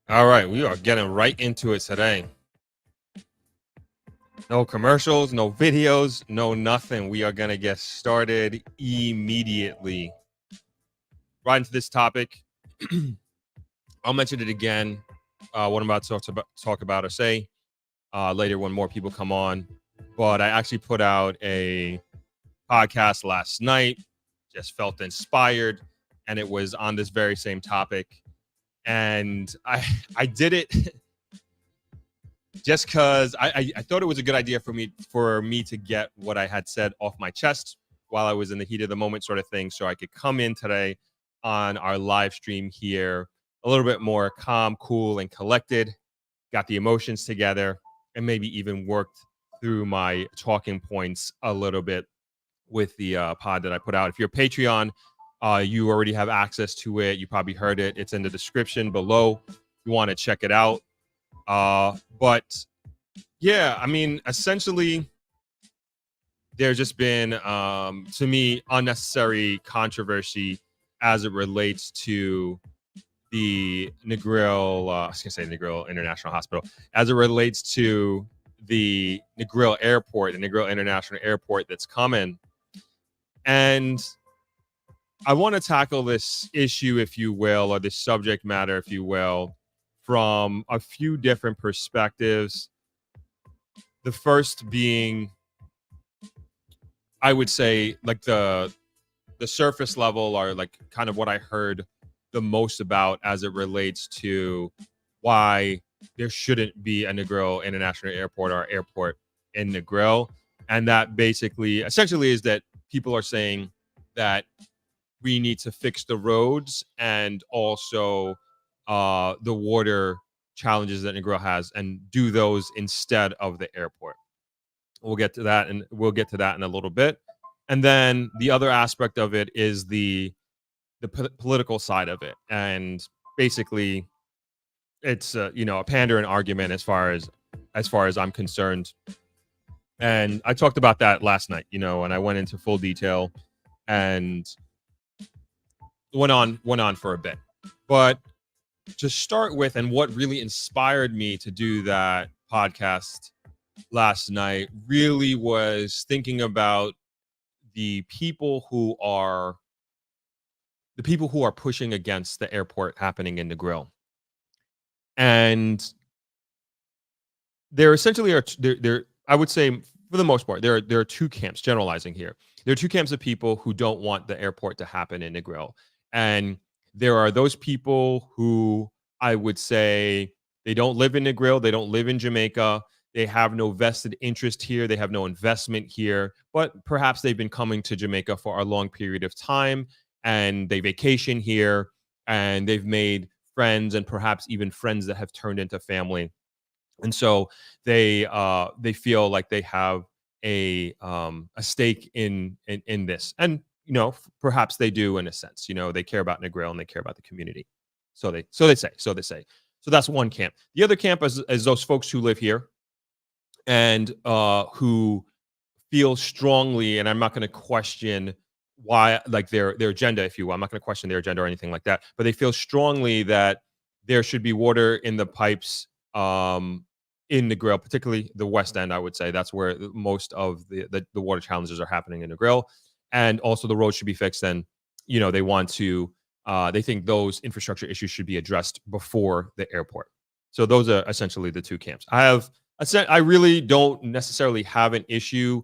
All right, we are getting right into it today. No commercials, no videos, no nothing. We are going to get started immediately. Right into this topic. I'll mention it again, what I'm about to talk about or say later when more people come on. But I actually put out a podcast last night, just felt inspired, and it was on this very same topic. And I did it just because I thought it was a good idea for me to get what I had said off my chest while I was in the heat of the moment, sort of thing, so I could come in today on our live stream here a little bit more calm, cool, and collected. Got the emotions together, and maybe even worked through my talking points a little bit with the pod that I put out. If you're a Patreon, you already have access to it. You probably heard it. It's in the description below. If you want to check it out. But yeah, I mean, essentially, there's just been, to me, unnecessary controversy as it relates to the Negril, I was going to say Negril International Hospital, as it relates to the Negril Airport, the Negril International Airport that's coming. And I want to tackle this issue, if you will, or this subject matter, if you will, from a few different perspectives. The first being, I would say, like the surface level, or like kind of what I heard the most about as it relates to why there shouldn't be a Negril International Airport or airport in Negril. And that basically, essentially, is that people are saying that we need to fix the roads and also the water challenges that Negril has, and do those instead of the airport. We'll get to that, and we'll get to that in a little bit. And then the other aspect of it is the political side of it, and basically, it's a pandering argument as far as I'm concerned. And I talked about that last night, and I went into full detail and went on for a bit. But to start with, and what really inspired me to do that podcast last night really was thinking about the people who are pushing against the airport happening in Negril. And there essentially are there I would say, for the most part, there are two camps, generalizing here. There are two camps of people who don't want the airport to happen in Negril. And there are those people who, I would say, they don't live in Negril, they don't live in Jamaica, they have no vested interest here, they have no investment here, but perhaps they've been coming to Jamaica for a long period of time, and they vacation here, and they've made friends, and perhaps even friends that have turned into family. And so they feel like they have a stake in this, and perhaps they do, in a sense. They care about Negril and they care about the community. So they say. So that's one camp. The other camp is those folks who live here and who feel strongly, and I'm not going to question why, like their agenda, if you will. I'm not going to question their agenda or anything like that, but they feel strongly that there should be water in the pipes in Negril, particularly the West End. I would say that's where most of the water challenges are happening in Negril, and also the roads should be fixed. And they want to, they think those infrastructure issues should be addressed before the airport. So those are essentially the two camps. I really don't necessarily have an issue,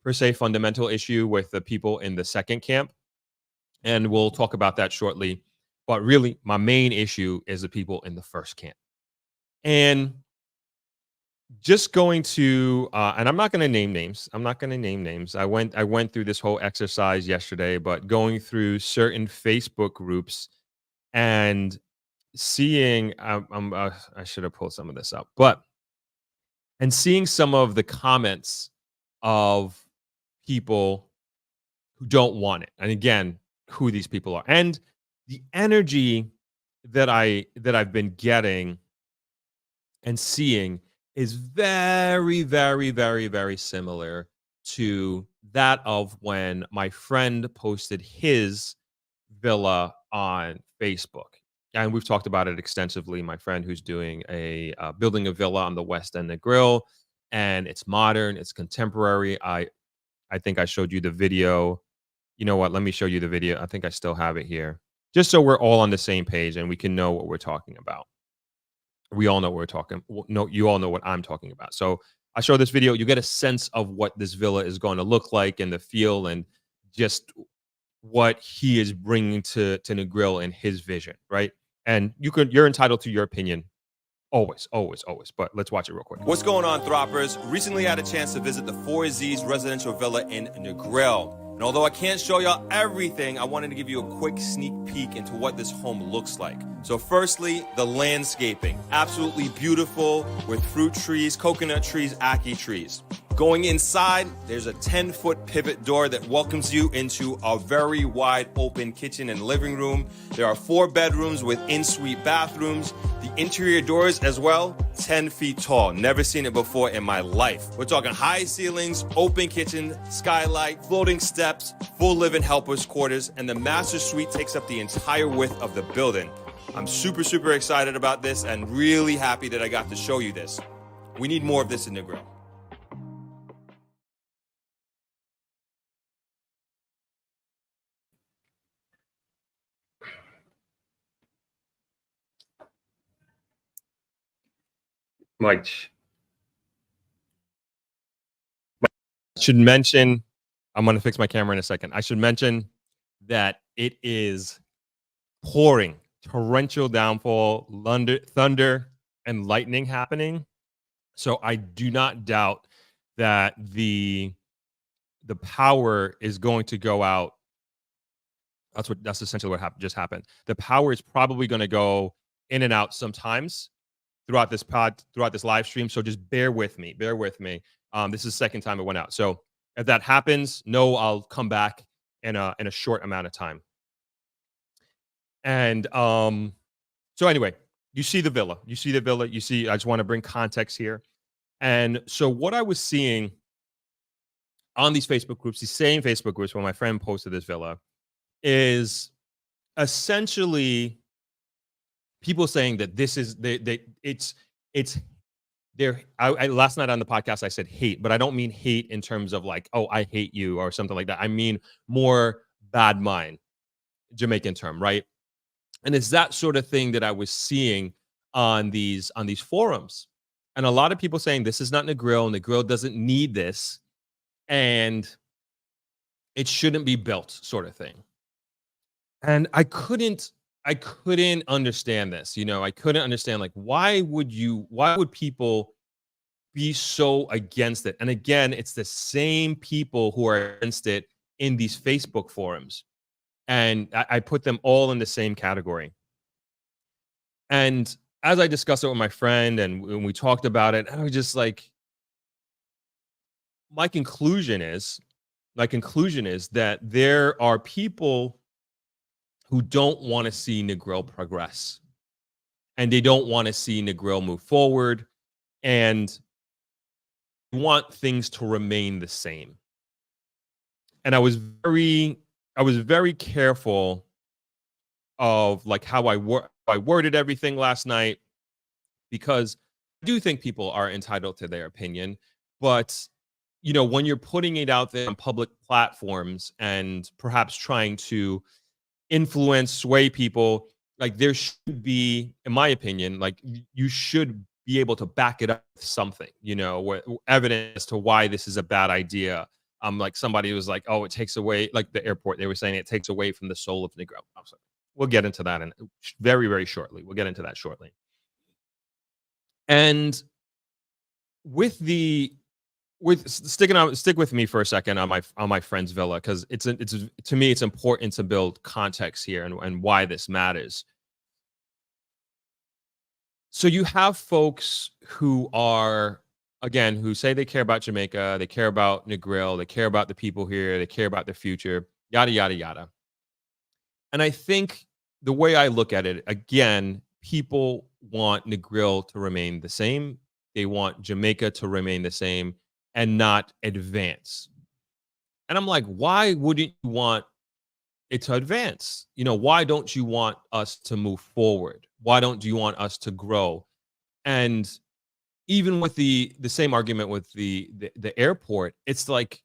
per se, fundamental issue with the people in the second camp, and we'll talk about that shortly. But really, my main issue is the people in the first camp. And just going to, and I'm not going to name names. I went through this whole exercise yesterday, but going through certain Facebook groups and seeing, I should have pulled some of this up, and seeing some of the comments of people who don't want it. And again, who these people are, and the energy that I've been getting and seeing is very, very, very, very similar to that of when my friend posted his villa on Facebook. and we've talked about it extensively. My friend who's doing a building a villa on the west end of Negril, and it's modern, it's contemporary. I think I showed you the video. You know what? Let me show you the video. I think I still have it here, just so we're all on the same page and we can know what we're talking about. We all know what we're talking. No, you all know what I'm talking about. So I show this video. You get a sense of what this villa is going to look like and the feel and just what he is bringing to Negril and his vision, right? And you're entitled to your opinion. Always, always, always. But let's watch it real quick. What's going on, Throppers? Recently had a chance to visit the 4Z's residential villa in Negril. And although I can't show y'all everything, I wanted to give you a quick sneak peek into what this home looks like. So firstly, the landscaping. Absolutely beautiful with fruit trees, coconut trees, ackee trees. Going inside, there's a 10-foot pivot door that welcomes you into a very wide open kitchen and living room. There are 4 bedrooms with en-suite bathrooms. The interior doors as well, 10 feet tall. Never seen it before in my life. We're talking high ceilings, open kitchen, skylight, floating steps, full live-in helpers quarters, and the master suite takes up the entire width of the building. I'm super, super excited about this and really happy that I got to show you this. We need more of this in Negril. Like, should mention, I'm going to fix my camera in a second. I should mention that it is pouring, torrential downfall, thunder, and lightning happening. So I do not doubt that the power is going to go out. That's essentially what just happened. The power is probably going to go in and out sometimes throughout this live stream. So just bear with me. This is the second time it went out. So if that happens, no, I'll come back in a short amount of time. And so anyway, you see the villa. You see, I just want to bring context here. And so what I was seeing on these Facebook groups, these same Facebook groups where my friend posted this villa, is essentially people saying that this is it's there. I last night on the podcast I said hate, but I don't mean hate in terms of like, oh, I hate you or something like that. I mean more bad mind, Jamaican term, right? And it's that sort of thing that I was seeing on these forums, and a lot of people saying this is not Negril. Negril doesn't need this, and it shouldn't be built, sort of thing. And I couldn't understand this. I couldn't understand, like, why would people be so against it? And again, it's the same people who are against it in these Facebook forums. And I put them all in the same category. And as I discussed it with my friend and when we talked about it, I was just like, my conclusion is that there are people who don't want to see Negril progress, and they don't want to see Negril move forward, and want things to remain the same. And I was very careful of like how I worded everything last night, because I do think people are entitled to their opinion, but when you're putting it out there on public platforms and perhaps trying to influence, sway people, like, there should be, in my opinion, like, you should be able to back it up with something, evidence as to why this is a bad idea. Like, somebody was like, oh, it takes away, like the airport, they were saying it takes away from the soul of Negril. We'll get into that in very, very shortly. We'll get into that shortly. And stick with me for a second on my friend's villa, because it's to me it's important to build context here and why this matters. So you have folks who say they care about Jamaica, they care about Negril, they care about the people here, they care about the future, yada yada yada. And I think the way I look at it, again, people want Negril to remain the same. They want Jamaica to remain the same and not advance. And I'm like, why wouldn't you want it to advance. Why don't you want us to move forward? Why don't you want us to grow? And even with the same argument with the airport, it's like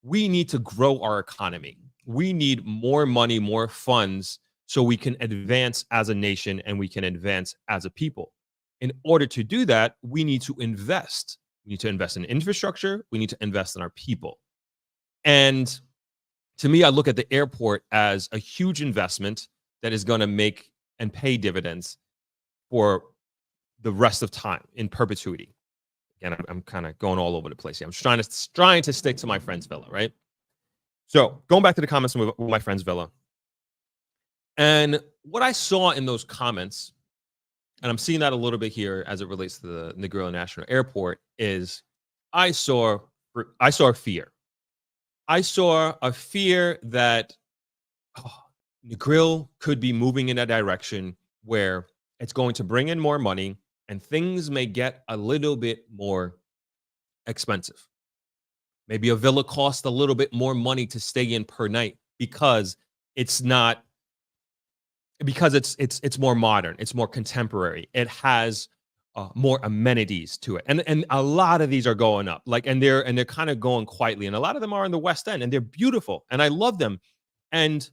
we need to grow our economy. We need more money, more funds so we can advance as a nation and we can advance as a people. In order to do that, we need to invest. We need to invest in infrastructure. We need to invest in our people. And to me, I look at the airport as a huge investment that is going to make and pay dividends for the rest of time in perpetuity. Again, I'm kind of going all over the place here. I'm trying to stick to my friend's villa, right? So going back to the comments with my friend's villa. And what I saw in those comments, and I'm seeing that a little bit here as it relates to the Negril National Airport, is I saw fear. I saw a fear that Negril could be moving in a direction where it's going to bring in more money and things may get a little bit more expensive. Maybe a villa costs a little bit more money to stay in per night because it's more modern, it's more contemporary. It has more amenities to it, and a lot of these are going up, and they're kind of going quietly, and a lot of them are in the West End, and they're beautiful, and I love them. And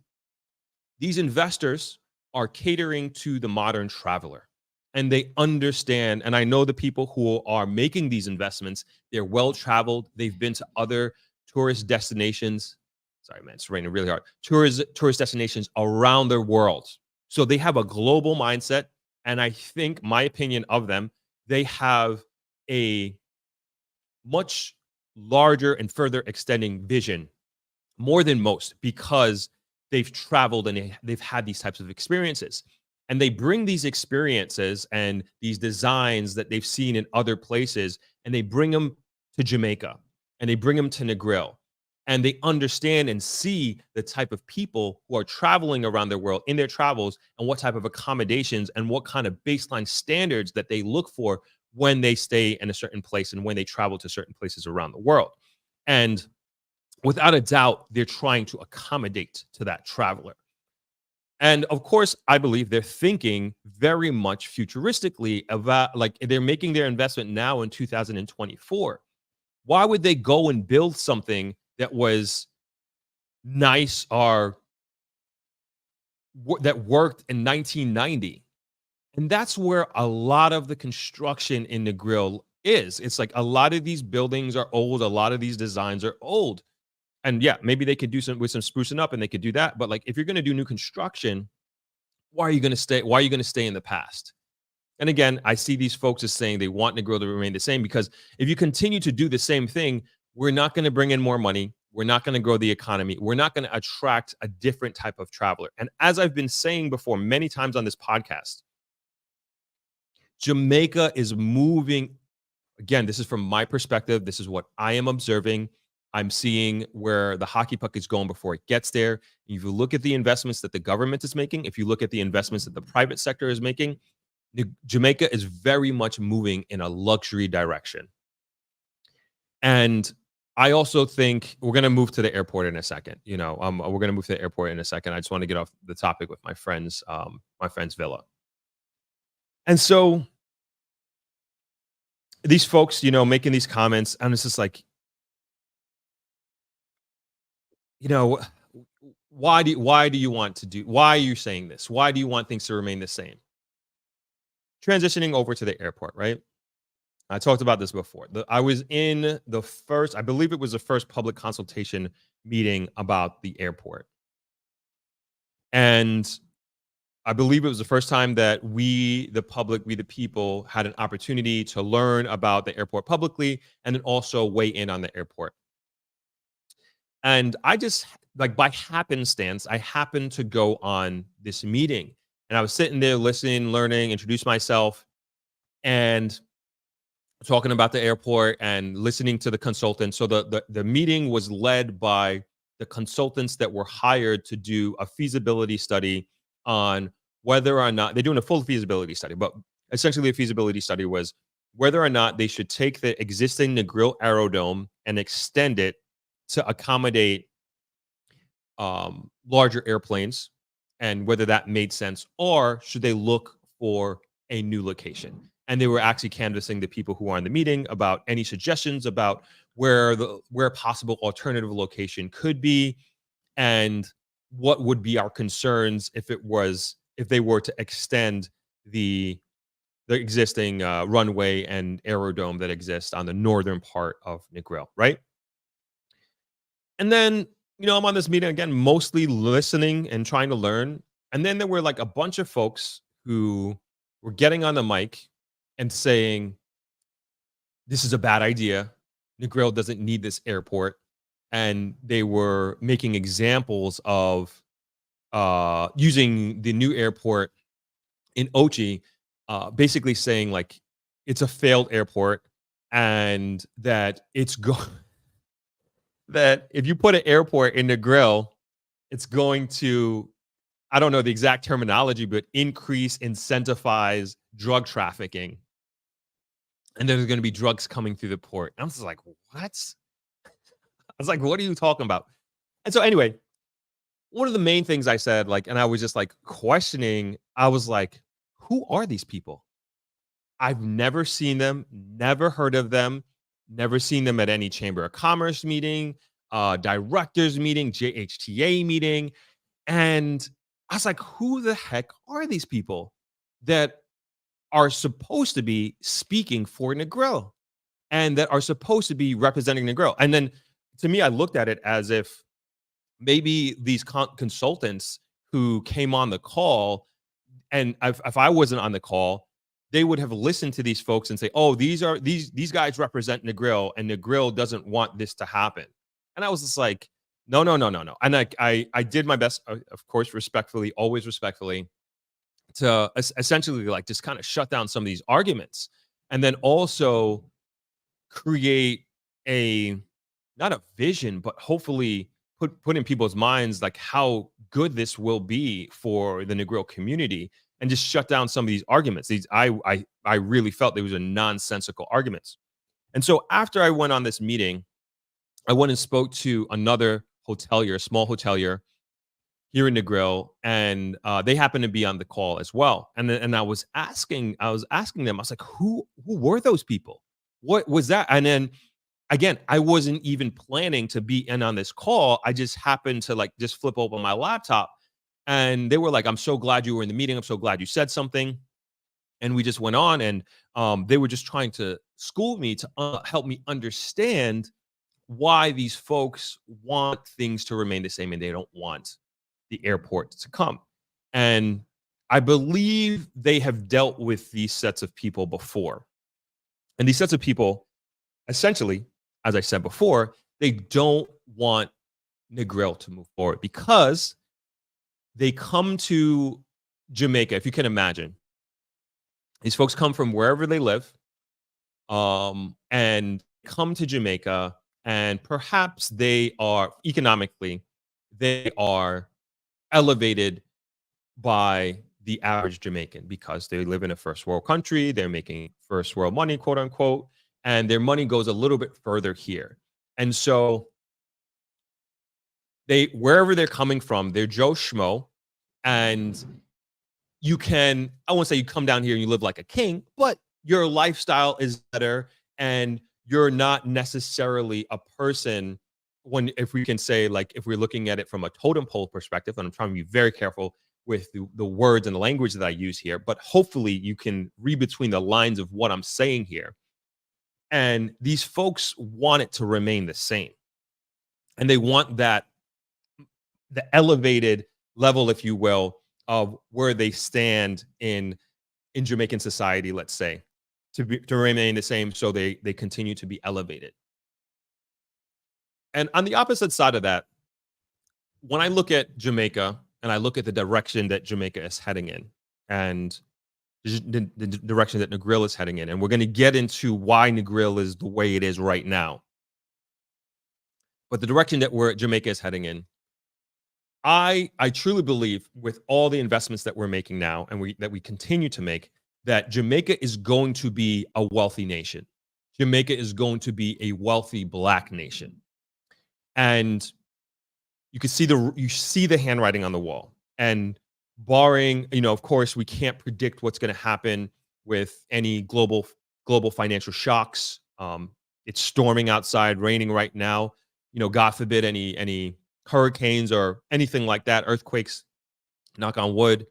these investors are catering to the modern traveler, and they understand. And I know the people who are making these investments, they're well traveled. They've been to other tourist destinations. Sorry, man, it's raining really hard. Tourist destinations around the world. So they have a global mindset. And I think, my opinion of them, they have a much larger and further extending vision, more than most, because they've traveled and they've had these types of experiences. And they bring these experiences and these designs that they've seen in other places, and they bring them to Jamaica, and they bring them to Negril. And they understand and see the type of people who are traveling around the world in their travels, and what type of accommodations and what kind of baseline standards that they look for when they stay in a certain place and when they travel to certain places around the world. And without a doubt, they're trying to accommodate to that traveler. And of course, I believe they're thinking very much futuristically about, they're making their investment now in 2024. Why would they go and build something that was nice or that worked in 1990? And that's where a lot of the construction in Negril is. It's like a lot of these buildings are old. A lot of these designs are old. And yeah, maybe they could do some sprucing up, and they could do that. But if you're going to do new construction, why are you going to stay? Why are you going to stay in the past? And again, I see these folks as saying they want Negril to remain the same, because if you continue to do the same thing, we're not going to bring in more money. We're not going to grow the economy. We're not going to attract a different type of traveler. And as I've been saying before many times on this podcast, Jamaica is moving. Again, this is from my perspective. This is what I am observing. I'm seeing where the hockey puck is going before it gets there. If you look at the investments that the government is making, if you look at the investments that the private sector is making, Jamaica is very much moving in a luxury direction. And I also think we're going to move to the airport in a second. We're going to move to the airport in a second. I just want to get off the topic with my friend's villa. And so these folks, making these comments, and it's just like, why do you want to do? Why are you saying this? Why do you want things to remain the same? Transitioning over to the airport, right? I talked about this before. I was in the first, I believe it was the first public consultation meeting about the airport. And I believe it was the first time that we, the public, we, the people, had an opportunity to learn about the airport publicly and then also weigh in on the airport. And I just, by happenstance, I happened to go on this meeting. And I was sitting there listening, learning, introduce myself, and talking about the airport and listening to the consultants. So the meeting was led by the consultants that were hired to do a feasibility study on whether or not they're doing a full feasibility study, but essentially a feasibility study was whether or not they should take the existing Negril aerodrome and extend it to accommodate larger airplanes and whether that made sense, or should they look for a new location. And they were actually canvassing the people who are in the meeting about any suggestions about where a possible alternative location could be, and what would be our concerns if they were to extend the existing runway and aerodrome that exists on the northern part of Negril, right? And then, I'm on this meeting again, mostly listening and trying to learn. And then there were like a bunch of folks who were getting on the mic and saying, this is a bad idea. Negril doesn't need this airport. And they were making examples of using the new airport in Outage, basically saying like it's a failed airport and that that if you put an airport in Negril, it's going to, I don't know the exact terminology, but incentivize drug trafficking. And there's going to be drugs coming through the port. I'm just like, what? I was like, what are you talking about? And so anyway, one of the main things I said, like, and I was just like questioning, I was like, who are these people? I've never seen them, never heard of them, never seen them at any Chamber of Commerce meeting, directors meeting, JHTA meeting. And I was like, who the heck are these people that are supposed to be speaking for Negril and that are supposed to be representing Negril? And then to me, I looked at it as if maybe these consultants who came on the call, and if I wasn't on the call, they would have listened to these folks and say, "Oh, these guys represent Negril, and Negril doesn't want this to happen." And I was just like, "No, no, no, no, no." And I did my best, of course, respectfully, always respectfully, to essentially like just kind of shut down some of these arguments, and then also create a not a vision, but hopefully put in people's minds like how good this will be for the Negril community, and just shut down some of these arguments. These I really felt they was a nonsensical arguments. And so after I went on this meeting, I went and spoke to another hotelier, a small hotelier here in Negril, and they happened to be on the call as well. And I was asking them, I was like, who were those people? What was that? And then again, I wasn't even planning to be in on this call. I just happened to like just flip open my laptop, and they were like, "I'm so glad you were in the meeting. I'm so glad you said something." And we just went on, and they were just trying to school me to help me understand why these folks want things to remain the same and they don't want the airport to come. And I believe they have dealt with these sets of people before. And these sets of people, essentially, as I said before, they don't want Negril to move forward because they come to Jamaica. If you can imagine, these folks come from wherever they live, and come to Jamaica, and perhaps they are economically, they are elevated by the average Jamaican because they live in a first world country. They're making first world money, quote unquote, and their money goes a little bit further here. And so wherever they're coming from, they're Joe Schmo, and I won't say you come down here and you live like a king, but your lifestyle is better, and you're not necessarily a person if we can say, like, if we're looking at it from a totem pole perspective, and I'm trying to be very careful with the words and the language that I use here, but hopefully you can read between the lines of what I'm saying here. And these folks want it to remain the same. And they want the elevated level, if you will, of where they stand in Jamaican society, let's say, to remain the same, so they continue to be elevated. And on the opposite side of that, when I look at Jamaica and I look at the direction that Jamaica is heading in, and the direction that Negril is heading in, and we're going to get into why Negril is the way it is right now. But the direction that Jamaica is heading in, I truly believe, with all the investments that we're making now and that we continue to make, that Jamaica is going to be a wealthy nation. Jamaica is going to be a wealthy Black nation. And you see the handwriting on the wall. And barring, of course, we can't predict what's going to happen with any global financial shocks. It's storming outside, raining right now. God forbid any hurricanes or anything like that, earthquakes, knock on wood.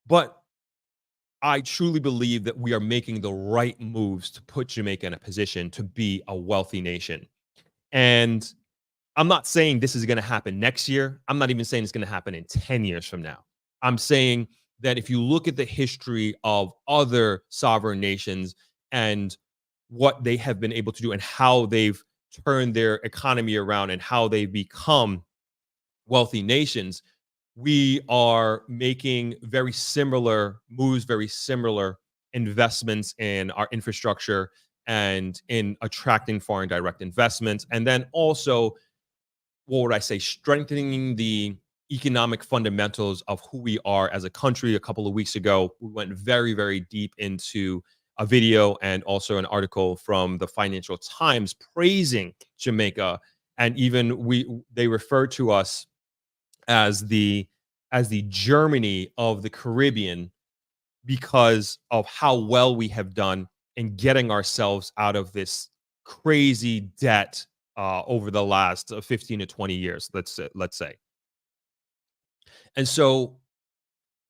But I truly believe that we are making the right moves to put Jamaica in a position to be a wealthy nation. And I'm not saying this is going to happen next year. I'm not even saying it's going to happen in 10 years from now. I'm saying that if you look at the history of other sovereign nations and what they have been able to do and how they've turned their economy around and how they've become wealthy nations, we are making very similar moves, very similar investments in our infrastructure and in attracting foreign direct investments. And then also, what would I say, strengthening the economic fundamentals of who we are as a country. A couple of weeks ago, we went very, very deep into a video and also an article from the Financial Times praising Jamaica. And even they refer to us as the Germany of the Caribbean because of how well we have done in getting ourselves out of this crazy debt over the last 15 to 20 years, let's say. And so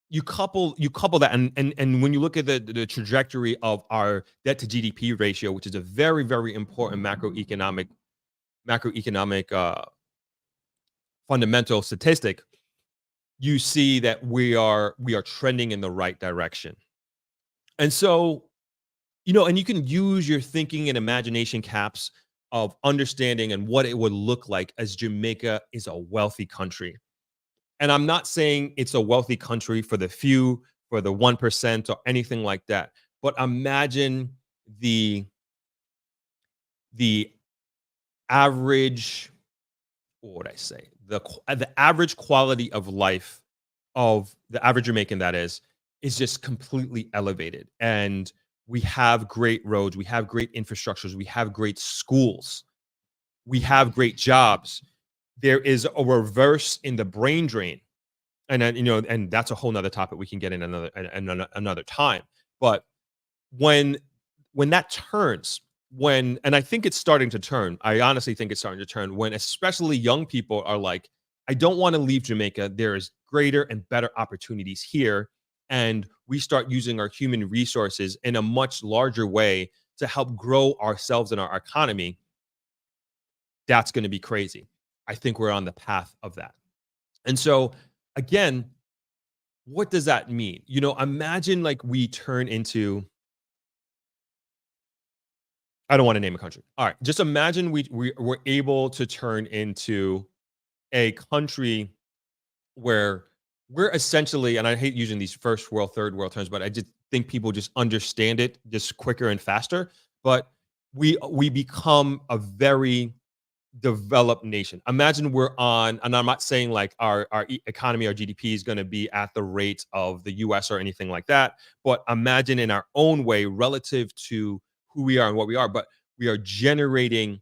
you couple that, and when you look at the trajectory of our debt to GDP ratio, which is a very, very important macroeconomic fundamental statistic, you see that we are trending in the right direction. And so, and you can use your thinking and imagination caps of understanding and what it would look like as Jamaica is a wealthy country. And I'm not saying it's a wealthy country for the few, for the 1% or anything like that. But imagine the average, what would I say? The average quality of life of the average Jamaican, that is just completely elevated. And we have great roads, we have great infrastructures, we have great schools, we have great jobs. There is a reverse in the brain drain. And then, and that's a whole nother topic we can get in another time. But when that turns, and I think it's starting to turn, I honestly think it's starting to turn, when especially young people are like, I don't want to leave Jamaica. There is greater and better opportunities here. And we start using our human resources in a much larger way to help grow ourselves and our economy. That's going to be crazy. I think we're on the path of that. And so, again, what does that mean? Imagine like we turn into, I don't want to name a country. All right, just imagine we're able to turn into a country where we're essentially, and I hate using these first world, third world terms, but I just think people just understand it just quicker and faster. But we become a very developed nation. Imagine we're on, and I'm not saying like our economy, our GDP is going to be at the rate of the US or anything like that, but imagine in our own way relative to who we are and what we are, but we are generating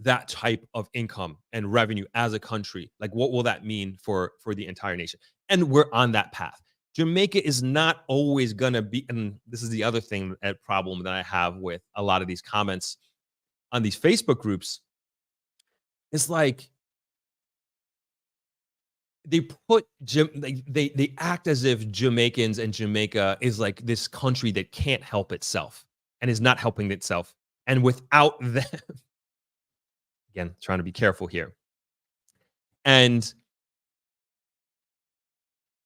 that type of income and revenue as a country. Like, what will that mean for the entire nation? And we're on that path. Jamaica is not always going to be, and this is the other thing, that problem that I have with a lot of these comments on these Facebook groups. It's like they they act as if Jamaicans and Jamaica is like this country that can't help itself and is not helping itself. And without them, again, trying to be careful here. And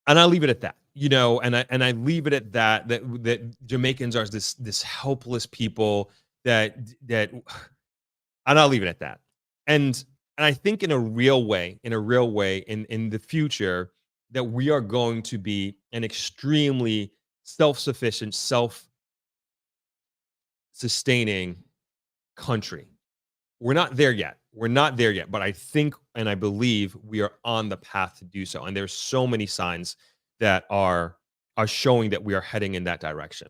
I'll leave it at that, and I leave it at that Jamaicans are this helpless people that, and I'll leave it at that. And I think in a real way, in the future, that we are going to be an extremely self-sufficient, self-sustaining country. We're not there yet. But I think and I believe we are on the path to do so. And there's so many signs that are showing that we are heading in that direction.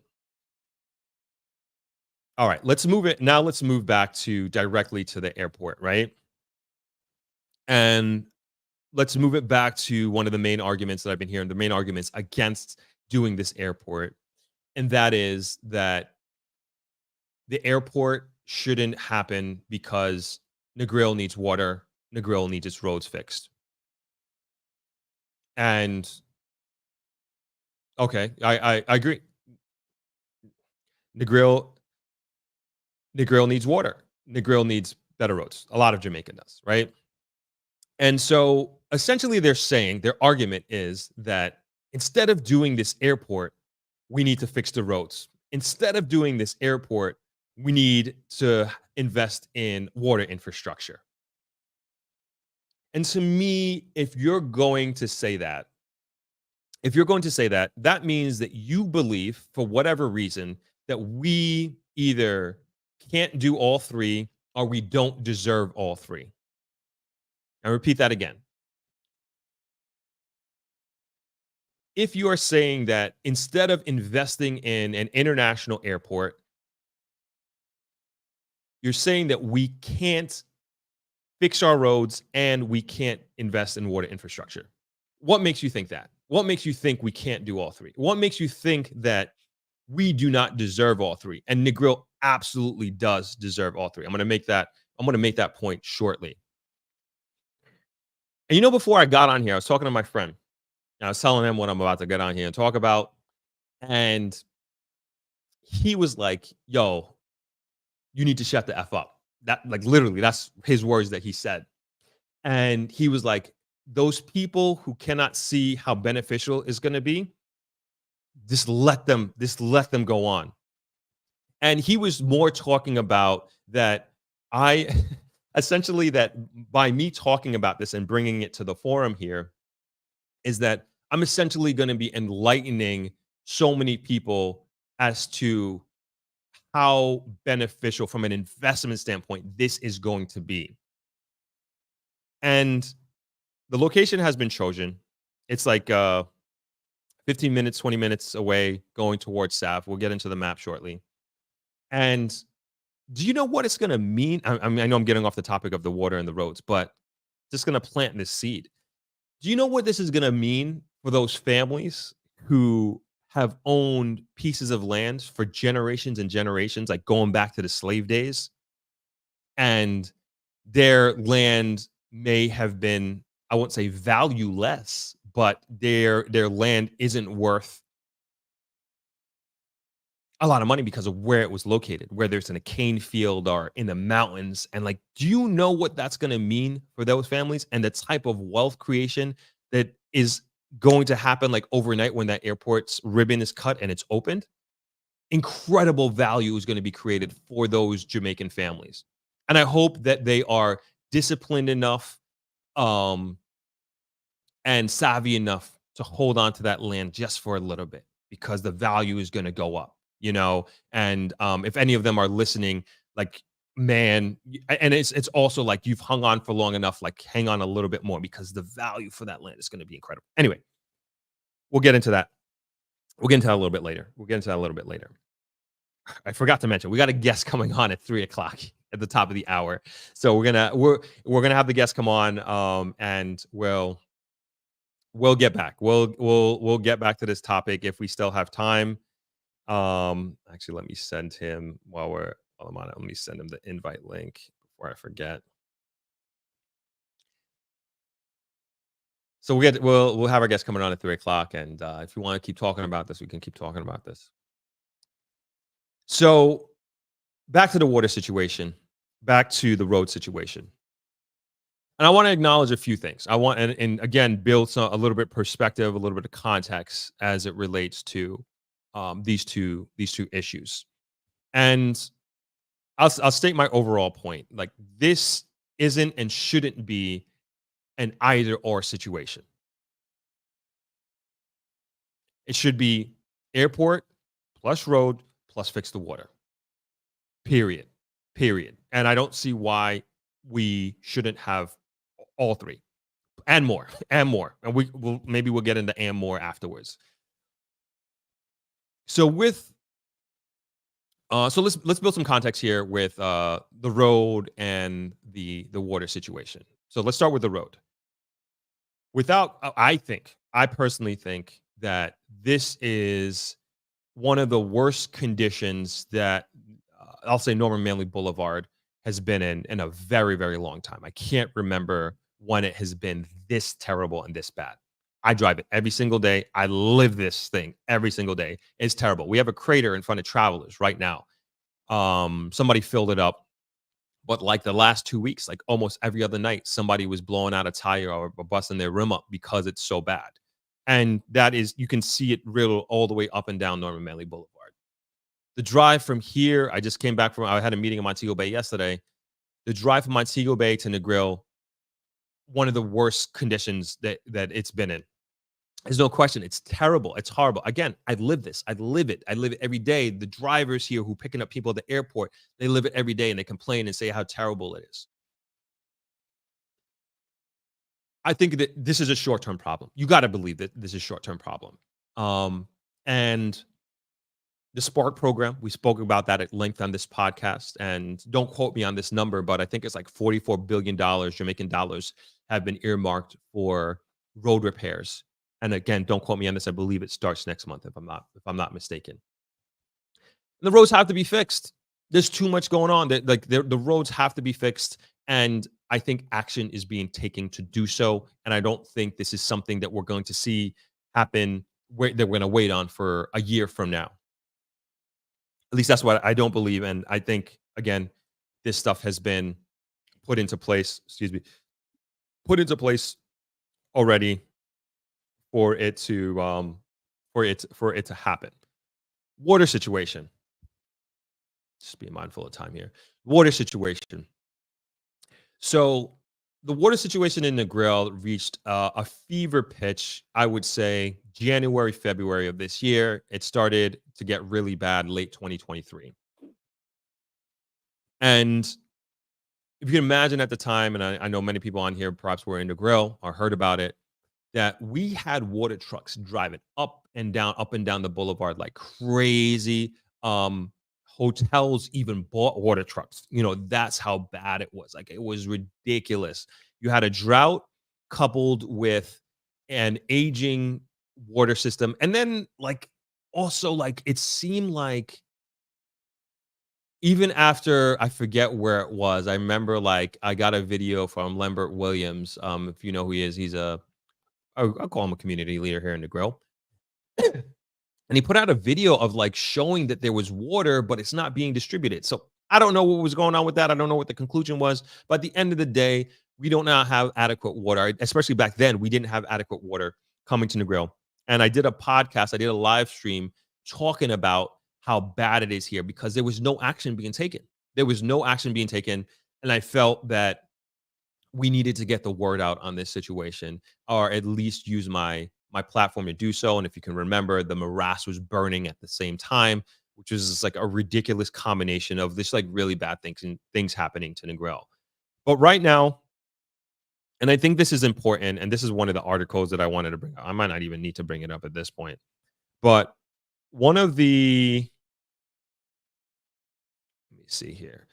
All right, let's move it. Now let's move back directly to the airport, right? And let's move it back to one of the main arguments that I've been hearing, the main arguments against doing this airport, and that is that the airport shouldn't happen because Negril needs water, Negril needs its roads fixed. And okay, I agree. Negril Negril needs water. Negril needs better roads. A lot of Jamaica does, right? And so essentially they're saying their argument is that instead of doing this airport, we need to fix the roads. Instead of doing this airport, we need to invest in water infrastructure. And to me, if you're going to say that, that means that you believe, for whatever reason, that we either can't do all three or we don't deserve all three. I repeat that again. If you are saying that instead of investing in an international airport, you're saying that we can't fix our roads and we can't invest in water infrastructure. What makes you think that? What makes you think we can't do all three? What makes you think that we do not deserve all three? And Negril absolutely does deserve all three. I'm going to make that point shortly. And before I got on here, I was talking to my friend. I was telling him what I'm about to get on here and talk about. And he was like, yo, you need to shut the F up. That, like, literally, that's his words that he said. And he was like, those people who cannot see how beneficial it's going to be, just let them go on. And he was more talking about that essentially that by me talking about this and bringing it to the forum here is that I'm essentially going to be enlightening so many people as to how beneficial from an investment standpoint this is going to be. And the location has been chosen. It's like 15 minutes, 20 minutes away going towards Sav. We'll get into the map shortly. And do you know what it's going to mean? I mean, I know I'm getting off the topic of the water and the roads, but just going to plant this seed. Do you know what this is going to mean for those families who have owned pieces of land for generations and generations, like going back to the slave days, and their land may have been, I won't say valueless, but their land isn't worth a lot of money because of where it was located, whether it's in a cane field or in the mountains. And like, do you know what that's going to mean for those families and the type of wealth creation that is going to happen like overnight when that airport's ribbon is cut and it's opened? Incredible value is going to be created for those Jamaican families. And I hope that they are disciplined enough and savvy enough to hold on to that land just for a little bit, because the value is going to go up, and if any of them are listening, like, man, and it's also like, you've hung on for long enough, like, hang on a little bit more, because the value for that land is going to be incredible. Anyway, we'll get into that. We'll get into that a little bit later. I forgot to mention, we got a guest coming on at 3:00 at the top of the hour. So we're gonna have the guest come on, and we'll get back. We'll get back to this topic if we still have time. Actually, let me send him while I'm on it. Let me send him the invite link before I forget. So we'll have our guest coming on at 3:00, and if you want to keep talking about this, we can keep talking about this. So back to the water situation, back to the road situation. And I want to acknowledge a few things. I want and again build a little bit perspective, a little bit of context as it relates to these two issues. And I'll state my overall point. Like, this isn't and shouldn't be an either or situation. It should be airport plus road plus fix the water. Period. And I don't see why we shouldn't have all three and more. And we'll get into and more afterwards. So let's build some context here with the road and the water situation. So let's start with the road. Without, I personally think that this is one of the worst conditions that I'll say Norman Manley Boulevard has been in a very, very long time. I can't remember when it has been this terrible and this bad. I drive it every single day. I live this thing every single day. It's terrible. We have a crater in front of Travelers right now. Somebody filled it up, but like the last 2 weeks, like almost every other night, somebody was blowing out a tire or busting their rim up because it's so bad. And that is, you can see it riddle all the way up and down Norman Manley Boulevard. The drive from here, I just came back from, I had a meeting in Montego Bay yesterday. The drive from Montego Bay to Negril, one of the worst conditions that it's been in. There's no question. It's terrible. It's horrible. Again, I live this. I live it. I live it every day. The drivers here who picking up people at the airport, they live it every day and they complain and say how terrible it is. I think that this is a short-term problem. You got to believe that this is a short-term problem. And the Spark program, we spoke about that at length on this podcast. And don't quote me on this number, but I think it's like $44 billion Jamaican dollars have been earmarked for road repairs. And again, don't quote me on this. I believe it starts next month, if I'm not mistaken. And the roads have to be fixed. There's too much going on. The roads have to be fixed. And I think action is being taken to do so. And I don't think this is something that we're going to see happen that we're going to wait on for a year from now. At least that's what I don't believe. And I think, again, this stuff has been put into place, already for it to happen. Water situation. Just being mindful of time here. Water situation. So the water situation in Negril reached a fever pitch, I would say, January, February of this year. It started to get really bad late 2023. And if you can imagine at the time, and I know many people on here perhaps were in Negril or heard about it, that we had water trucks driving up and down the boulevard like crazy. Hotels even bought water trucks. That's how bad it was. Like, it was ridiculous. You had a drought coupled with an aging water system. And then also it seemed like even after, I forget where it was, I remember I got a video from Lambert Williams. If you know who he is, I'll call him a community leader here in the grill. And he put out a video of showing that there was water, but it's not being distributed. So I don't know what was going on with that. I don't know what the conclusion was. But at the end of the day, we don't now have adequate water. Especially back then, we didn't have adequate water coming to Negril. And I did a podcast, I did a live stream talking about how bad it is here because there was no action being taken. There was no action being taken. And I felt that we needed to get the word out on this situation, or at least use my platform to do so. And if you can remember, the morass was burning at the same time, which was just a ridiculous combination of this really bad things happening to Negril. But right now, and I think this is important, and this is one of the articles that I wanted to bring up. I might not even need to bring it up at this point, but let me see here.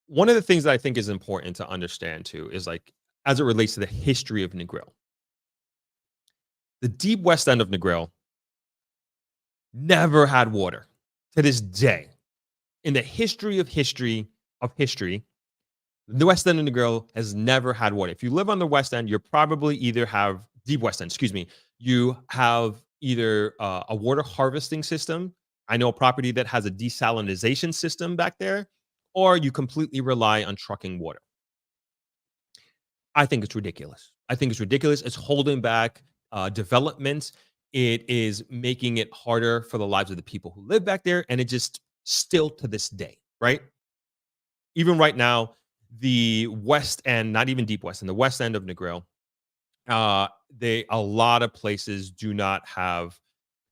One of the things that I think is important to understand too is as it relates to the history of Negril. The deep west end of Negril never had water to this day. In the history of history, the west end of Negril has never had water. If you live on the west end, you probably either have deep west end, you have either a water harvesting system. I know a property that has a desalinization system back there, or you completely rely on trucking water. I think it's ridiculous. It's holding back development. It is making it harder for the lives of the people who live back there. And it just still to this day, right? Even right now, the west end, not even deep west, in the west end of Negril, a lot of places do not have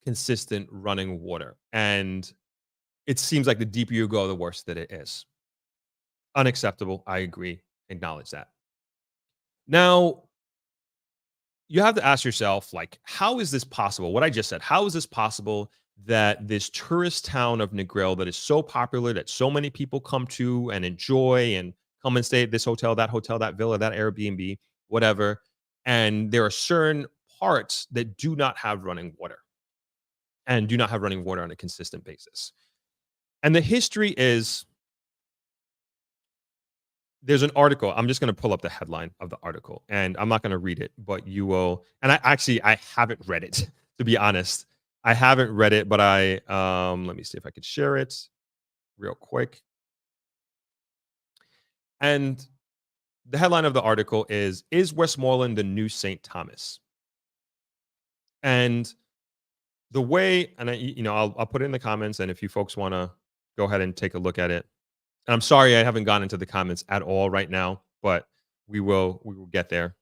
consistent running water. And it seems like the deeper you go, the worse that it is. Unacceptable. I agree. Acknowledge that. Now, you have to ask yourself, how is this possible? What I just said, how is this possible that this tourist town of Negril that is so popular, that so many people come to and enjoy and come and stay at this hotel, that villa, that Airbnb, whatever, And there are certain parts that do not have running water and do not have running water on a consistent basis. And the history is there's an article. I'm just going to pull up the headline of the article and I'm not going to read it, but you will. And I haven't read it, to be honest. I haven't read it, but let me see if I could share it real quick. And the headline of the article is Westmoreland the new St. Thomas? And the way, and I'll put it in the comments, and if you folks want to go ahead and take a look at it. And I'm sorry I haven't gone into the comments at all right now, but we will get there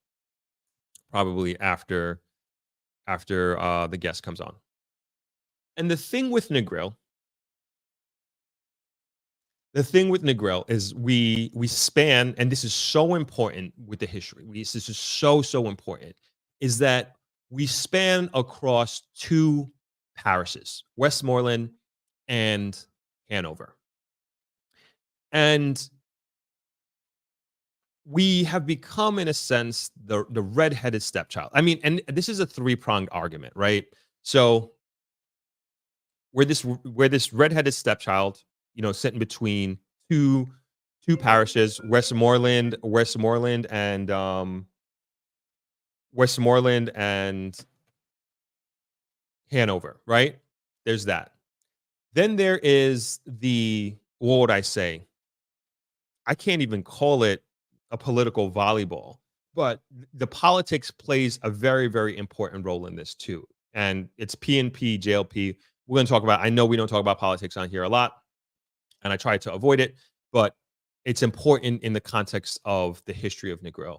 probably after the guest comes on. And the thing with Negril is we span, and this is so important with the history. This is so important, is that we span across two parishes, Westmoreland and Hanover. And we have become, in a sense, the redheaded stepchild. I mean, and this is a three-pronged argument, right? So we're this redheaded stepchild, sitting between two parishes, Westmoreland and Hanover, right? There's that. Then there is what would I say? I can't even call it a political volleyball, but the politics plays a very, very important role in this too. And it's PNP, JLP. We're going to talk about, I know we don't talk about politics on here a lot, and I try to avoid it, but it's important in the context of the history of Negril.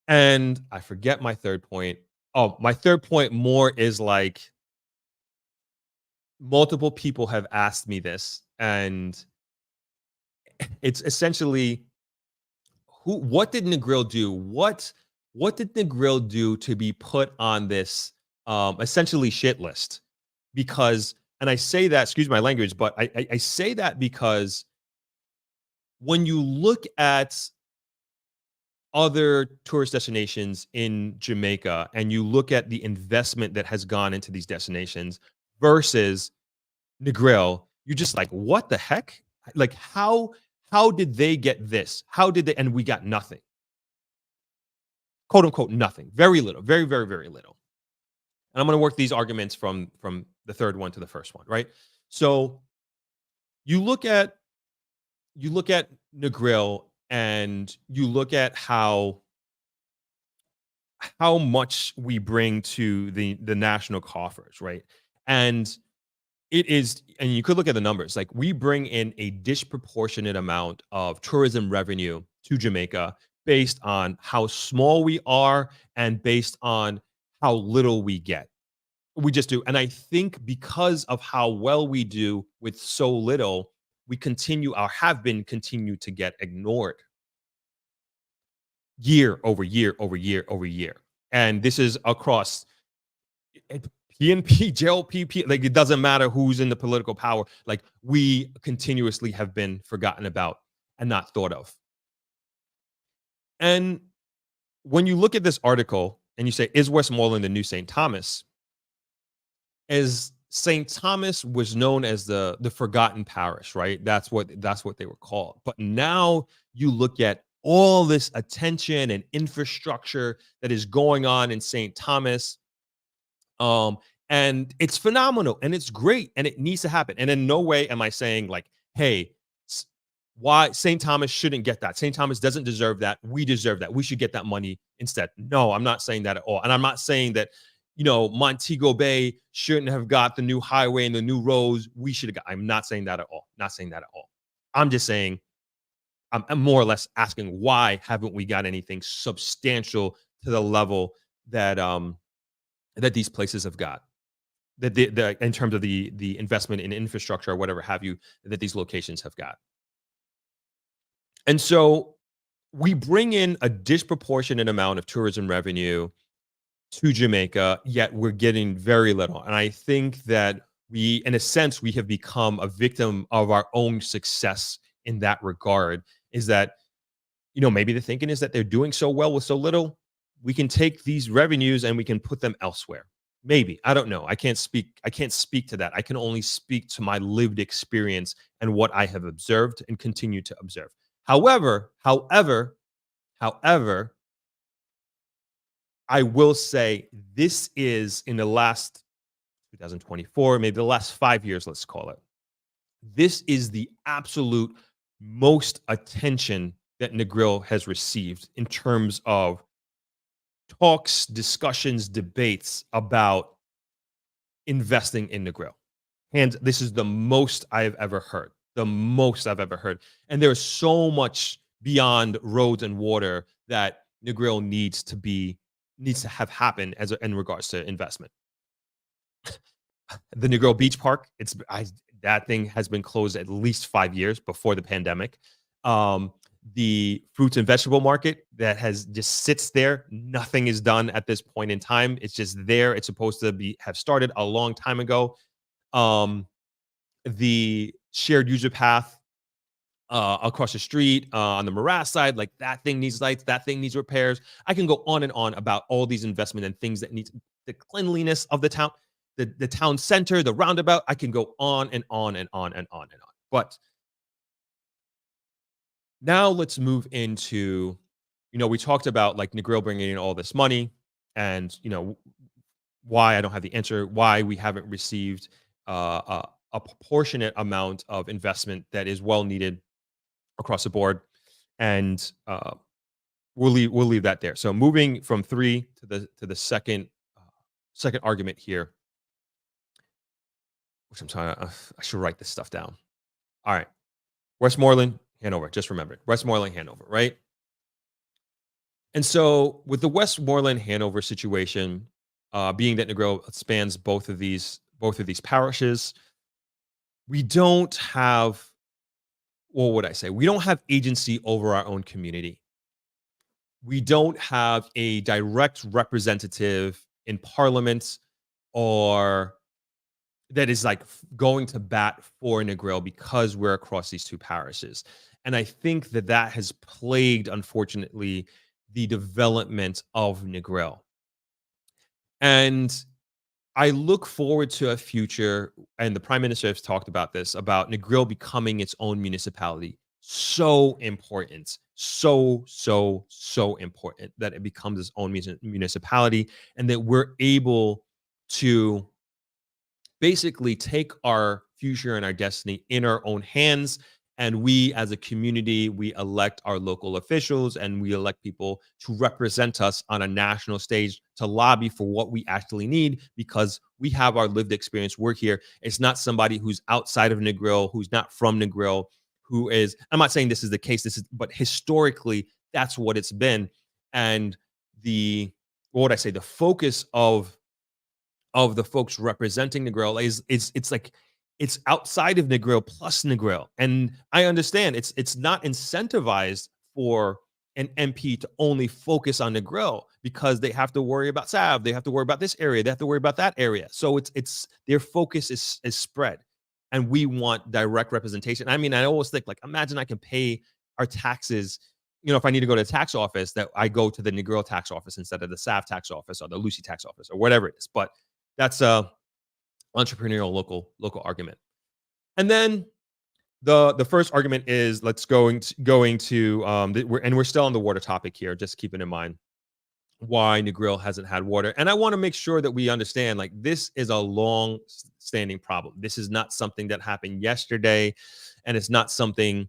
And I forget my third point. Oh, my third point more is like multiple people have asked me this, and it's essentially what did Negril do? What did Negril do to be put on this essentially shit list? Because, and I say that, excuse my language, but I say that because when you look at other tourist destinations in Jamaica and you look at the investment that has gone into these destinations versus Negril, you're just like, what the heck? Like, how did they get this? How did they? And we got nothing. Quote unquote, nothing. Very little. Very, very, very little. And I'm going to work these arguments from the third one to the first one, right? So you look at Negril and you look at how much we bring to the national coffers, right? And it is, and you could look at the numbers, like we bring in a disproportionate amount of tourism revenue to Jamaica based on how small we are and based on how little we get. We just do. And I think because of how well we do with so little, we continue to get ignored year over year over year over year. And this is across PNP, JLP, like it doesn't matter who's in the political power. Like we continuously have been forgotten about and not thought of. And when you look at this article and you say, is Westmoreland the new St. Thomas? As St. Thomas was known as the Forgotten Parish, right? That's what they were called. But now you look at all this attention and infrastructure that is going on in St. Thomas. And it's phenomenal and it's great and it needs to happen. And in no way am I saying like, hey, why St. Thomas shouldn't get that. St. Thomas doesn't deserve that. We deserve that. We should get that money instead. No, I'm not saying that at all. And I'm not saying that, Montego Bay shouldn't have got the new highway and the new roads. We should have got. I'm not saying that at all. Not saying that at all. I'm just saying, I'm more or less asking, why haven't we got anything substantial to the level that that these places have got, that in terms of the investment in infrastructure or whatever have you, that these locations have got. And so we bring in a disproportionate amount of tourism revenue to Jamaica, yet we're getting very little. And I think that we, in a sense, we have become a victim of our own success in that regard, is that, maybe the thinking is that they're doing so well with so little. we can take these revenues and we can put them elsewhere. Maybe. I don't know. I can't speak to that. I can only speak to my lived experience and what I have observed and continue to observe. However, I will say this is in the last 2024, maybe the last 5 years, let's call it. This is the absolute most attention that Negril has received in terms of talks, discussions, debates about investing in Negril. And this is the most I've ever heard. The most I've ever heard. And there's so much beyond roads and water that Negril needs to have happen in regards to investment. The Negril Beach Park, that thing has been closed at least 5 years before the pandemic. The fruits and vegetable market that has just sits there. Nothing is done at this point in time. It's just there. It's supposed to have started a long time ago. The shared user path across the street on the Morass side, like that thing needs lights, that thing needs repairs. I can go on and on about all these investment and things that need the cleanliness of the town, the town center, the roundabout. I can go on and on and on and on and on. But now let's move into, we talked about like Negril bringing in all this money and, why I don't have the answer, why we haven't received a proportionate amount of investment that is well needed across the board. And we'll leave that there. So moving from 3 to the second argument here, which I'm trying to, I should write this stuff down. All right. Westmoreland, Hanover. Just remember it. Westmoreland, Hanover, right? And so with the Westmoreland, Hanover situation, being that Negril spans both of these parishes, we don't have, what would I say? We don't have agency over our own community. We don't have a direct representative in parliament or that is like going to bat for Negril because we're across these two parishes. And I think that has plagued, unfortunately, the development of Negril. And I look forward to a future, and the Prime Minister has talked about this, about Negril becoming its own municipality. So important. So important that it becomes its own municipality and that we're able to basically take our future and our destiny in our own hands. And we, as a community, we elect our local officials and we elect people to represent us on a national stage to lobby for what we actually need because we have our lived experience. We're here. It's not somebody who's outside of Negril, who's not from Negril, who is, I'm not saying this is the case, but historically, that's what it's been. And the focus of the folks representing Negril it's outside of Negril plus Negril. And I understand it's not incentivized for an MP to only focus on Negril because they have to worry about Sav, they have to worry about this area, they have to worry about that area. So it's their focus is spread. And we want direct representation. I mean, I always think, like, imagine I can pay our taxes, if I need to go to the tax office, that I go to the Negril tax office instead of the Sav tax office or the Lucy tax office or whatever it is. But that's a entrepreneurial local argument. And then the first argument is we're still on the water topic here, just keeping in mind why Negril hasn't had water. And I want to make sure that we understand, like, this is a long standing problem. This is not something that happened yesterday, and it's not something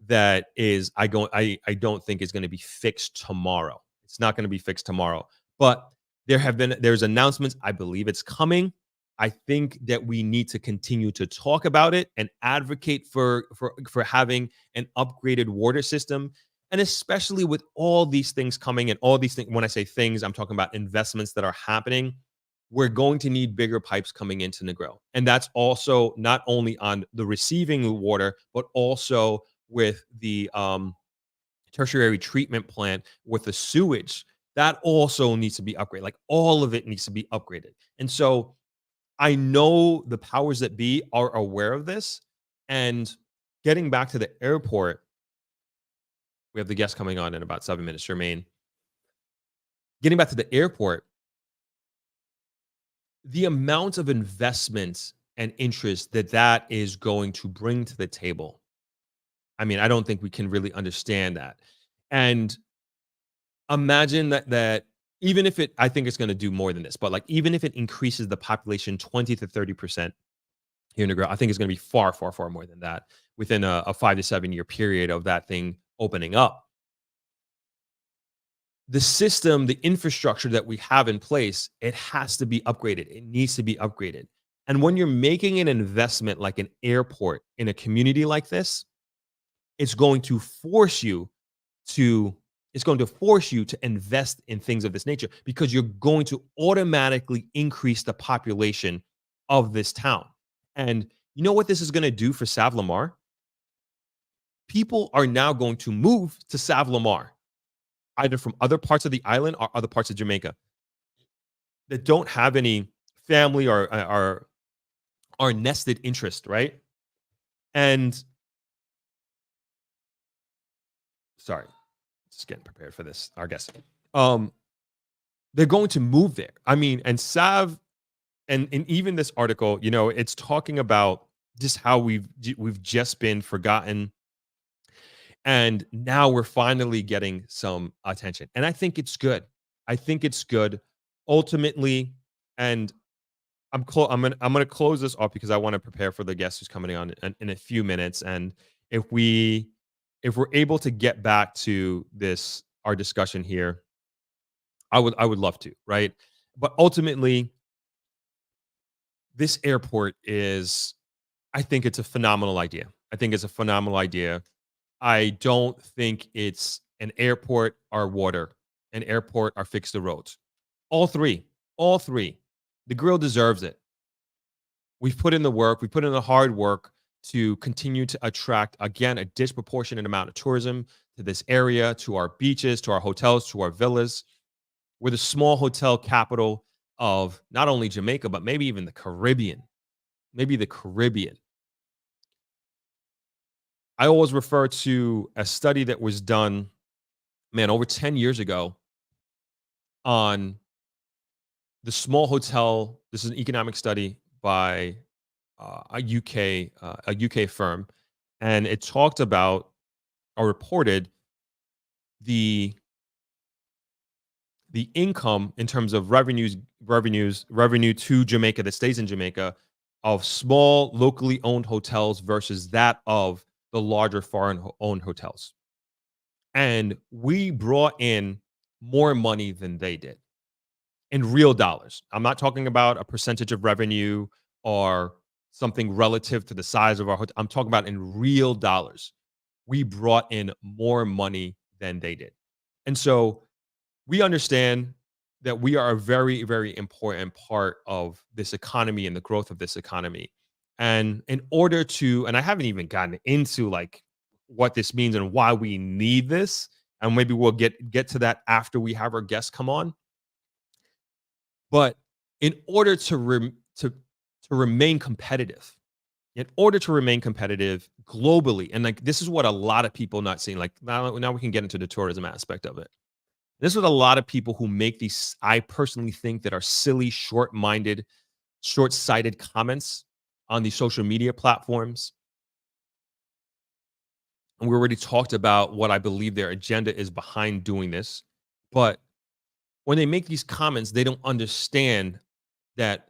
that I don't think is going to be fixed tomorrow. It's not going to be fixed tomorrow, but there's announcements. I believe it's coming. I think that we need to continue to talk about it and advocate for having an upgraded water system. And especially with all these things coming and all these things, when I say things, I'm talking about investments that are happening. We're going to need bigger pipes coming into Negril. And that's also not only on the receiving water, but also with the tertiary treatment plant with the sewage. That also needs to be upgraded. Like, all of it needs to be upgraded. And so I know the powers that be are aware of this. And getting back to the airport, we have the guest coming on in about 7 minutes, Jermaine. getting back to the airport, the amount of investment and interest that that is going to bring to the table. I mean, I don't think we can really understand that. And imagine that even if I think it's going to do more than this, but like even if it increases the population 20 to 30% here in Negril, I think it's going to be far, far, far more than that within a 5 to 7 year period of that thing opening up. The system, the infrastructure that we have in place, it has to be upgraded. It needs to be upgraded. And when you're making an investment like an airport in a community like this, it's going to force you to invest in things of this nature because you're going to automatically increase the population of this town. And you know what this is going to do for Savlamar? People are now going to move to Savlamar, either from other parts of the island or other parts of Jamaica that don't have any family or are nested interest, right? And sorry, just getting prepared for this, our guest. They're going to move there. I mean, and Sav, and even this article, you know, it's talking about just how we've just been forgotten, and now we're finally getting some attention. And I think it's good. I think it's good. Ultimately, and I'm gonna close this off because I want to prepare for the guest who's coming on in a few minutes. And if we're able to get back to our discussion here, I would love to, right? But ultimately, this airport I think it's a phenomenal idea. I think it's a phenomenal idea. I don't think it's an airport or water, an airport or fix the roads. All three. The grill deserves it. We've put in the work. We put in the hard work to continue to attract, again, a disproportionate amount of tourism to this area, to our beaches, to our hotels, to our villas. We're the small hotel capital of not only Jamaica, but maybe even the Caribbean. I always refer to a study that was done, over 10 years ago on the small hotel. This is an economic study by a UK firm, and it talked about or reported the income in terms of revenue to Jamaica that stays in Jamaica of small locally owned hotels versus that of the larger foreign owned hotels. And we brought in more money than they did in real dollars. I'm not talking about a percentage of revenue or something relative to the size of our hotel. I'm talking about in real dollars. We brought in more money than they did. And so we understand that we are a very, very important part of this economy and the growth of this economy. And in order to, and I haven't even gotten into like what this means and why we need this, and maybe we'll get to that after we have our guests come on. But in order to remain competitive, globally, and like this is what a lot of people not seeing. Like now we can get into the tourism aspect of it. This is what a lot of people who make these, I personally think, that are silly, short-minded, short-sighted comments on these social media platforms. And we already talked about what I believe their agenda is behind doing this. But when they make these comments, they don't understand that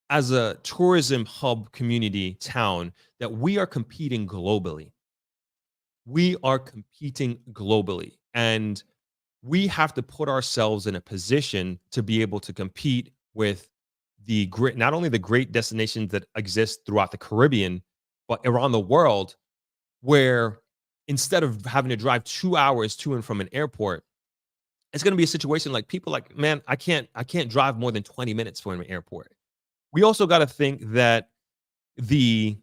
as a tourism hub community town, that we are competing globally. And we have to put ourselves in a position to be able to compete with not only the great destinations that exist throughout the Caribbean, but around the world, where instead of having to drive 2 hours to and from an airport, it's going to be a situation like people like, man, I can't drive more than 20 minutes from an airport. We also got to think that we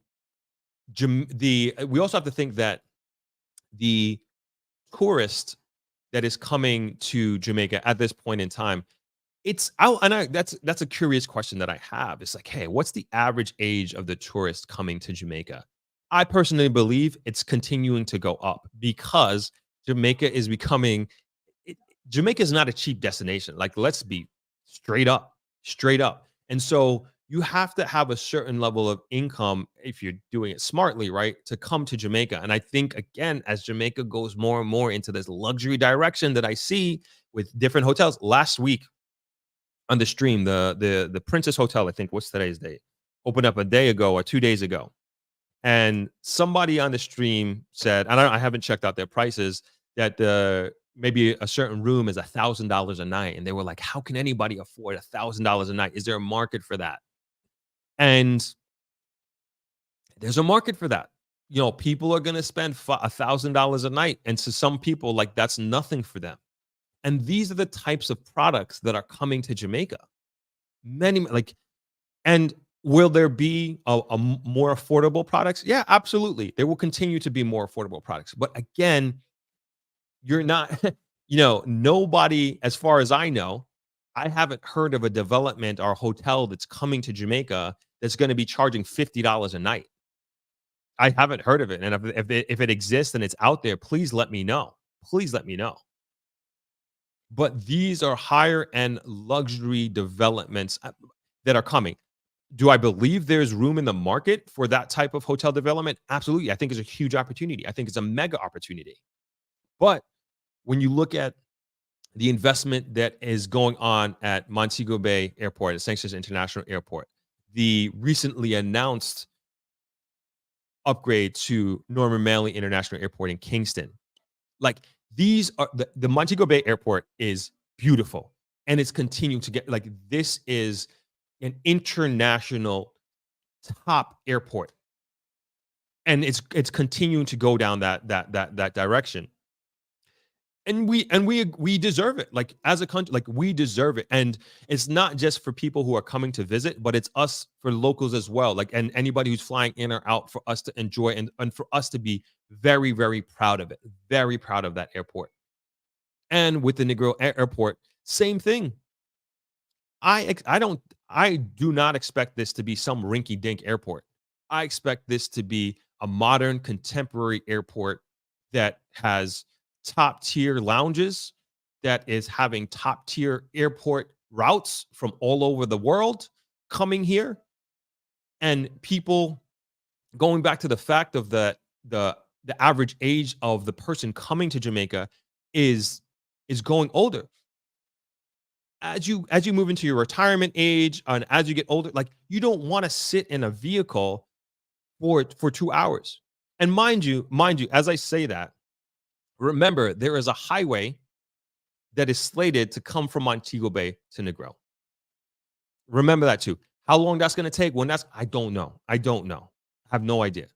also have to think that the tourist that is coming to Jamaica at this point in time, that's a curious question that I have. It's like, hey, what's the average age of the tourist coming to Jamaica? I personally believe it's continuing to go up because Jamaica is becoming Jamaica is not a cheap destination. Like, let's be straight up, straight up. And so you have to have a certain level of income if you're doing it smartly, right? To come to Jamaica. And I think, again, as Jamaica goes more and more into this luxury direction that I see with different hotels. Last week on the stream, the Princess Hotel, I think, what's today's date? Opened up a day ago or 2 days ago. And somebody on the stream said, and I haven't checked out their prices, that maybe a certain room is $1,000 a night. And they were like, how can anybody afford $1,000 a night? Is there a market for that? And there's a market for that. People are going to spend $1,000 a night. And to some people, like, that's nothing for them. And these are the types of products that are coming to Jamaica. Many, like, and will there be a more affordable products? Yeah, absolutely. There will continue to be more affordable products. But again, you're not, nobody, as far as I know, I haven't heard of a development or hotel that's coming to Jamaica that's going to be charging $50 a night. I haven't heard of it. And if it exists and it's out there, please let me know. Please let me know. But these are higher end luxury developments that are coming. Do I believe there's room in the market for that type of hotel development? Absolutely. I think it's a huge opportunity. I think it's a mega opportunity. But when you look at the investment that is going on at Montego Bay Airport, at Sanchez International Airport, the recently announced upgrade to Norman Manley International Airport in Kingston, like, these are the Montego Bay Airport is beautiful, and it's continuing to get, like, this is an international top airport, and it's continuing to go down that direction. And we deserve it. Like, as a country, like, we deserve it. And it's not just for people who are coming to visit, but it's us, for locals as well. Like, and anybody who's flying in or out, for us to enjoy, and for us to be very, very proud of it. Very proud of that airport. And with the Negril Airport, same thing. I do not expect this to be some rinky dink airport. I expect this to be a modern, contemporary airport that has top tier lounges, that is having top tier airport routes from all over the world coming here, and people, going back to the fact of the average age of the person coming to Jamaica is going older. As you move into your retirement age, and as you get older, like, you don't want to sit in a vehicle for 2 hours. And mind you, as I say that, remember, there is a highway that is slated to come from Montego Bay to Negril. Remember that too. How long that's going to take? I don't know. I have no idea.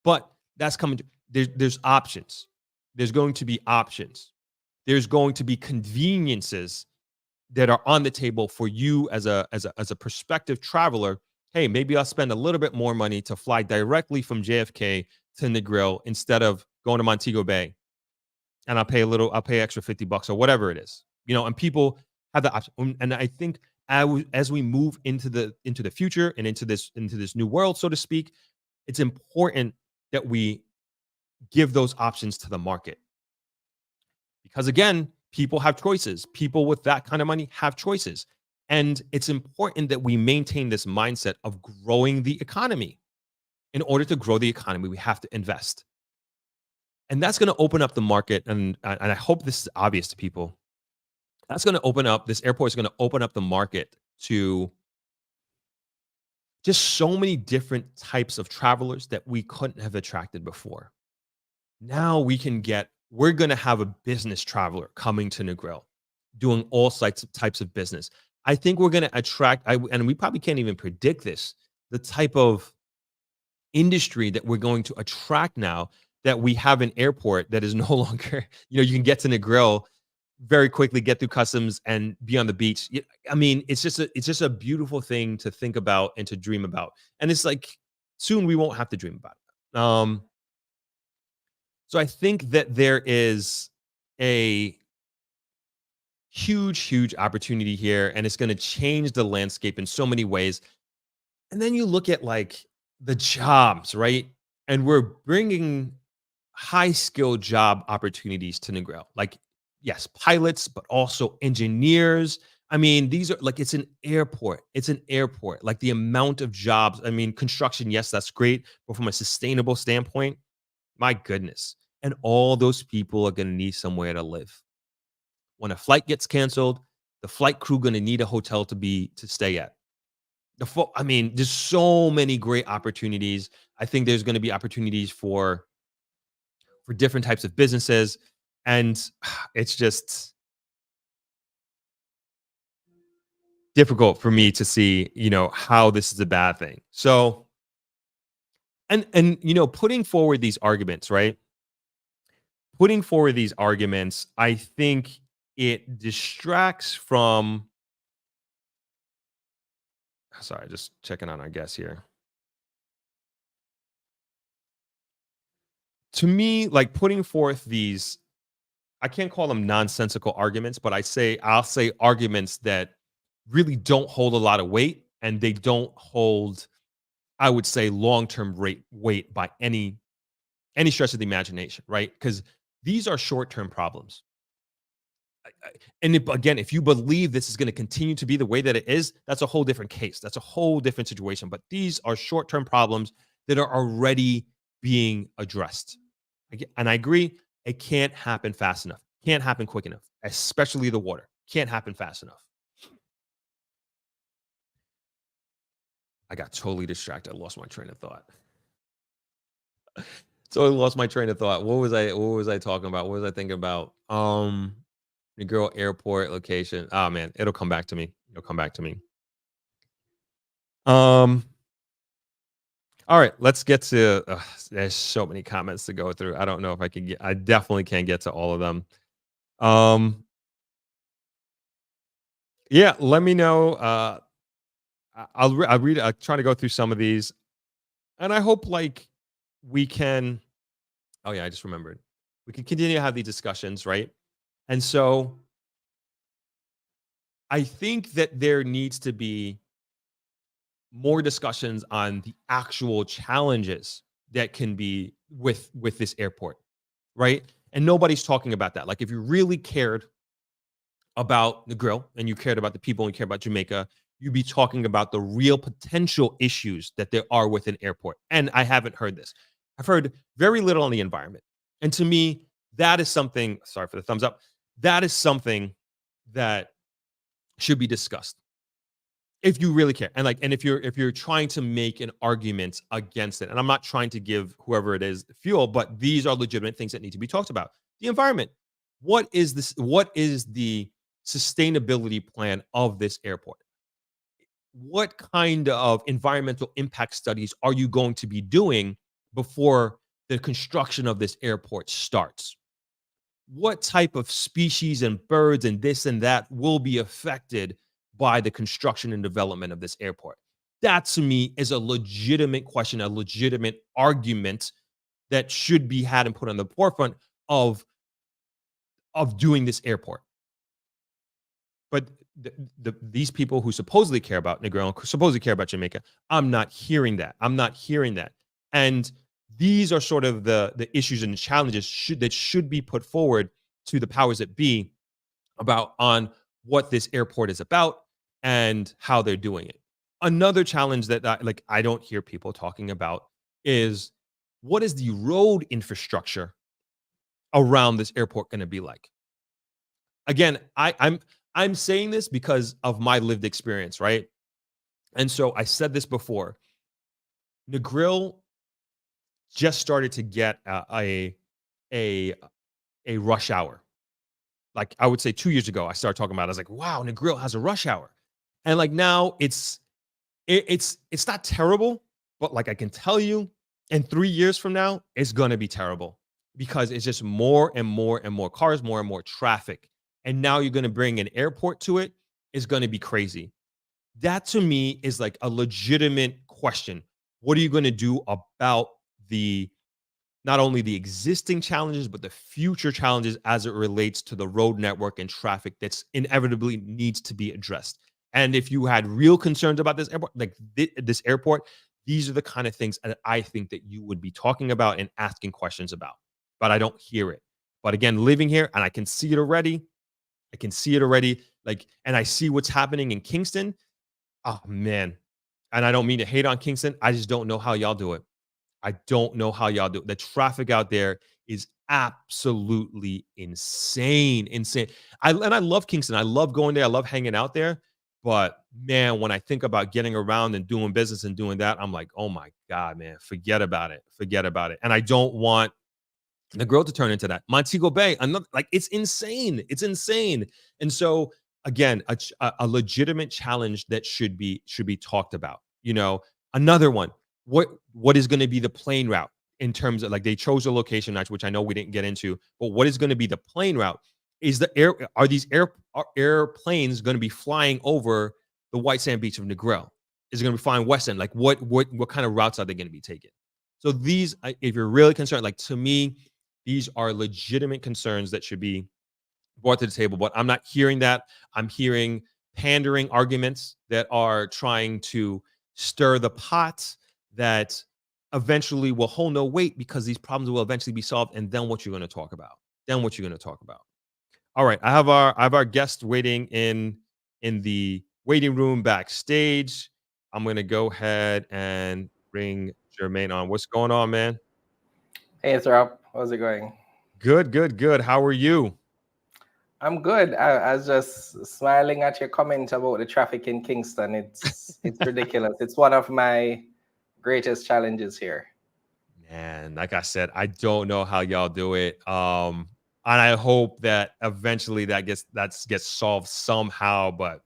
But that's coming. There's options. There's going to be options. There's going to be conveniences that are on the table for you as a prospective traveler. Hey, maybe I'll spend a little bit more money to fly directly from JFK to Negril instead of going to Montego Bay, and I'll pay extra $50 or whatever it is. And people have the option. And I think as we move into the future and into this new world, so to speak, it's important that we give those options to the market. Because again, people have choices. People with that kind of money have choices. And it's important that we maintain this mindset of growing the economy. In order to grow the economy, we have to invest. And that's going to open up the market. And I hope this is obvious to people. This airport is going to open up the market to just so many different types of travelers that we couldn't have attracted before. Now we're going to have a business traveler coming to Negril, doing all types of business. I think we're going to attract, and we probably can't even predict this, the type of industry that we're going to attract now that we have an airport that is no longer, you can get to Negril very quickly, get through customs, and be on the beach. I mean, it's just a beautiful thing to think about and to dream about. And it's like, soon we won't have to dream about it. So I think that there is a huge opportunity here, and it's going to change the landscape in so many ways. And then you look at, like, the jobs, right? And we're bringing high-skilled job opportunities to Negril. Like, yes, pilots, but also engineers. I mean, these are like it's an airport. It's an airport. Like the amount of jobs. I mean, construction, yes, that's great, but from a sustainable standpoint, my goodness. And all those people are going to need somewhere to live. When a flight gets canceled, the flight crew going to need a hotel to stay at. I mean, there's so many great opportunities. I think there's going to be opportunities for different types of businesses, and it's just difficult for me to see, how this is a bad thing. So, and putting forward these arguments, right? Putting forward these arguments, I think it distracts from. Sorry, just checking on our guest here. To me, like putting forth these, I can't call them nonsensical arguments, but I'll say arguments that really don't hold a lot of weight, and they don't hold, I would say, long-term weight by any stretch of the imagination, right? Because these are short-term problems. And again, if you believe this is going to continue to be the way that it is, that's a whole different case. That's a whole different situation. But these are short-term problems that are already being addressed. And I agree, it can't happen fast enough. Can't happen quick enough, especially the water. Can't happen fast enough. I got totally distracted. I lost my train of thought. Totally lost my train of thought. What was I talking about? What was I thinking about? The girl airport location. Oh man, it'll come back to me. It'll come back to me. Um all right, let's get to there's so many comments to go through. I don't know if I definitely can't get to all of them. Um yeah, let me know. I'll read, try to go through some of these, and I hope like we can. Oh yeah, I just remembered. We can continue to have these discussions, right? And so I think that there needs to be more discussions on the actual challenges that can be with this airport, right? And nobody's talking about that. Like if you really cared about Negril and you cared about the people and you care about Jamaica, you'd be talking about the real potential issues that there are with an airport. And I haven't heard this. I've heard very little on the environment. And to me, that is something, sorry for the thumbs up, that is something that should be discussed if you really care. And if you're trying to make an argument against it. And I'm not trying to give whoever it is fuel, but these are legitimate things that need to be talked about. The environment. What is the sustainability plan of this airport? What kind of environmental impact studies are you going to be doing before the construction of this airport starts? What type of species and birds and this and that will be affected by the construction and development of this airport? That to me is a legitimate question, a legitimate argument that should be had and put on the forefront of doing this airport. But these people who supposedly care about Negril, supposedly care about Jamaica, I'm not hearing that. I'm not hearing that. And these are sort of the issues and the challenges that should be put forward to the powers that be about on what this airport is about and how they're doing it. Another challenge that I don't hear people talking about is what is the road infrastructure around this airport going to be like? Again, I'm saying this because of my lived experience, right? And so I said this before. Negril just started to get a rush hour. Like I would say 2 years ago, I started talking about it. I was like, wow, Negril has a rush hour. And like now it's not terrible, but like I can tell you in 3 years from now, it's gonna be terrible because it's just more and more and more cars, more and more traffic. And now you're gonna bring an airport to it, it's gonna be crazy. That to me is like a legitimate question. What are you gonna do about the not only the existing challenges, but the future challenges as it relates to the road network and traffic that's inevitably needs to be addressed. And if you had real concerns about this airport, like this airport, these are the kind of things that I think that you would be talking about and asking questions about. But I don't hear it. But again, living here, and I can see it already. Like, and I see what's happening in Kingston. Oh man. And I don't mean to hate on Kingston. I just don't know how y'all do it. I don't know how y'all do it. The traffic out there is absolutely insane. I love Kingston. I love going there. I love hanging out there. But man, when I think about getting around and doing business and doing that, I'm like, oh my God, man, forget about it. Forget about it. And I don't want Negril to turn into that. Montego Bay, another, like, it's insane. It's insane. And so again, a legitimate challenge that should be talked about. You know, another one. What is going to be the plane route in terms of, like, they chose a location, which I know we didn't get into, but what is going to be the plane route? Are these airplanes going to be flying over the white sand beach of Negril? Is it going to be flying west end? Like, what kind of routes are they going to be taking? So these, if you're really concerned, like, to me, these are legitimate concerns that should be brought to the table, but I'm not hearing that. I'm hearing pandering arguments that are trying to stir the pot that eventually will hold no weight, because these problems will eventually be solved. And then what you're going to talk about? All right, I have our guest waiting in the waiting room backstage. I'm going to go ahead and bring Jermaine on. What's going on, man? Hey, it's Rob. How's it going? Good. How are you? I'm good. I was just smiling at your comment about the traffic in Kingston. It's ridiculous. It's one of my greatest challenges here. Man, like I said, I don't know how y'all do it. And I hope that eventually that gets solved somehow. But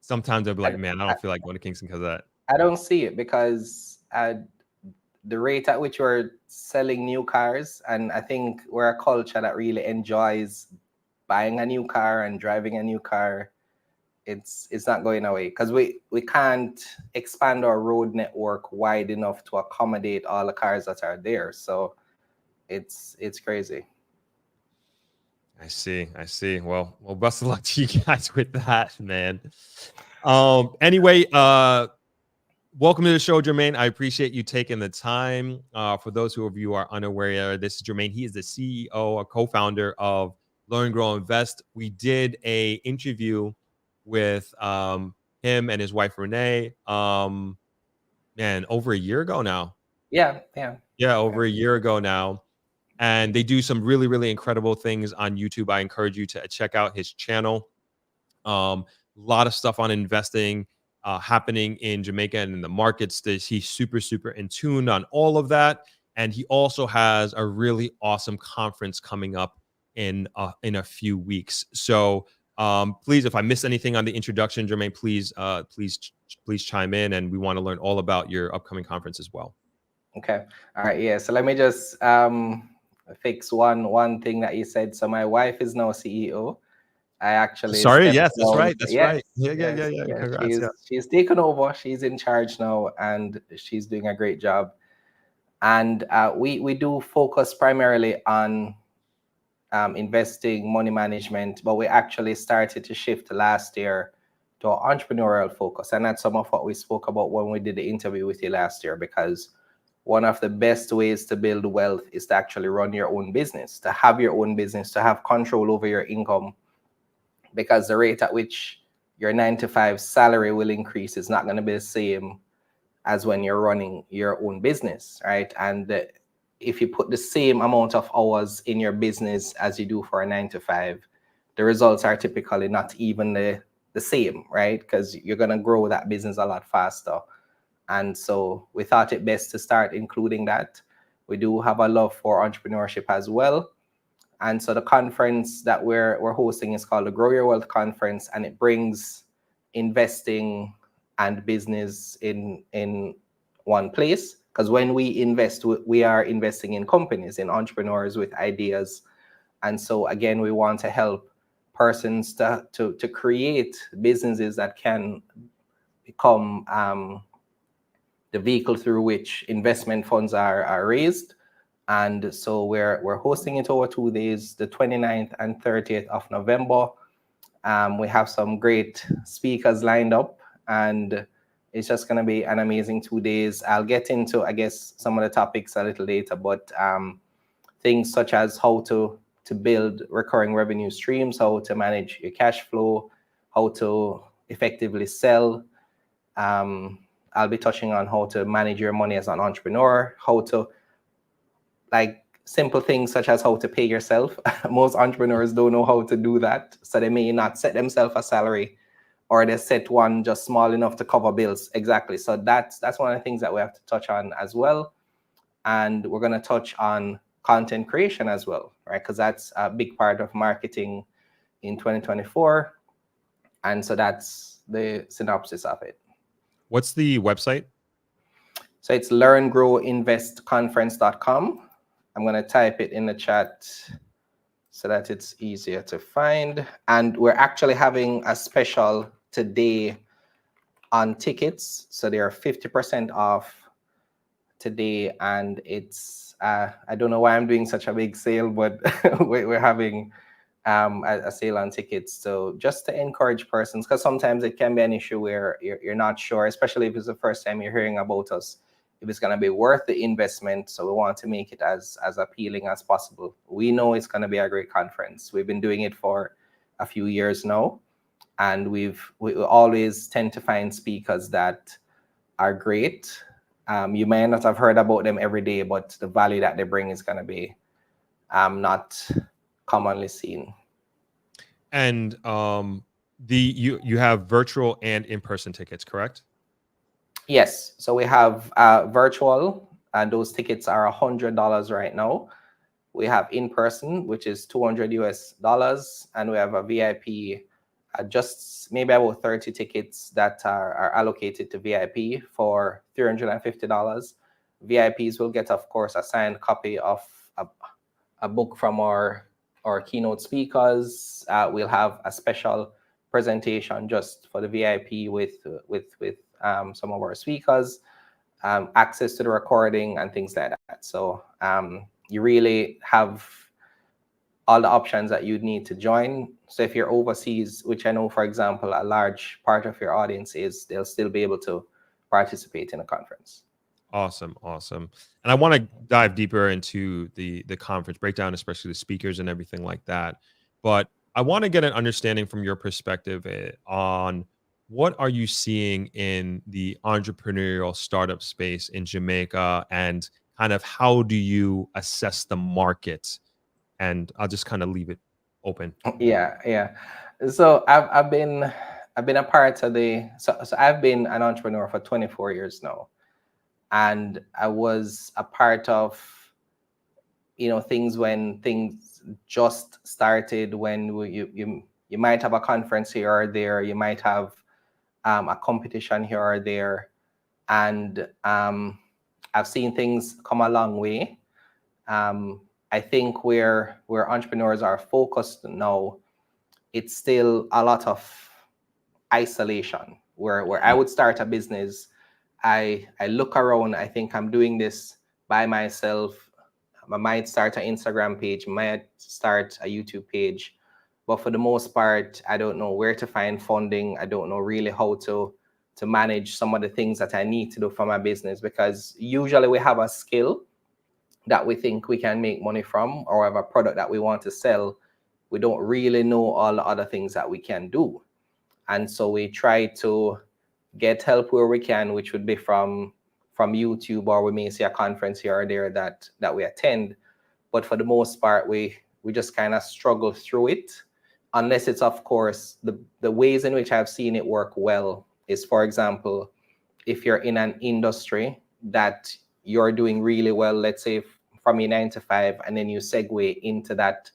sometimes I'll be like, man, I don't feel like going to Kingston because of that. I don't see it because the rate at which we're selling new cars, and I think we're a culture that really enjoys buying a new car and driving a new car. It's not going away because we can't expand our road network wide enough to accommodate all the cars that are there. So it's crazy. I see. Well, best of luck to you guys with that, man. Anyway, welcome to the show, Jermaine. I appreciate you taking the time. For those of you who are unaware, this is Jermaine. He is the CEO or co-founder of Learn, Grow, Invest. We did a interview with him and his wife Renee. Man, over a year ago now. Yeah, over a year ago now. And they do some really, really incredible things on YouTube. I encourage you to check out his channel. A lot of stuff on investing happening in Jamaica and in the markets. He's super, super in tune on all of that. And he also has a really awesome conference coming up in a few weeks. So please, if I missed anything on the introduction, Jermaine, please chime in. And we want to learn all about your upcoming conference as well. Okay. All right. Yeah. So let me just fix one thing that you said. So my wife is now CEO. I actually yes, that's down. right. That's right. Yeah. Congrats, she's taken over. She's in charge now, and she's doing a great job. And we do focus primarily on investing, money management, but we actually started to shift last year to our entrepreneurial focus, and that's some of what we spoke about when we did the interview with you last year. Because one of the best ways to build wealth is to actually run your own business, to have your own business, to have control over your income, because the rate at which your 9-to-5 salary will increase is not going to be the same as when you're running your own business, right? And if you put the same amount of hours in your business as you do for a 9-to-5, the results are typically not even the same, right? Because you're going to grow that business a lot faster. And so we thought it best to start including that. We do have a love for entrepreneurship as well. And so the conference that we're hosting is called the Grow Your Wealth Conference, and it brings investing and business in one place. Because when we invest, we are investing in companies, in entrepreneurs with ideas. And so again, we want to help persons to create businesses that can become the vehicle through which investment funds are raised. And so we're hosting it over 2 days, the 29th and 30th of November. We have some great speakers lined up, and it's just going to be an amazing 2 days. I'll get into, I guess, some of the topics a little later, but things such as how to to build recurring revenue streams, how to manage your cash flow, how to effectively sell. I'll be touching on how to manage your money as an entrepreneur, how to, like, simple things such as how to pay yourself. Most entrepreneurs don't know how to do that. So they may not set themselves a salary, or they set one just small enough to cover bills. Exactly. So that's one of the things that we have to touch on as well. And we're going to touch on content creation as well, right? Because that's a big part of marketing in 2024. And so that's the synopsis of it. What's the website? So it's learngrowinvestconference.com. I'm going to type it in the chat so that it's easier to find. And we're actually having a special today on tickets. So they are 50% off today. And it's, I don't know why I'm doing such a big sale, but we're having a sale on tickets. So just to encourage persons, because sometimes it can be an issue where you're not sure, especially if it's the first time you're hearing about us, if it's going to be worth the investment. So we want to make it as appealing as possible. We know it's going to be a great conference. We've been doing it for a few years now, and we always tend to find speakers that are great. You may not have heard about them every day, but the value that they bring is going to be not commonly seen. And you have virtual and in-person tickets, correct? Yes. So we have virtual, and those tickets are $100 right now. We have in-person, which is $200 US, and we have a VIP, just maybe about 30 tickets that are allocated to VIP for $350. VIPs will get, of course, a signed copy of a book from our keynote speakers. We'll have a special presentation just for the VIP with some of our speakers, access to the recording and things like that. So you really have all the options that you'd need to join. So if you're overseas, which I know, for example, a large part of your audience is, they'll still be able to participate in a conference. Awesome. And I want to dive deeper into the conference breakdown, especially the speakers and everything like that. But I want to get an understanding from your perspective on what are you seeing in the entrepreneurial startup space in Jamaica, and kind of how do you assess the market? And I'll just kind of leave it open. Yeah. So I've been a part of so I've been an entrepreneur for 24 years now. And I was a part of, things when things just started, when you might have a conference here or there, you might have a competition here or there. And I've seen things come a long way. I think where entrepreneurs are focused now, it's still a lot of isolation. Where I would start a business, I look around, I think I'm doing this by myself. I might start an Instagram page, might start a YouTube page, but for the most part, I don't know where to find funding. I don't know really how to manage some of the things that I need to do for my business, because usually we have a skill that we think we can make money from, or have a product that we want to sell. We don't really know all the other things that we can do. And so we try to get help where we can, which would be from YouTube, or we may see a conference here or there that we attend. But for the most part, we just kind of struggle through it, unless it's, of course, the ways in which I've seen it work well is, for example, if you're in an industry that you're doing really well, let's say from your 9 to 5, and then you segue into that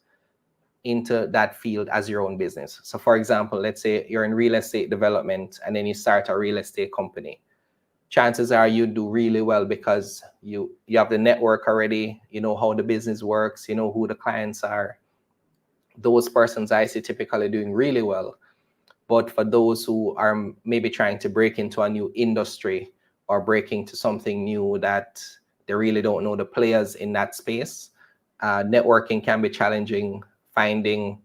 field as your own business. So for example, let's say you're in real estate development and then you start a real estate company. Chances are you do really well because you have the network already, you know how the business works, you know who the clients are. Those persons I see typically doing really well. But for those who are maybe trying to break into a new industry or break into something new that they really don't know the players in that space, networking can be challenging. Finding,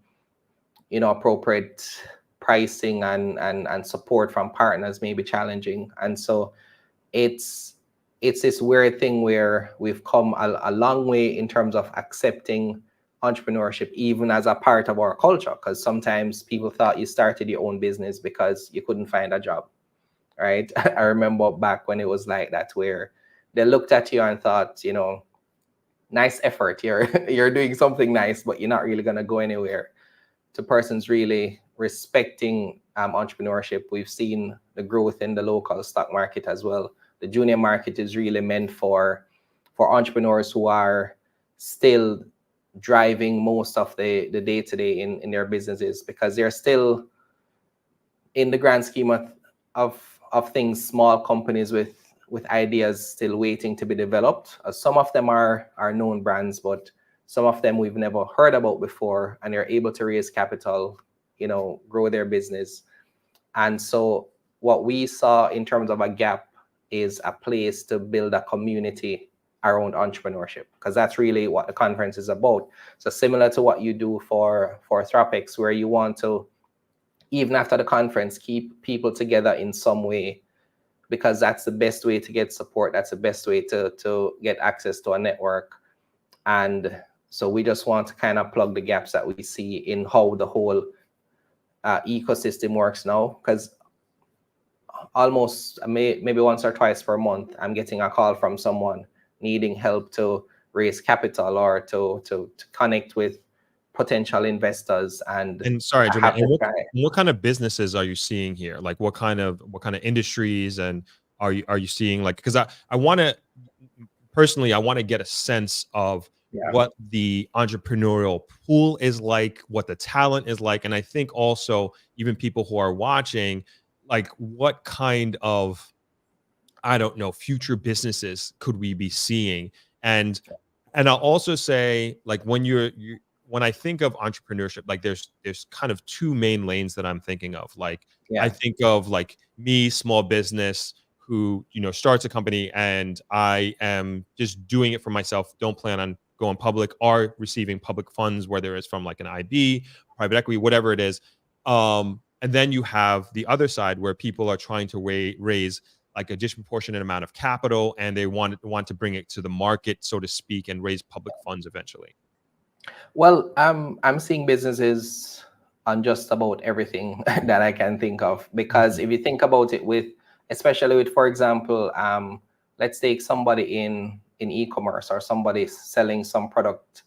appropriate pricing and support from partners may be challenging. And so it's this weird thing where we've come a long way in terms of accepting entrepreneurship even as a part of our culture, because sometimes people thought you started your own business because you couldn't find a job, right? I remember back when it was like that, where they looked at you and thought, you know, nice effort, you're doing something nice, but you're not really going to go anywhere. To persons really respecting entrepreneurship, we've seen the growth in the local stock market as well. The junior market is really meant for entrepreneurs who are still driving most of the day-to-day in their businesses, because they're still, in the grand scheme of things, small companies with ideas still waiting to be developed. Some of them are known brands, but some of them we've never heard about before, and they're able to raise capital, you know, grow their business. And so what we saw in terms of a gap is a place to build a community around entrepreneurship, because that's really what the conference is about. So similar to what you do for Tropics, where you want to, even after the conference, keep people together in some way, because that's the best way to get support. That's the best way to get access to a network. And so we just want to kind of plug the gaps that we see in how the whole ecosystem works now, because almost maybe once or twice per month, I'm getting a call from someone needing help to raise capital or to connect with potential investors. And sorry, Jermaine, and what kind of businesses are you seeing here? Like what kind of industries, and are you seeing, like, because I want to personally, I want to get a sense of what the entrepreneurial pool is like, what the talent is like, and I think also even people who are watching, like what kind of, I don't know, future businesses could we be seeing? And I'll also say, like, when I think of entrepreneurship, like there's kind of two main lanes that I'm thinking of. Like I think of like me, small business, who, you know, starts a company and I am just doing it for myself, don't plan on going public, or receiving public funds, whether it's from like an IB, private equity, whatever it is. And then you have the other side where people are trying to raise like a disproportionate amount of capital, and they want to bring it to the market, so to speak, and raise public funds eventually. Well, I'm seeing businesses on just about everything that I can think of, because if you think about it, especially with, for example, let's take somebody in e-commerce, or somebody selling some product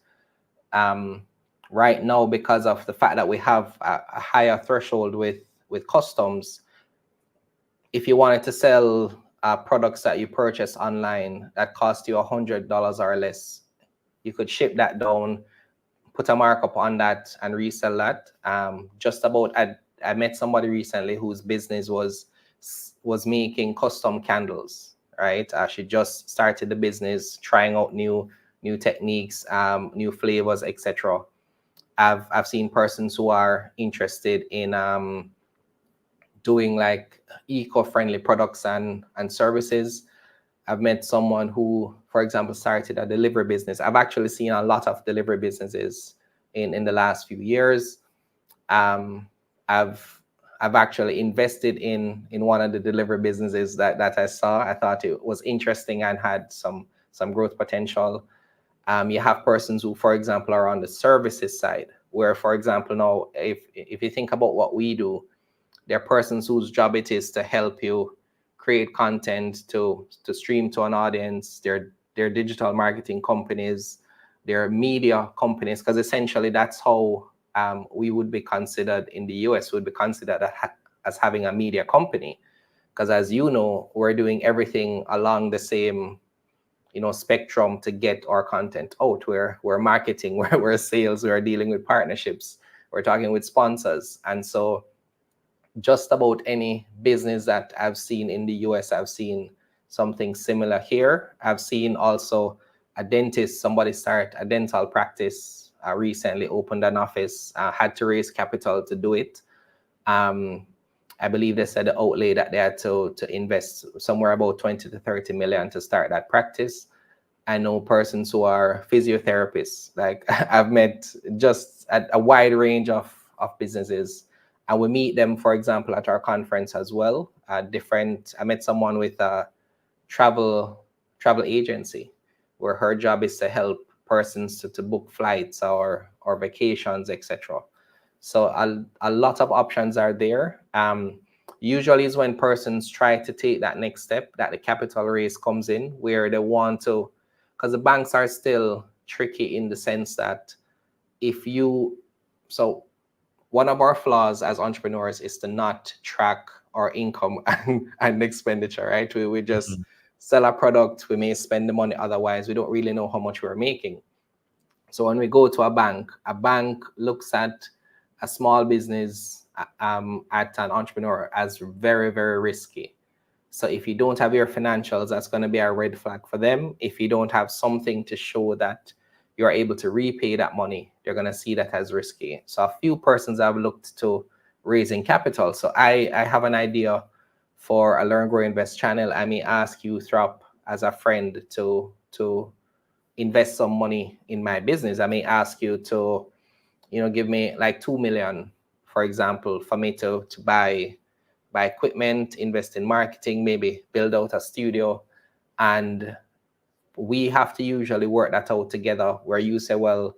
right now, because of the fact that we have a higher threshold with customs. If you wanted to sell products that you purchase online that cost you $100 or less, you could ship that down, put a markup on that, and resell that. Just about, I met somebody recently whose business was making custom candles, right? She just started the business, trying out new techniques, new flavors, etc. I've seen persons who are interested in doing like eco-friendly products and services. I've met someone who, for example, started a delivery business. I've actually seen a lot of delivery businesses in the last few years. I've actually invested in one of the delivery businesses that I saw. I thought it was interesting and had some growth potential. You have persons who, for example, are on the services side, where, for example, now if you think about what we do, there are persons whose job it is to help you create content to stream to an audience. They're digital marketing companies, they're media companies, because essentially that's how we would be considered in the US, would be considered as having a media company. Because as you know, we're doing everything along the same, you know, spectrum to get our content out. We're marketing, we're sales, we're dealing with partnerships, we're talking with sponsors. And so just about any business that I've seen in the US, I've seen something similar here. I've seen also a dentist, somebody start a dental practice, recently opened an office, had to raise capital to do it. I believe they said the outlay that they had to invest somewhere about 20 to 30 million to start that practice. I know persons who are physiotherapists. Like I've met just a wide range of businesses. And we meet them, for example, at our conference as well. I met someone with a travel agency, where her job is to help persons to book flights or vacations, etc. So a lot of options are there. Usually is when persons try to take that next step that the capital raise comes in, where they want to, because the banks are still tricky in the sense that so one of our flaws as entrepreneurs is to not track our income and expenditure, right? We just sell a product, we may spend the money, otherwise we don't really know how much we're making. So when we go to a bank looks at a small business, at an entrepreneur as very, very risky. So if you don't have your financials, that's going to be a red flag for them. If you don't have something to show that you're able to repay that money, they're going to see that as risky. So a few persons have looked to raising capital. So I have an idea for a Learn, Grow, Invest channel. I may ask you, Throp, as a friend to invest some money in my business. I may ask you to, give me like 2 million, for example, for me to buy equipment, invest in marketing, maybe build out a studio. And we have to usually work that out together, where you say, well,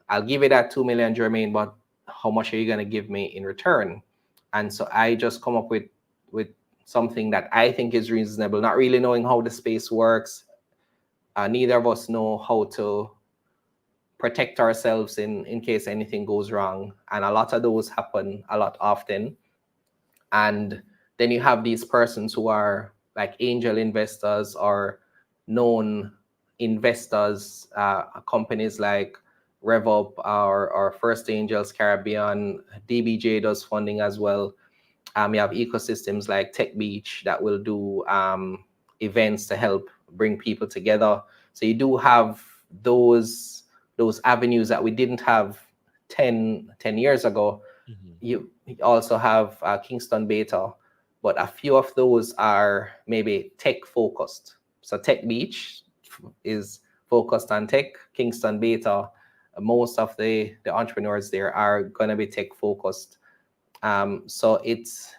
I'll give you that 2 million, Jermaine, but how much are you going to give me in return? And so I just come up with something that I think is reasonable, not really knowing how the space works. Neither of us know how to protect ourselves in case anything goes wrong. And a lot of those happen a lot often. And then you have these persons who are like angel investors or known investors, companies like RevUp or First Angels Caribbean. DBJ does funding as well. You have ecosystems like Tech Beach that will do events to help bring people together. So you do have those avenues that we didn't have 10 years ago. You also have Kingston Beta, but a few of those are maybe tech focused. So Tech Beach is focused on tech. Kingston Beta, most of the entrepreneurs there are going to be tech focused. So it's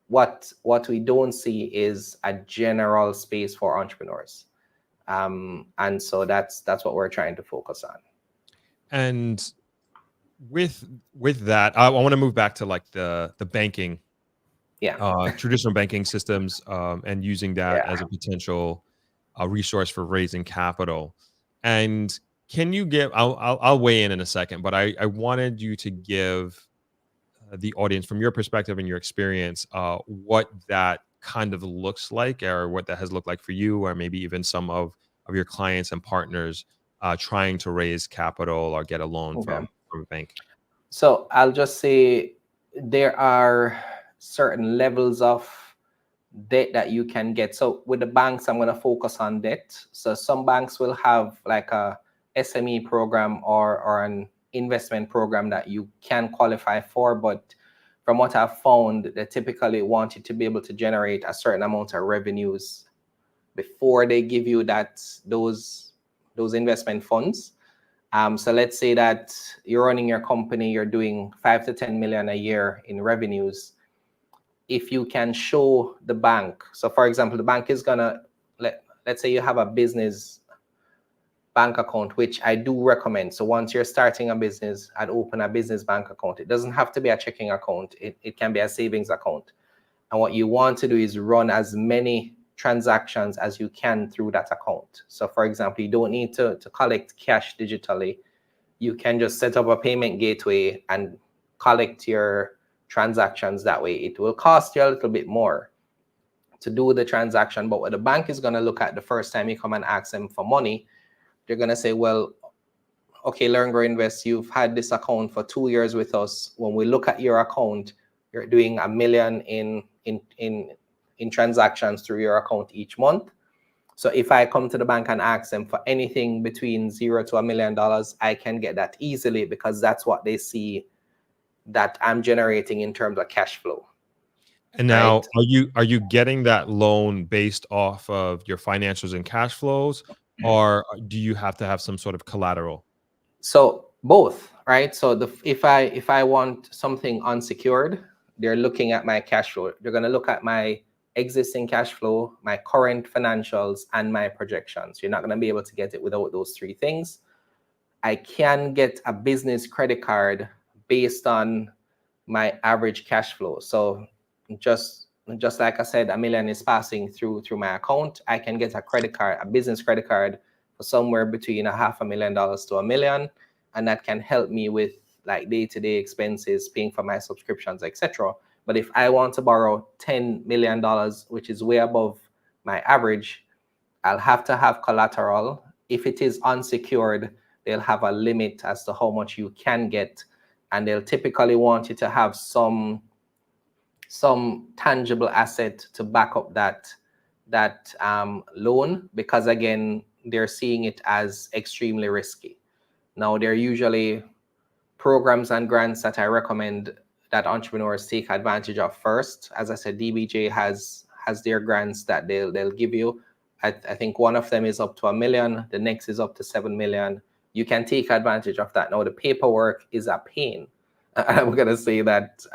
what we don't see is a general space for entrepreneurs. And so that's what we're trying to focus on. And with that, I want to move back to like the banking, traditional banking systems, and using that as a potential resource for raising capital. And can you give? I'll weigh in a second, but I wanted you to give the audience, from your perspective and your experience, what that kind of looks like, or what that has looked like for you, or maybe even some of your clients and partners trying to raise capital or get a loan from a bank. So I'll just say there are certain levels of debt that you can get. So with the banks, I'm going to focus on debt. So some banks will have like a SME program or an investment program that you can qualify for, but from what I've found, they typically want you to be able to generate a certain amount of revenues before they give you those investment funds. So let's say that you're running your company, you're doing 5 to 10 million a year in revenues. If you can show the bank, so for example, the bank is gonna, let's say you have a business bank account, which I do recommend. So once you're starting a business, I'd open a business bank account. It doesn't have to be a checking account. It can be a savings account. And what you want to do is run as many transactions as you can through that account. So for example, you don't need to collect cash digitally. You can just set up a payment gateway and collect your transactions that way. It will cost you a little bit more to do the transaction, but what the bank is going to look at the first time you come and ask them for money, they're going to say, well, okay, Learn, Grow, Invest, you've had this account for 2 years with us. When we look at your account, you're doing $1 million in transactions through your account each month. So if I come to the bank and ask them for anything between $0 to $1 million, I can get that easily, because that's what they see that I'm generating in terms of cash flow. And now, are you getting that loan based off of your financials and cash flows, or do you have to have some sort of collateral? So both, right? So if I want something unsecured, they're looking at my cash flow. They're going to look at my existing cash flow, my current financials, and my projections. You're not going to be able to get it without those three things. I can get a business credit card based on my average cash flow. So just like I said, $1 million is passing through my account. I can get a credit card, a business credit card, for somewhere between $500,000 to $1 million, and that can help me with like day-to-day expenses, paying for my subscriptions, etc. But if I want to borrow $10 million, which is way above my average, I'll have to have collateral. If it is unsecured, they'll have a limit as to how much you can get, and they'll typically want you to have some tangible asset to back up that loan, because again, they're seeing it as extremely risky. Now, there are usually programs and grants that I recommend that entrepreneurs take advantage of first. As I said, DBJ has their grants that they'll give you. I think one of them is up to $1 million. The next is up to $7 million. You can take advantage of that. Now, the paperwork is a pain. I'm going to say that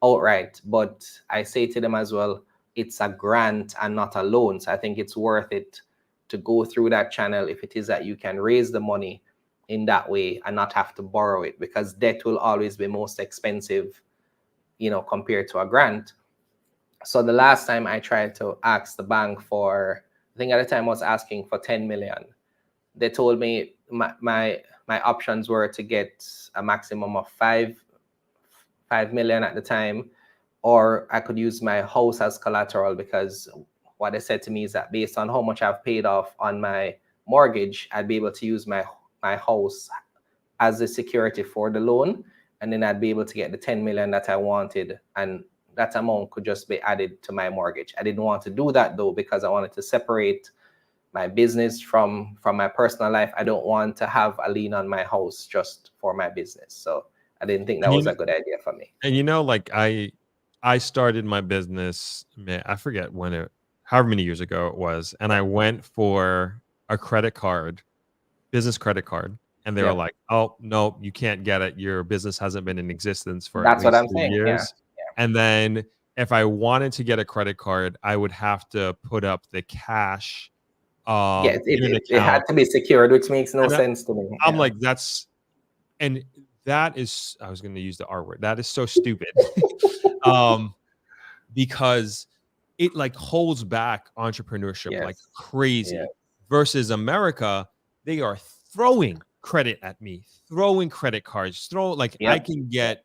outright, but I say to them as well, it's a grant and not a loan. So I think it's worth it to go through that channel if it is that you can raise the money in that way and not have to borrow it, because debt will always be most expensive, compared to a grant. So the last time I tried to ask the bank for, I think at the time I was asking for 10 million. They told me my options were to get a maximum of 5 million at the time, or I could use my house as collateral, because what they said to me is that based on how much I've paid off on my mortgage, I'd be able to use my house as the security for the loan, and then I'd be able to get the 10 million that I wanted, and that amount could just be added to my mortgage. I didn't want to do that though, because I wanted to separate my business from my personal life. I don't want to have a lien on my house just for my business. So I didn't think that was a good idea for me. And like I started my business, man, I forget however many years ago it was, and I went for a credit card, business credit card, and they were like, "Oh no, you can't get it. Your business hasn't been in existence for at least 3 years." And then if I wanted to get a credit card, I would have to put up the cash. It had to be secured, which makes no sense to me. I'm like, that is, I was going to use the R word. That is so stupid. Because it like holds back entrepreneurship like crazy. Versus America, they are throwing credit at me, throwing credit cards, I can get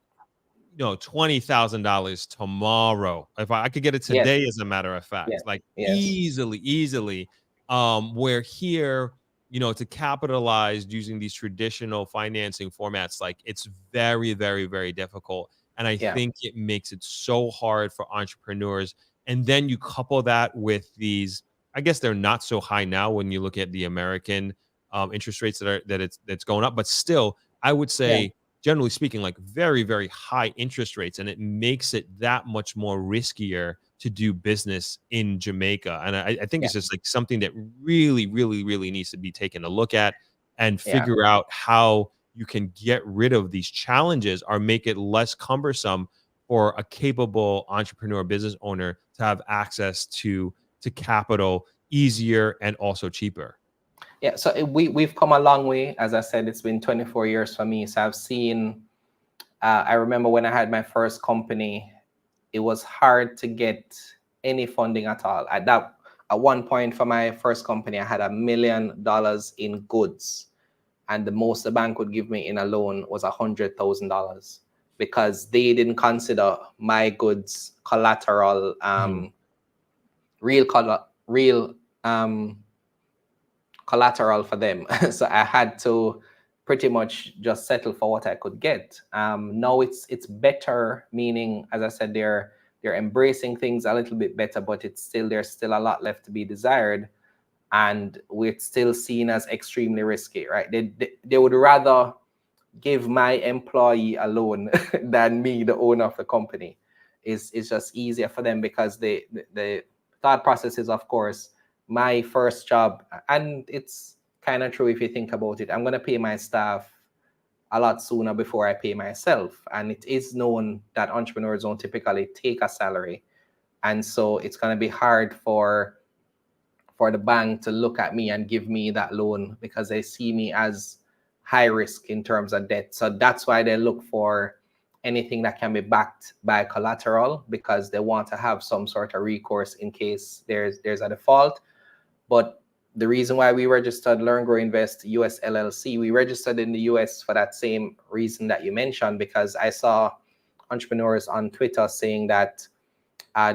$20,000 tomorrow. If I could get it today, as a matter of fact, easily. Where here, to capitalize using these traditional financing formats, like it's very, very, very difficult. And I think it makes it so hard for entrepreneurs. And then you couple that with these, I guess they're not so high now when you look at the American interest rates that's going up, but still, I would say, generally speaking, like very, very high interest rates, and it makes it that much more riskier to do business in Jamaica. And I think it's just like something that really, really, really needs to be taken a look at and figure out how you can get rid of these challenges or make it less cumbersome for a capable entrepreneur business owner to have access to capital easier and also cheaper. Yeah, so we've come a long way. As I said, it's been 24 years for me. So I've seen, I remember when I had my first company, it was hard to get any funding at all. At one point for my first company, I had $1 million in goods. And the most the bank would give me in a loan was $100,000, because they didn't consider my goods collateral, real collateral for them. So I had to pretty much just settle for what I could get. Now it's better, meaning, as I said, they're embracing things a little bit better, but there's still a lot left to be desired, and we're still seen as extremely risky, right? They would rather give my employee a loan than me, the owner of the company. It's just easier for them, because the thought process is, of course, my first job, and it's kind of true if you think about it, I'm going to pay my staff a lot sooner before I pay myself. And it is known that entrepreneurs don't typically take a salary. And so it's going to be hard for the bank to look at me and give me that loan, because they see me as high risk in terms of debt. So that's why they look for anything that can be backed by collateral, because they want to have some sort of recourse in case there's a default. But the reason why we registered Learn Grow Invest US LLC, we registered in the US for that same reason that you mentioned, because I saw entrepreneurs on Twitter saying that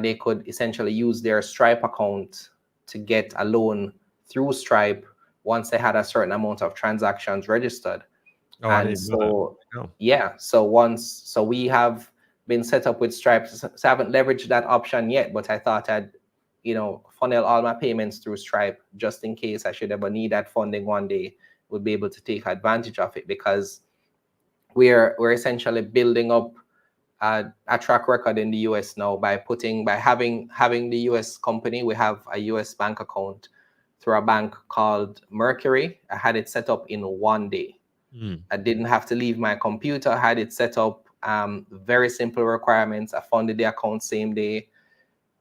they could essentially use their Stripe account to get a loan through Stripe once they had a certain amount of transactions registered. Oh, I didn't know that. Oh. Yeah, so we have been set up with Stripe. So I haven't leveraged that option yet, but I thought I'd, funnel all my payments through Stripe just in case I should ever need that funding one day, would be able to take advantage of it, because we're essentially building up a track record in the US now by having the US company. We have a US bank account through a bank called Mercury. I had it set up in one day. I didn't have to leave my computer. I had it set up, very simple requirements. I funded the account same day.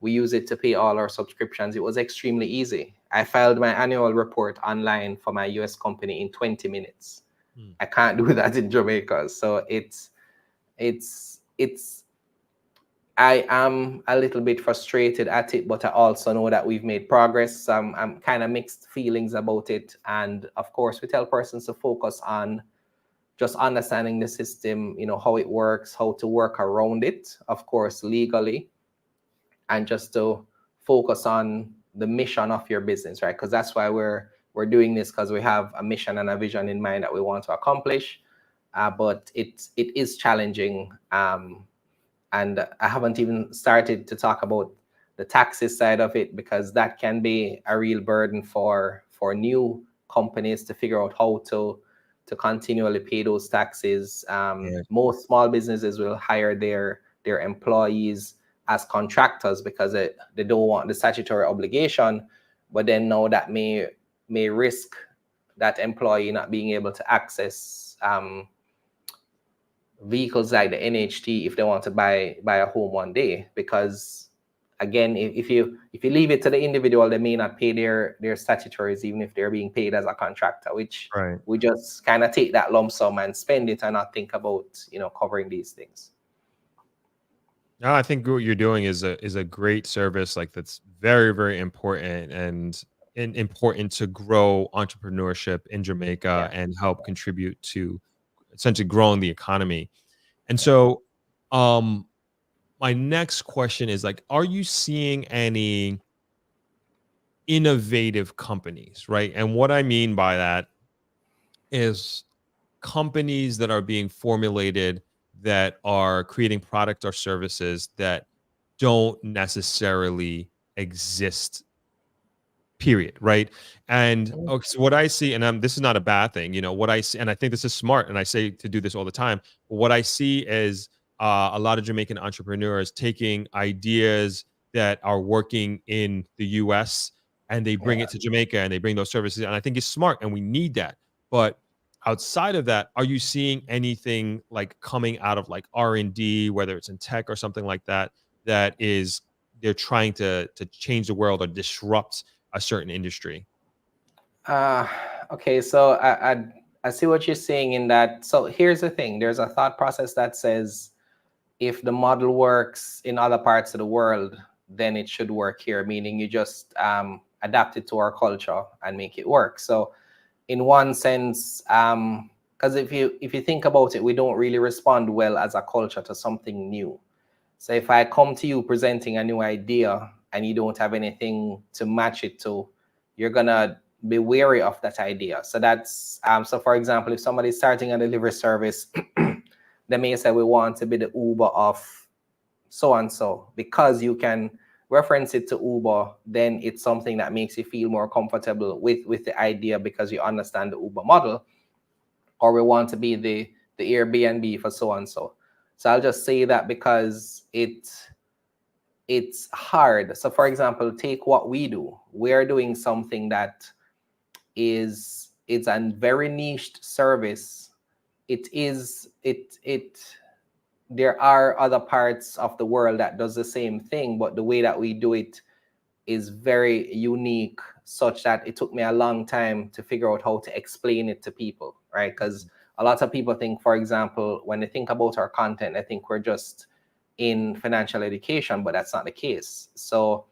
We use it to pay all our subscriptions. It was extremely easy. I filed my annual report online for my US company in 20 minutes. I can't do that in Jamaica. So I am a little bit frustrated at it, but I also know that we've made progress. I'm kind of mixed feelings about it. And of course, we tell persons to focus on just understanding the system, how it works, how to work around it, of course, legally, and just to focus on the mission of your business, right? Because that's why we're doing this, because we have a mission and a vision in mind that we want to accomplish. But it is challenging. And I haven't even started to talk about the taxes side of it, because that can be a real burden for new companies to figure out how to continually pay those taxes. Most small businesses will hire their employees as contractors because they don't want the statutory obligation, but then now that may risk that employee not being able to access vehicles like the NHT if they want to buy a home one day. Because again, if you leave it to the individual, they may not pay their statutories even if they're being paid as a contractor, which we just kind of take that lump sum and spend it and not think about covering these things. No, I think what you're doing is a great service. Like, that's very, very important and important to grow entrepreneurship in Jamaica and help contribute to essentially growing the economy. And so, my next question is, like, are you seeing any innovative companies, right? And what I mean by that is companies that are being formulated that are creating product or services that don't necessarily exist, period, right? And so what I see, and this is not a bad thing, what I see, and I think this is smart, and I say to do this all the time, but what I see is a lot of Jamaican entrepreneurs taking ideas that are working in the US and they bring it to Jamaica and they bring those services, and I think it's smart and we need that. But outside of that, are you seeing anything like coming out of like R&D, whether it's in tech or something like that, that is they're trying to change the world or disrupt a certain industry? Okay, so I see what you're saying in that. So here's the thing: there's a thought process that says if the model works in other parts of the world, then it should work here. Meaning you just adapt it to our culture and make it work. So in one sense, because if you think about it, we don't really respond well as a culture to something new. So if I come to you presenting a new idea and you don't have anything to match it to, you're gonna be wary of that idea. So that's so for example, if somebody's starting a delivery service, they may say we want to be the Uber of so and so. Because you can reference it to Uber, then it's something that makes you feel more comfortable with the idea because you understand the Uber model. Or we want to be the Airbnb for so and so. So I'll just say that because it's hard. So for example, take what we do. We're doing something that it's a very niched service. There are other parts of the world that does the same thing, but the way that we do it is very unique, such that it took me a long time to figure out how to explain it to people, right? Because a lot of people think, for example, when they think about our content, they think we're just in financial education, but that's not the case. So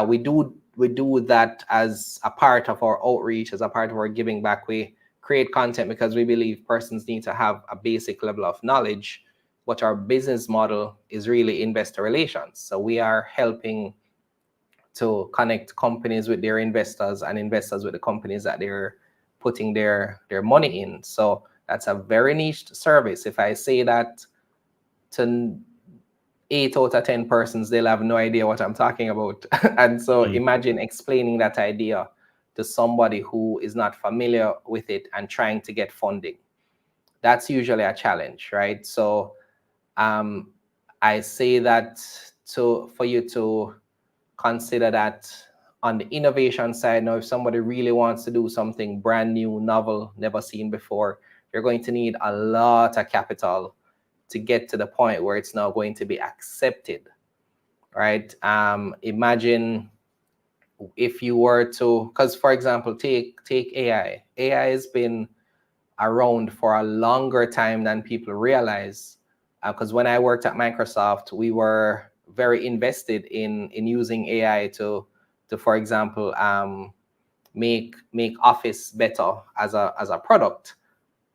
we do that as a part of our outreach, as a part of our giving back. We create content because we believe persons need to have a basic level of knowledge, but our business model is really investor relations. So we are helping to connect companies with their investors and investors with the companies that they're putting their money in. So that's a very niche service. If I say that to 8 out of 10 persons, they'll have no idea what I'm talking about. And so imagine explaining that idea to somebody who is not familiar with it and trying to get funding. That's usually a challenge, right? So I say that for you to consider that on the innovation side. Now, if somebody really wants to do something brand new, novel, never seen before, you're going to need a lot of capital to get to the point where it's now going to be accepted, right? Imagine if you were to, because for example, take AI. AI has been around for a longer time than people realize. Because when I worked at Microsoft, we were very invested in using AI to for example, make Office better as a product.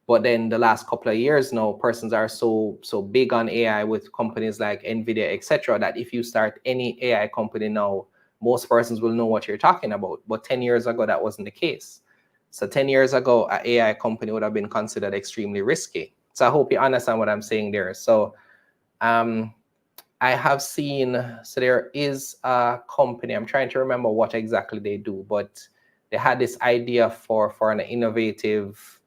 But then the last couple of years now, persons are so big on AI with companies like NVIDIA, etc., that if you start any AI company now, most persons will know what you're talking about. But 10 years ago, that wasn't the case. So 10 years ago, an AI company would have been considered extremely risky. So I hope you understand what I'm saying there. So I have seen, so there is a company, I'm trying to remember what exactly they do, but they had this idea for an innovative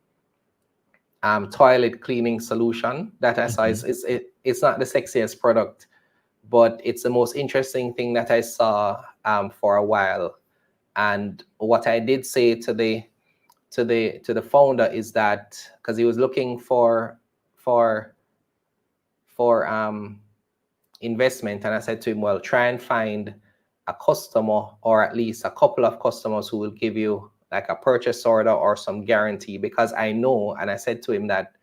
toilet cleaning solution that I saw. It's not the sexiest product, but it's the most interesting thing that I saw for a while. And what I did say to the founder is that, because he was looking for investment, and I said to him, well, try and find a customer, or at least a couple of customers, who will give you like a purchase order or some guarantee, because I know, and I said to him that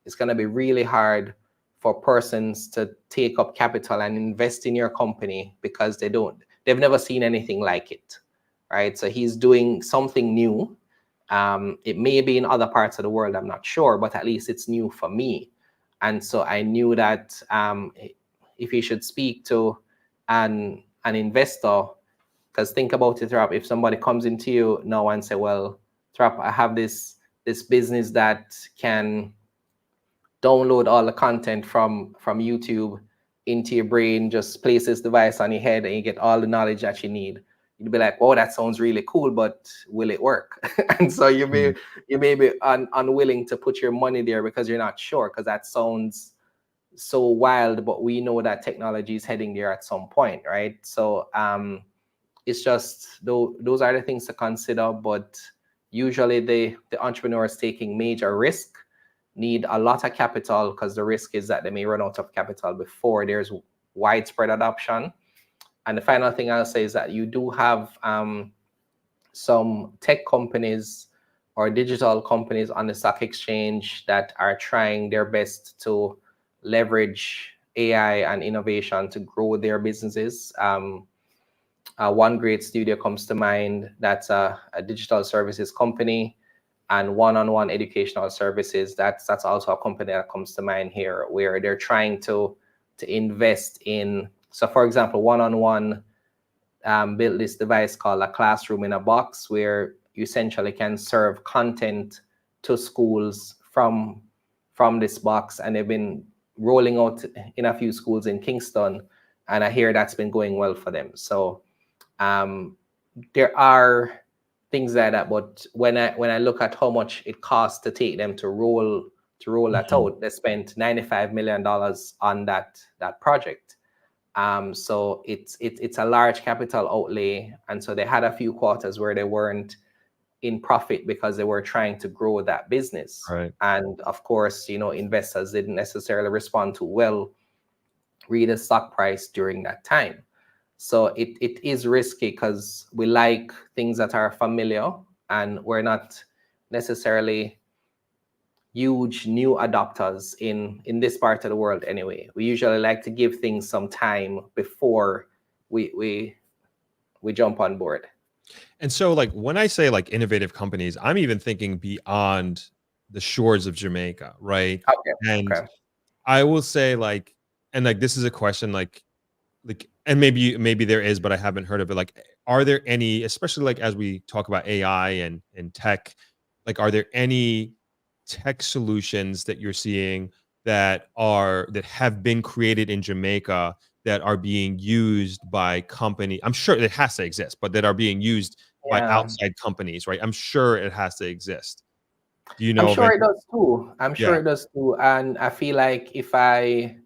it's going to be really hard for persons to take up capital and invest in your company because they've never seen anything like it, right? So he's doing something new. It may be in other parts of the world, I'm not sure, but at least it's new for me. And so I knew that if he should speak to an investor, because think about it, Rap, if somebody comes into you now and say, well, Trap, I have this business that can download all the content from YouTube into your brain, just place this device on your head and you get all the knowledge that you need. You'd be like, "Wow, that sounds really cool, but will it work?" And so you may be unwilling to put your money there because you're not sure, because that sounds so wild. But we know that technology is heading there at some point, right? So it's just those are the things to consider. But usually the entrepreneurs taking major risk need a lot of capital, because the risk is that they may run out of capital before there's widespread adoption. And the final thing I'll say is that you do have some tech companies or digital companies on the stock exchange that are trying their best to leverage AI and innovation to grow their businesses. One great studio comes to mind. That's a digital services company, and one-on-one educational services. That's also a company that comes to mind here, where they're trying to invest in. So, for example, one-on-one built this device called a classroom in a box, where you essentially can serve content to schools from this box, and they've been rolling out in a few schools in Kingston, and I hear that's been going well for them. So there are things like that, but when I look at how much it costs to take them to roll that out, they spent $95 million on that project. So it's a large capital outlay, and so they had a few quarters where they weren't in profit because they were trying to grow that business. Right. And of course, investors didn't necessarily respond to well read the stock price during that time. So it is risky because we like things that are familiar, and we're not necessarily huge new adopters in this part of the world anyway. We usually like to give things some time before we jump on board. And so, like, when I say like innovative companies, I'm even thinking beyond the shores of Jamaica, right? Okay. And Okay. I will say, like, and like, this is a question, like, and maybe there is, but I haven't heard of it. Like, are there any, especially like as we talk about AI and tech, like, are there any tech solutions that you're seeing that have been created in Jamaica that are being used by company? I'm sure it has to exist, but that are being used by Yeah. outside companies, right? I'm sure it has to exist. Do you I'm know of sure any? it does too. I'm sure Yeah. it does too. And I feel like if I,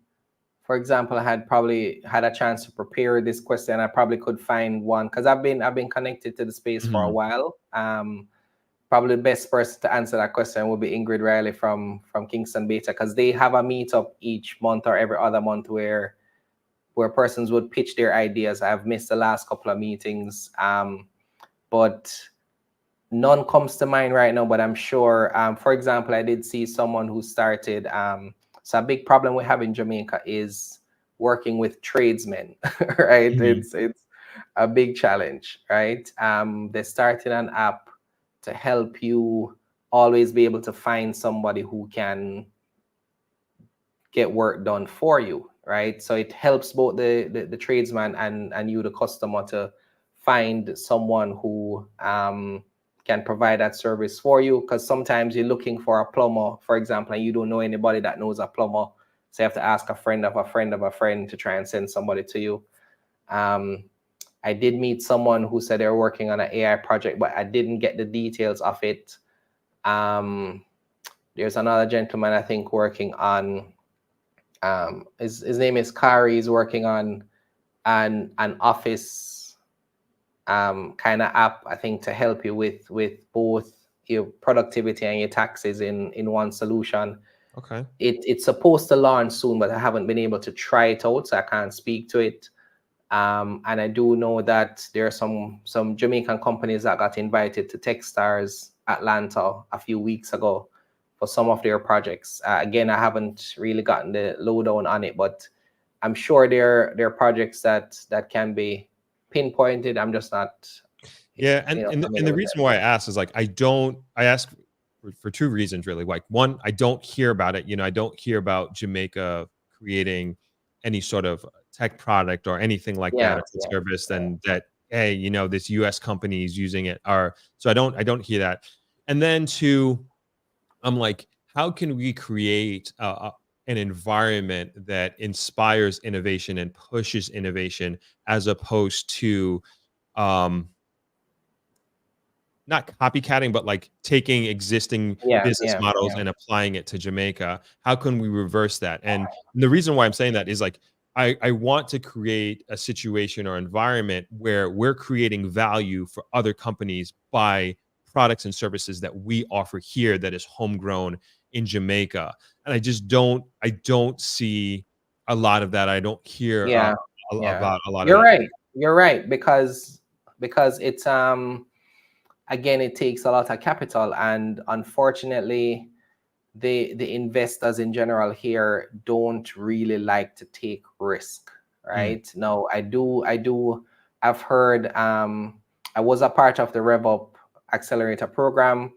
for example, had probably had a chance to prepare this question, I probably could find one because I've been connected to the space for a Mhm. while. Probably the best person to answer that question would be Ingrid Riley from Kingston Beta, because they have a meetup each month or every other month where persons would pitch their ideas. I've missed the last couple of meetings, but none comes to mind right now. But I'm sure, for example, I did see someone who started. So a big problem we have in Jamaica is working with tradesmen, right? Mhm. It's a big challenge, right? They started an app to help you always be able to find somebody who can get work done for you, right? So it helps both the tradesman and you, the customer, to find someone who can provide that service for you. Because sometimes you're looking for a plumber, for example, and you don't know anybody that knows a plumber. So you have to ask a friend of a friend of a friend to try and send somebody to you. I did meet someone who said they were working on an AI project, but I didn't get the details of it. There's another gentleman, I think, working on his name is Kari. He's working on an office kind of app, I think, to help you with both your productivity and your taxes in one solution. Okay. It's supposed to launch soon, but I haven't been able to try it out, so I can't speak to it. And I do know that there are some Jamaican companies that got invited to Techstars Atlanta a few weeks ago for some of their projects. Again, I haven't really gotten the lowdown on it, but I'm sure there are projects that can be pinpointed. I'm just not, Yeah, and familiar the with reason them. why I asked is like I ask for two reasons really. Like one, I don't hear about it. I don't hear about Jamaica creating any sort of tech product or anything like that. Yeah, If it's yeah, service, then that hey, this US company is using it. Or so I don't hear that. And then two, I'm like, how can we create an environment that inspires innovation and pushes innovation as opposed to um not copycatting, but like taking existing yeah, business yeah, models yeah, and applying it to Jamaica. How can we reverse that? And the reason why I'm saying that is like I want to create a situation or environment where we're creating value for other companies by products and services that we offer here that is homegrown in Jamaica. And I don't see a lot of that. I don't hear yeah, yeah. about a lot of You're that. right. You're right, because it's again, it takes a lot of capital, and unfortunately the investors in general here don't really like to take risk, Mm, right? Now I've heard, I was a part of the RevUp accelerator program,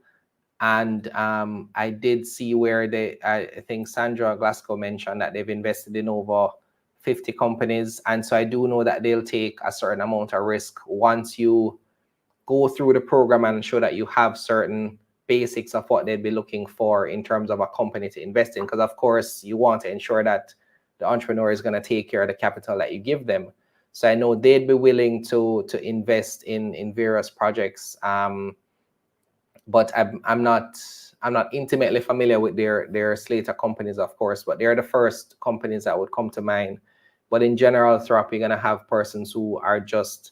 and I did see where I think Sandra Glasgow mentioned that they've invested in over 50 companies, and so I do know that they'll take a certain amount of risk once you go through the program and show that you have certain basics of what they'd be looking for in terms of a company to invest in. Because of course you want to ensure that the entrepreneur is going to take care of the capital that you give them. So I know they'd be willing to invest in various projects. But I'm not intimately familiar with their slate of companies, of course, but they're the first companies that would come to mind. But in general, throughout, you're gonna have persons who are just,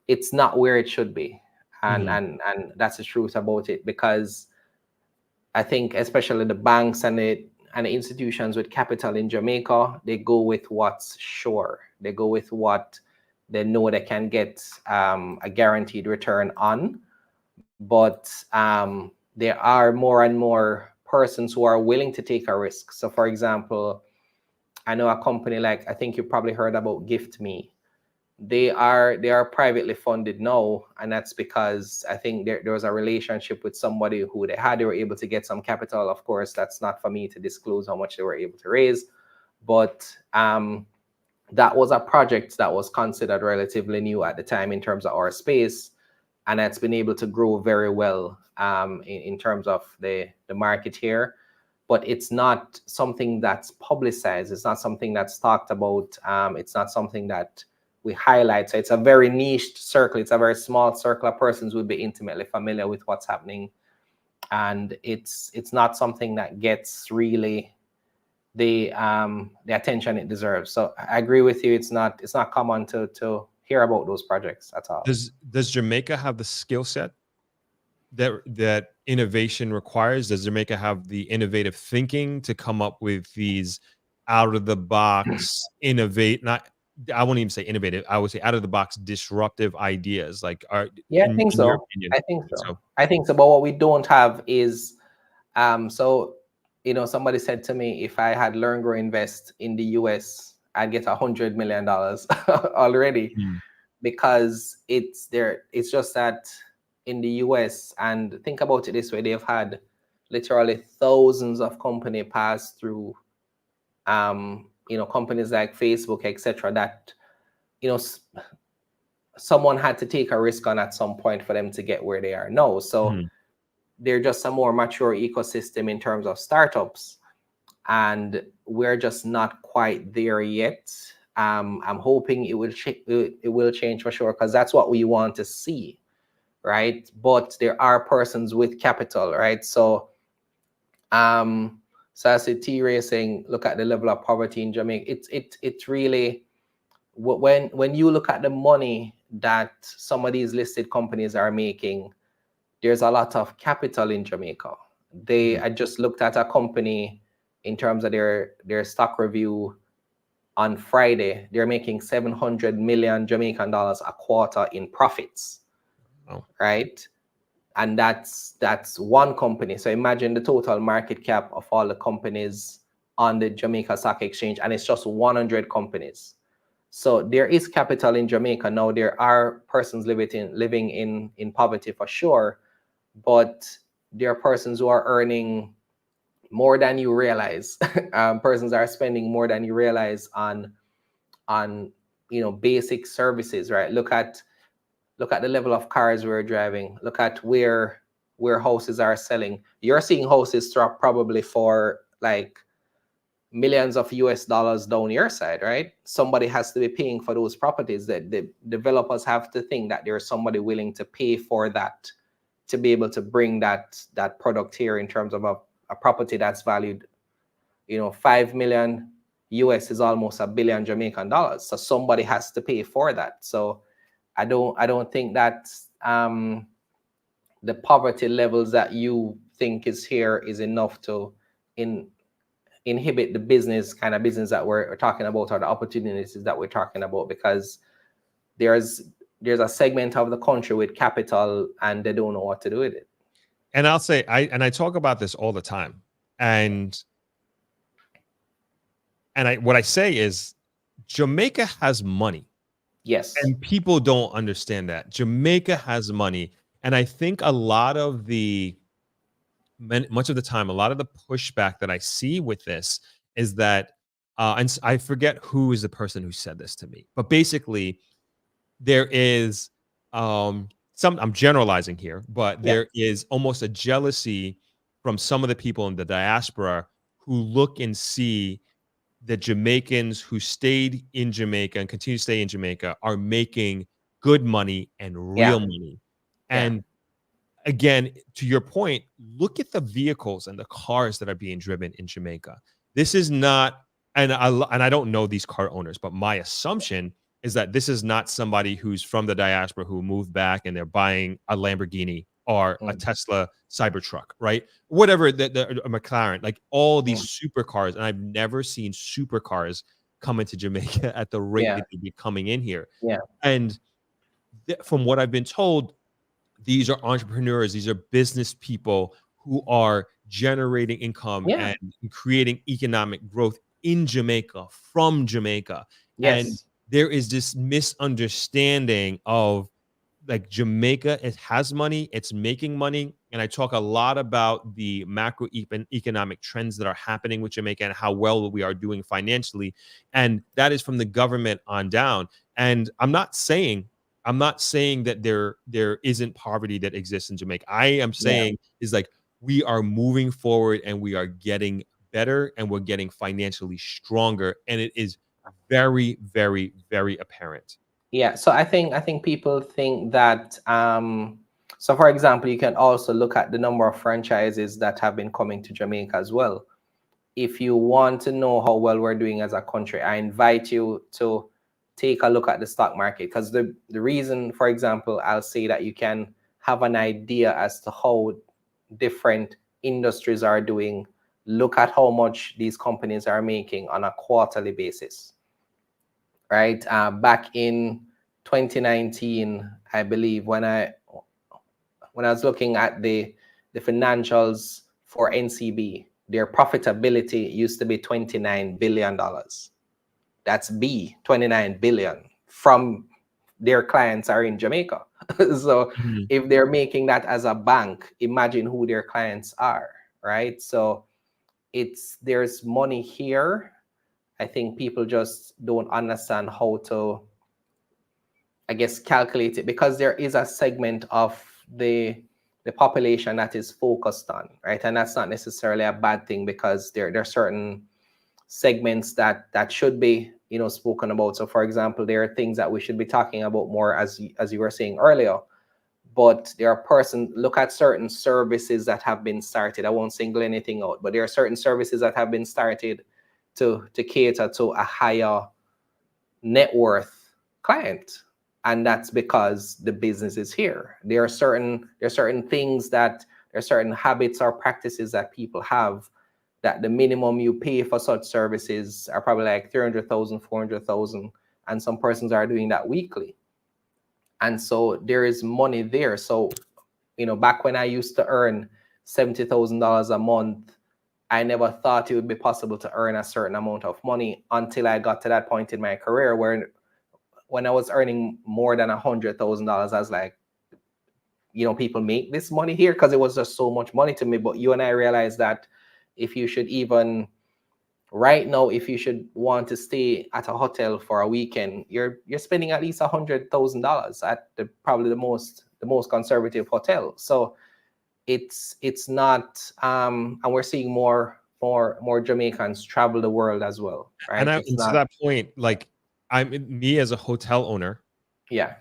it's not where it should be, and mhm. and that's the truth about it. Because I think especially the banks and the institutions with capital in Jamaica, they go with what's sure. They go with what they know they can get a guaranteed return on. But there are more and more persons who are willing to take a risk. So for example, I know a company like, I think you probably heard about Gift Me. They are privately funded now, and that's because I think there was a relationship with somebody who they were able to get some capital. Of course, that's not for me to disclose how much they were able to raise, but that was a project that was considered relatively new at the time in terms of our space, and it's been able to grow very well in terms of the market here. But it's not something that's publicized. It's not something that's talked about. It's not something that we highlight. So it's a very niche circle. It's a very small circle of persons who would be intimately familiar with what's happening. And it's not something that gets really the attention it deserves. So I agree with you. It's not common to hear about those projects at all. Does Jamaica have the skill set that innovation requires? Does Jamaica have the innovative thinking to come up with these out of the box I won't even say innovative, I would say out of the box disruptive ideas? Like, I think so. Your opinion, I think so. But what we don't have is so somebody said to me, if I had Learn Grow Invest in the US, I'd get $100 million already. Because it's just that in the US, and think about it this way, they've had literally thousands of companies pass through companies like Facebook, etc., that someone had to take a risk on at some point for them to get where they are now. So they're just a more mature ecosystem in terms of startups, and we're just not quite there yet. I'm hoping it will change for sure, because that's what we want to see, right? But there are persons with capital, right? So so as T-Ray saying, look at the level of poverty in Jamaica. It's really, when you look at the money that some of these listed companies are making, there's a lot of capital in Jamaica. I just looked at a company in terms of their stock review on Friday. They're making 700 million Jamaican dollars a quarter in profits, right? And that's one company. So imagine the total market cap of all the companies on the Jamaica Stock Exchange, and it's just 100 companies. So there is capital in Jamaica. Now, there are persons living in poverty for sure, but there are persons who are earning more than you realize. Persons are spending more than you realize on basic services, right? Look at the level of cars we're driving. Look at where houses are selling. You're seeing houses drop probably for like millions of US dollars down your side, right? Somebody has to be paying for those properties. That the developers have to think that there's somebody willing to pay for that to be able to bring that product here, in terms of a property that's valued, 5 million US is almost $1 billion Jamaican dollars. So somebody has to pay for that. So I don't think that the poverty levels that you think is here is enough to inhibit the business that we're talking about, or the opportunities that we're talking about, because there's a segment of the country with capital and they don't know what to do with it. And I'll say, I talk about this all the time, and what I say is, Jamaica has money. Yes. And people don't understand that. Jamaica has money. And I think much of the time, a lot of the pushback that I see with this is that, and I forget who is the person who said this to me, but basically there is I'm generalizing here, but there is almost a jealousy from some of the people in the diaspora who look and see the Jamaicans who stayed in Jamaica and continue to stay in Jamaica are making good money and real money. And again, to your point, look at the vehicles and the cars that are being driven in Jamaica. This is not, and I don't know these car owners, but my assumption is that this is not somebody who's from the diaspora who moved back and they're buying a Lamborghini or a Tesla Cybertruck, right? Whatever, a McLaren, like all these supercars. And I've never seen supercars coming to Jamaica at the rate Yeah. that they'd be coming in here. Yeah. And from what I've been told, these are entrepreneurs, these are business people who are generating income Yeah. and creating economic growth in Jamaica, from Jamaica. And Yes. there is this misunderstanding of like Jamaica, it has money, it's making money. And I talk a lot about the macroeconomic trends that are happening with Jamaica and how well we are doing financially. And that is from the government on down. And I'm not saying that there isn't poverty that exists in Jamaica. I am Yeah. saying is like we are moving forward and we are getting better and we're getting financially stronger. And it is very, very, very apparent. Yeah. So I think people think that so for example, you can also look at the number of franchises that have been coming to Jamaica as well. If you want to know how well we're doing as a country, I invite you to take a look at the stock market, because the reason, for example, I'll say that you can have an idea as to how different industries are doing. Look at how much these companies are making on a quarterly basis, right? Back in 2019, I believe, when I was looking at the financials for NCB, their profitability used to be $29 billion. That's 29 billion from their clients are in Jamaica. So if they're making that as a bank, imagine who their clients are, right? So there's money here. I think people just don't understand how to, I guess, calculate it, because there is a segment of the population that is focused on, right? And that's not necessarily a bad thing, because there are certain segments that should be, spoken about. So for example, there are things that we should be talking about more, as you were saying earlier. But there are look at certain services that have been started. I won't single anything out, but there are certain services that have been started to cater to a higher net worth client, and that's because the business is here. There are certain things that there are certain habits or practices that people have, that the minimum you pay for such services are probably like 300,000, 400,000, and some persons are doing that weekly. And so there is money there. So, back when I used to earn $70,000 a month, I never thought it would be possible to earn a certain amount of money until I got to that point in my career where, when I was earning more than $100,000, I was like, people make this money here, because it was just so much money to me. But you and I realized that if you should even right now, if you should want to stay at a hotel for a weekend, you're spending at least $100,000 at probably the most conservative hotel. So it's not, and we're seeing more Jamaicans travel the world as well, right? And to that point, like me as a hotel owner, yeah,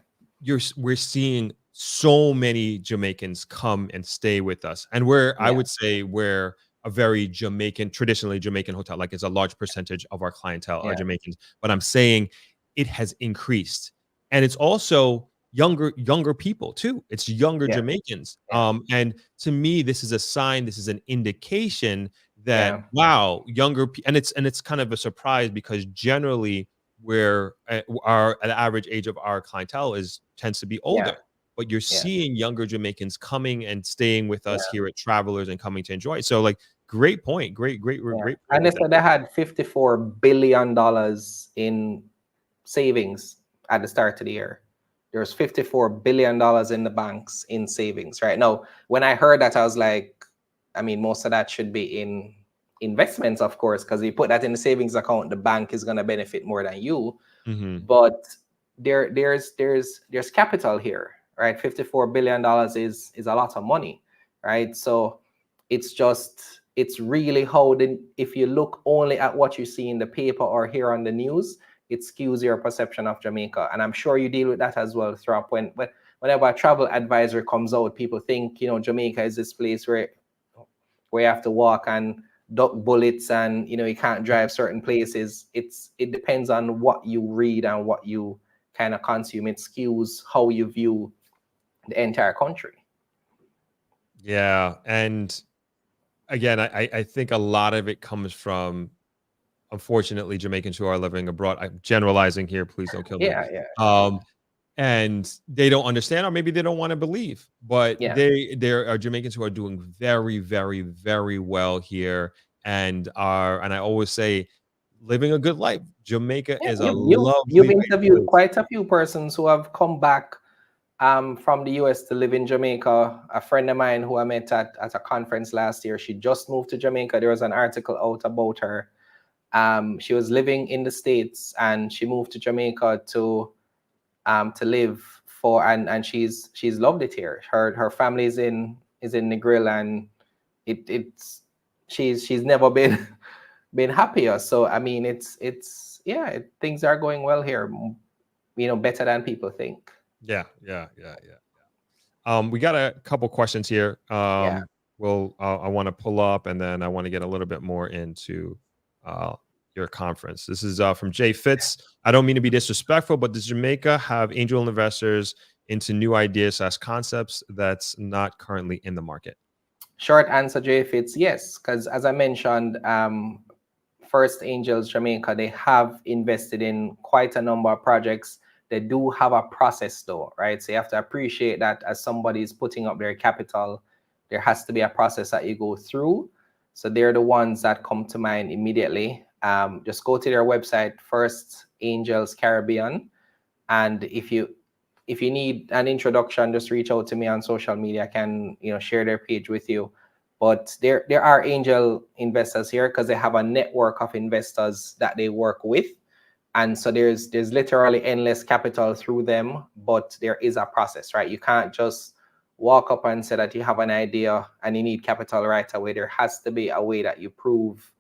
we're seeing so many Jamaicans come and stay with us, and I would say we're a very traditionally Jamaican hotel. Like, it's a large percentage of our clientele are Jamaicans, but I'm saying it has increased, and it's also younger people too. It's younger Jamaicans. And to me, this is a sign. This is an indication that wow, and it's kind of a surprise, because generally where the average age of our clientele tends to be older. But you're seeing younger Jamaicans coming and staying with us here at Travelers and coming to enjoy. So, like, great point. Great point. And they said they had $54 billion in savings at the start of the year. There's $54 billion in the banks in savings right now. When I heard that, I was like, I mean, most of that should be in investments, of course, because you put that in the savings account, the bank is going to benefit more than you. But there's capital here, right? $54 billion is a lot of money, right? So it's really how if you look only at what you see in the paper or hear on the news, it skews your perception of Jamaica. And I'm sure you deal with that as well, Throp. Whenever a travel advisory comes out, people think, Jamaica is this place where you have to walk and duck bullets, and you can't drive certain places. It depends on what you read and what you kind of consume. It skews how you view the entire country. Yeah. And again, I think a lot of it comes from unfortunately Jamaicans who are living abroad. I'm generalizing here. Please don't kill me. Yeah. And they don't understand, or maybe they don't want to believe. But Yeah. there are Jamaicans who are doing very, very, very well here, and I always say, living a good life. Jamaica Yeah, is a you've lovely interviewed place. quite a few persons who have come back from the US to live in Jamaica. A friend of mine who I met at a conference last year, she just moved to Jamaica. There was an article out about her. She was living in the States and she moved to Jamaica to live for, and she's loved it here. Her family is in Negril, and it's she's never been been happier. So I mean, things are going well here, better than people think. Yeah. We got a couple questions here. Yeah. I want to pull up, and then I want to get a little bit more into uh, your conference. This is from Jay Fitz. I don't mean to be disrespectful, but does Jamaica have angel investors into new ideas / concepts that's not currently in the market? Short answer, Jay Fitz, yes, because as I mentioned, First Angels Jamaica, they have invested in quite a number of projects. They do have a process though, right? So you have to appreciate that as somebody is putting up their capital, there has to be a process that you go through. So they're the ones that come to mind immediately. Just go to their website, First Angels Caribbean, and if you need an introduction, just reach out to me on social media. I can share their page with you. But there are angel investors here because they have a network of investors that they work with. And so there's literally endless capital through them, but there is a process, right? You can't just walk up and say that you have an idea and you need capital right away. There has to be a way that you prove,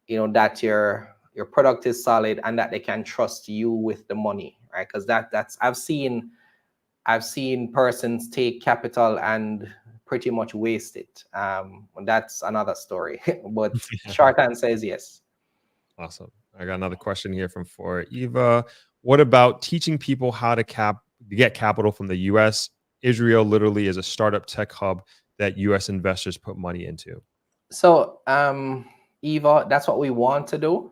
that your product is solid and that they can trust you with the money, right? Because that's I've seen persons take capital and pretty much waste it. That's another story. But short answer is yes. Awesome. I got another question here from For Eva. What about teaching people how to get capital from the US? Israel literally is a startup tech hub that US investors put money into. So, Eva, that's what we want to do.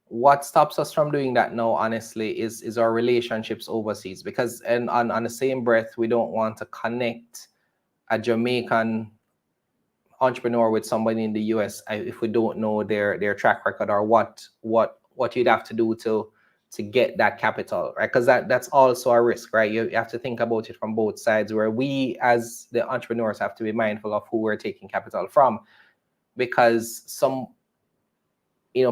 What stops us from doing that now, honestly, is our relationships overseas. Because on the same breath, we don't want to connect a Jamaican entrepreneur with somebody in the US if we don't know their track record or what you'd have to do to get that capital, right? Because that's also a risk, right? You have to think about it from both sides, where we as the entrepreneurs have to be mindful of who we're taking capital from, because some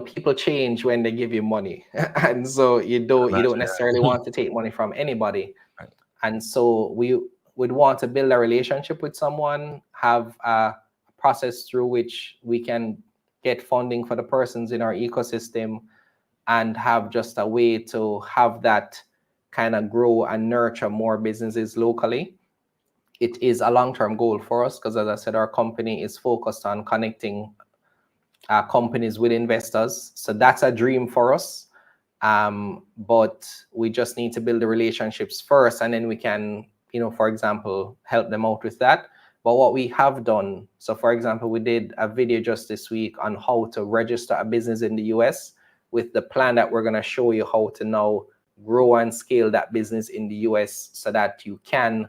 people change when they give you money and so you don't necessarily want to take money from anybody. Right. And so we would want to build a relationship with someone, have a process through which we can get funding for the persons in our ecosystem, and have just a way to have that kind of grow and nurture more businesses locally. It is a long-term goal for us because, as I said, our company is focused on connecting companies with investors. So that's a dream for us. But we just need to build the relationships first, and then we can, for example, help them out with that. But what we have done, so for example, we did a video just this week on how to register a business in the US, with the plan that we're going to show you how to now grow and scale that business in the US, so that you can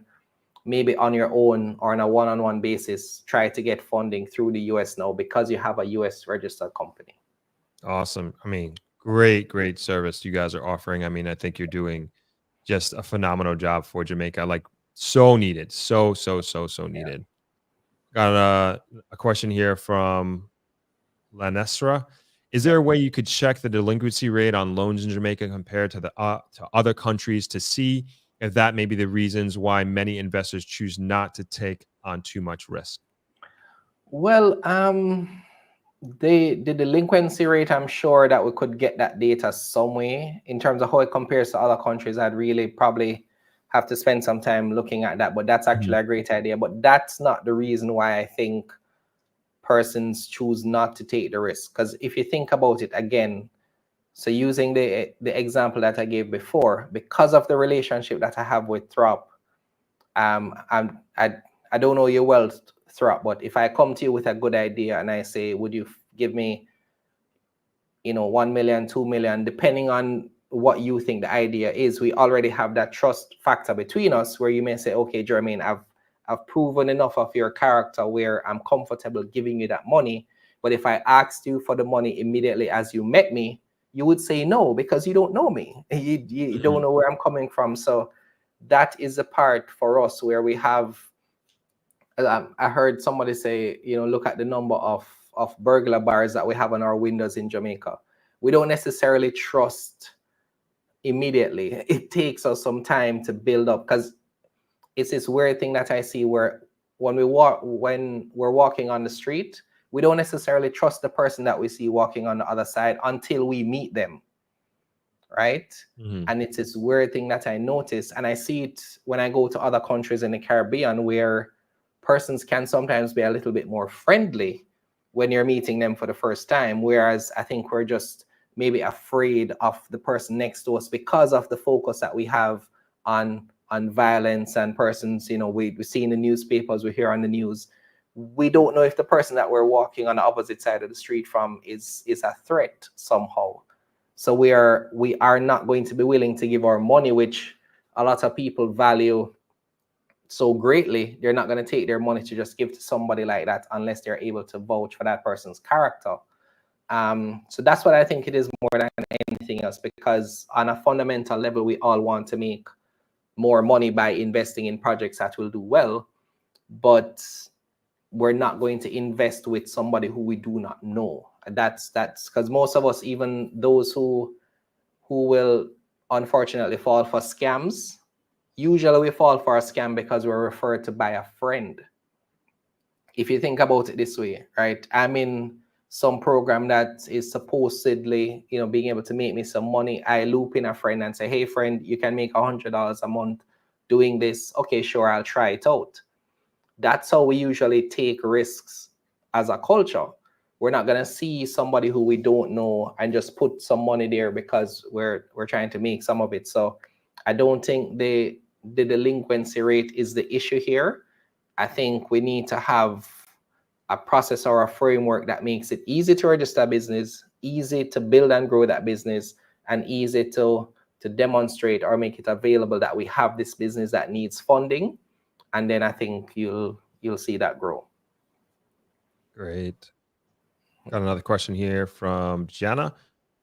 maybe on your own or on a one-on-one basis try to get funding through the US now, because you have a US registered company. Awesome. I mean, great service you guys are offering. I mean, I think you're doing just a phenomenal job for Jamaica. Like, so needed. So needed. Got a question here from Lanestra. Is there a way you could check the delinquency rate on loans in Jamaica compared to to other countries to see if that may be the reasons why many investors choose not to take on too much risk? Well, the delinquency rate, I'm sure that we could get that data some way. In terms of how it compares to other countries, I'd really probably have to spend some time looking at that. But that's actually a great idea. But that's not the reason why I think persons choose not to take the risk. Because if you think about it again, so using the example that I gave before, because of the relationship that I have with Throp, I don't know you well, Throp, but if I come to you with a good idea and I say, would you give me 1 million, 2 million, depending on what you think the idea is. We already have that trust factor between us where you may say, okay, Jermaine, I've proven enough of your character where I'm comfortable giving you that money. But if I asked you for the money immediately as you met me, you would say no, because you don't know me. You don't know where I'm coming from. So that is the part for us where we have, I heard somebody say, look at the number of burglar bars that we have on our windows in Jamaica. We don't necessarily trust immediately. It takes us some time to build up, because it's this weird thing that I see where when we're walking on the street, we don't necessarily trust the person that we see walking on the other side until we meet them, right? And it's this weird thing that I notice, and I see it when I go to other countries in the Caribbean where persons can sometimes be a little bit more friendly when you're meeting them for the first time, whereas I think we're just maybe afraid of the person next to us because of the focus that we have on violence and persons, we see in the newspapers, we hear on the news. We don't know if the person that we're walking on the opposite side of the street from is a threat somehow. So we are not going to be willing to give our money, which a lot of people value so greatly. They're not going to take their money to just give to somebody like that unless they're able to vouch for that person's character. So that's what I think it is more than anything else, because on a fundamental level, we all want to make more money by investing in projects that will do well, but we're not going to invest with somebody who we do not know. That's because most of us, even those who will unfortunately fall for scams, usually we fall for a scam because we're referred to by a friend. If you think about it this way, right? I'm in some program that is supposedly, being able to make me some money. I loop in a friend and say, hey friend, you can make $100 a month doing this. Okay, sure, I'll try it out. That's how we usually take risks as a culture. We're not gonna see somebody who we don't know and just put some money there because we're trying to make some of it. So I don't think the delinquency rate is the issue here. I think we need to have a process or a framework that makes it easy to register a business, easy to build and grow that business, and easy to demonstrate or make it available that we have this business that needs funding. And then I think you'll see that grow. Great. Got another question here from Jana.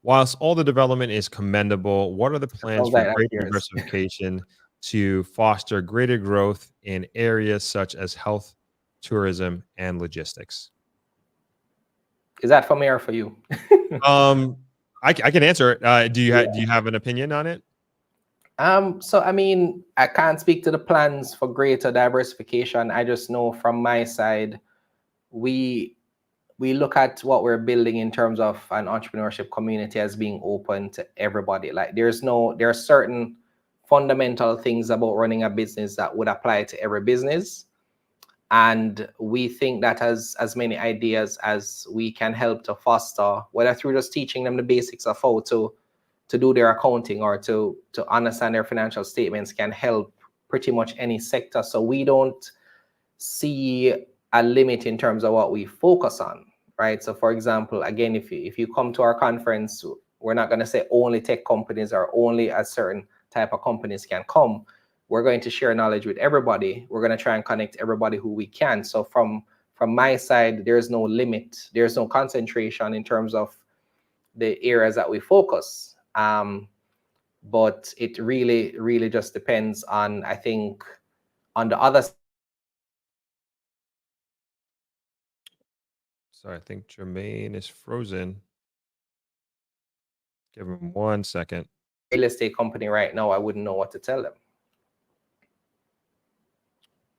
Whilst all the development is commendable, what are the plans for greater diversification to foster greater growth in areas such as health, tourism, and logistics? Is that for me or for you? I can answer it. Do you have an opinion on it? So I mean, I can't speak to the plans for greater diversification. I just know from my side, we look at what we're building in terms of an entrepreneurship community as being open to everybody. Like there are certain fundamental things about running a business that would apply to every business. And we think that as many ideas as we can help to foster, whether through just teaching them the basics of how to do their accounting or to understand their financial statements, can help pretty much any sector. So we don't see a limit in terms of what we focus on, right? So for example, again, if you come to our conference, we're not going to say only tech companies or only a certain type of companies can come. We're going to share knowledge with everybody. We're going to try and connect everybody who we can. So from my side, there's no limit. There's no concentration in terms of the areas that we focus. But it really, really just depends on, I think, on the other. Sorry, I think Jermaine is frozen. Give him 1 second. Real estate company right now, I wouldn't know what to tell them.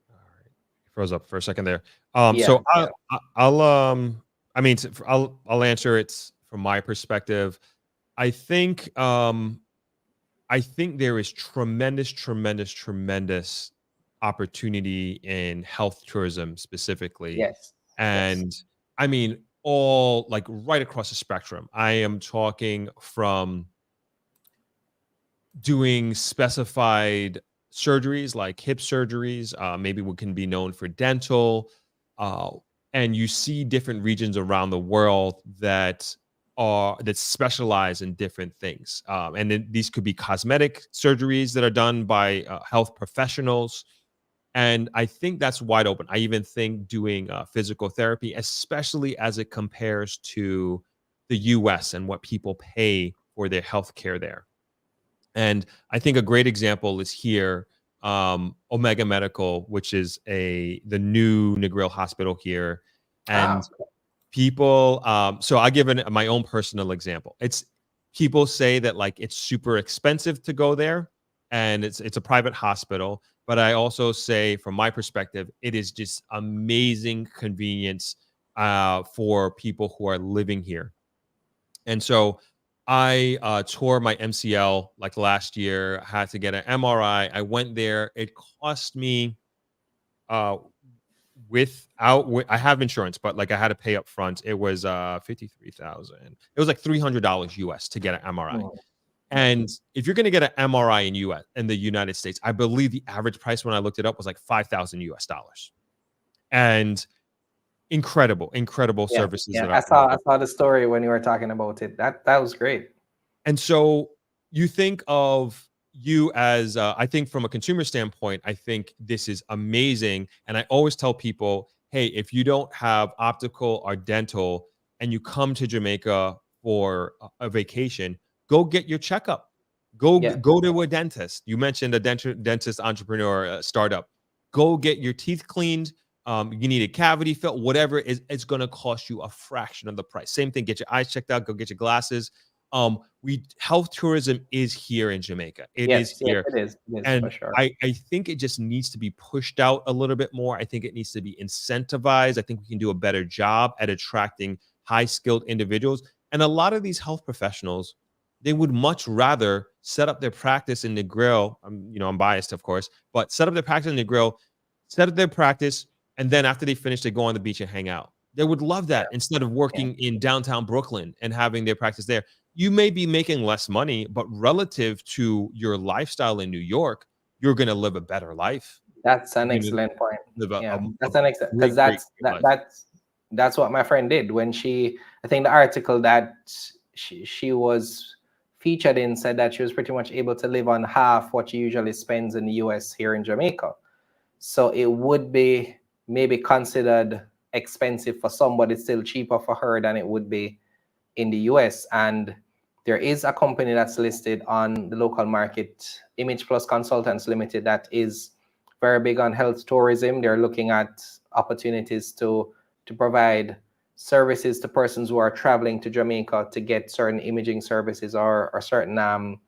All right, froze up for a second there. Yeah, so yeah. I'll answer it from my perspective. I think there is tremendous opportunity in health tourism specifically. Yes. And yes. I mean, all like right across the spectrum. I am talking from doing specified surgeries like hip surgeries, maybe what can be known for dental. And you see different regions around the world that that specialize in different things. And then these could be cosmetic surgeries that are done by health professionals. And I think that's wide open. I even think doing physical therapy, especially as it compares to the US and what people pay for their health care there. And I think a great example is here, Omega Medical, which is the new Negril hospital here. And people, so I give my own personal example. It's people say that like it's super expensive to go there, and it's a private hospital. But I also say, from my perspective, it is just amazing convenience for people who are living here. And so I tore my MCL like last year, had to get an MRI. I went there. It cost me uh I have insurance, but like I had to pay up front. It was 53,000. It was like $300 US to get an MRI. Oh. And if you're going to get an MRI in the United States, I believe the average price when I looked it up was like 5,000 US dollars. And incredible services that I saw the story when you were talking about it. That was great. And so you think of you as I think from a consumer standpoint, I think this is amazing. And I always tell people, hey, if you don't have optical or dental and you come to Jamaica for a vacation, go get your checkup. Go to a dentist. You mentioned a dentist entrepreneur startup. Go get your teeth cleaned. You need a cavity fill, whatever it is, it's going to cost you a fraction of the price. Same thing, get your eyes checked out, go get your glasses. Health tourism is here in Jamaica. It is here. It is And for sure. I think it just needs to be pushed out a little bit more. I think it needs to be incentivized. I think we can do a better job at attracting high-skilled individuals. And a lot of these health professionals, they would much rather set up their practice in Negril. I'm biased, of course, but set up their practice in Negril, set up their practice, and then after they finish, they go on the beach and hang out. They would love that instead of working in downtown Brooklyn and having their practice there. You may be making less money, but relative to your lifestyle in New York, you're going to live a better life. That's an excellent point. That's an excellent, because that's what my friend did when I think the article that she was featured in said that she was pretty much able to live on half what she usually spends in the US here in Jamaica. So it would be maybe considered expensive for some, but it's still cheaper for her than it would be in the US. And there is a company that's listed on the local market, Image Plus Consultants Limited, that is very big on health tourism. They're looking at opportunities to provide services to persons who are traveling to Jamaica to get certain imaging services or certain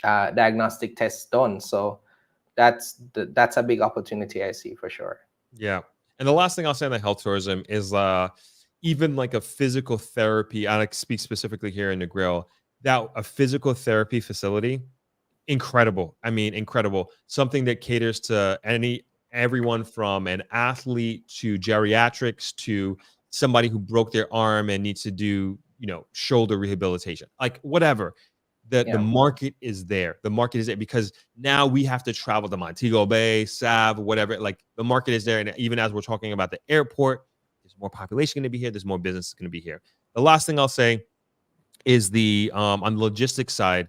diagnostic tests done. So that's a big opportunity I see for sure. Yeah. And the last thing I'll say on the health tourism is even like a physical therapy. I speak specifically here in Negril, that a physical therapy facility, incredible. I mean, incredible. Something that caters to everyone from an athlete to geriatrics to somebody who broke their arm and needs to do, shoulder rehabilitation, like whatever. The market is there. The market is there because now we have to travel to Montego Bay, Sav, whatever. Like the market is there. And even as we're talking about the airport, there's more population going to be here. There's more business going to be here. The last thing I'll say is on the logistics side,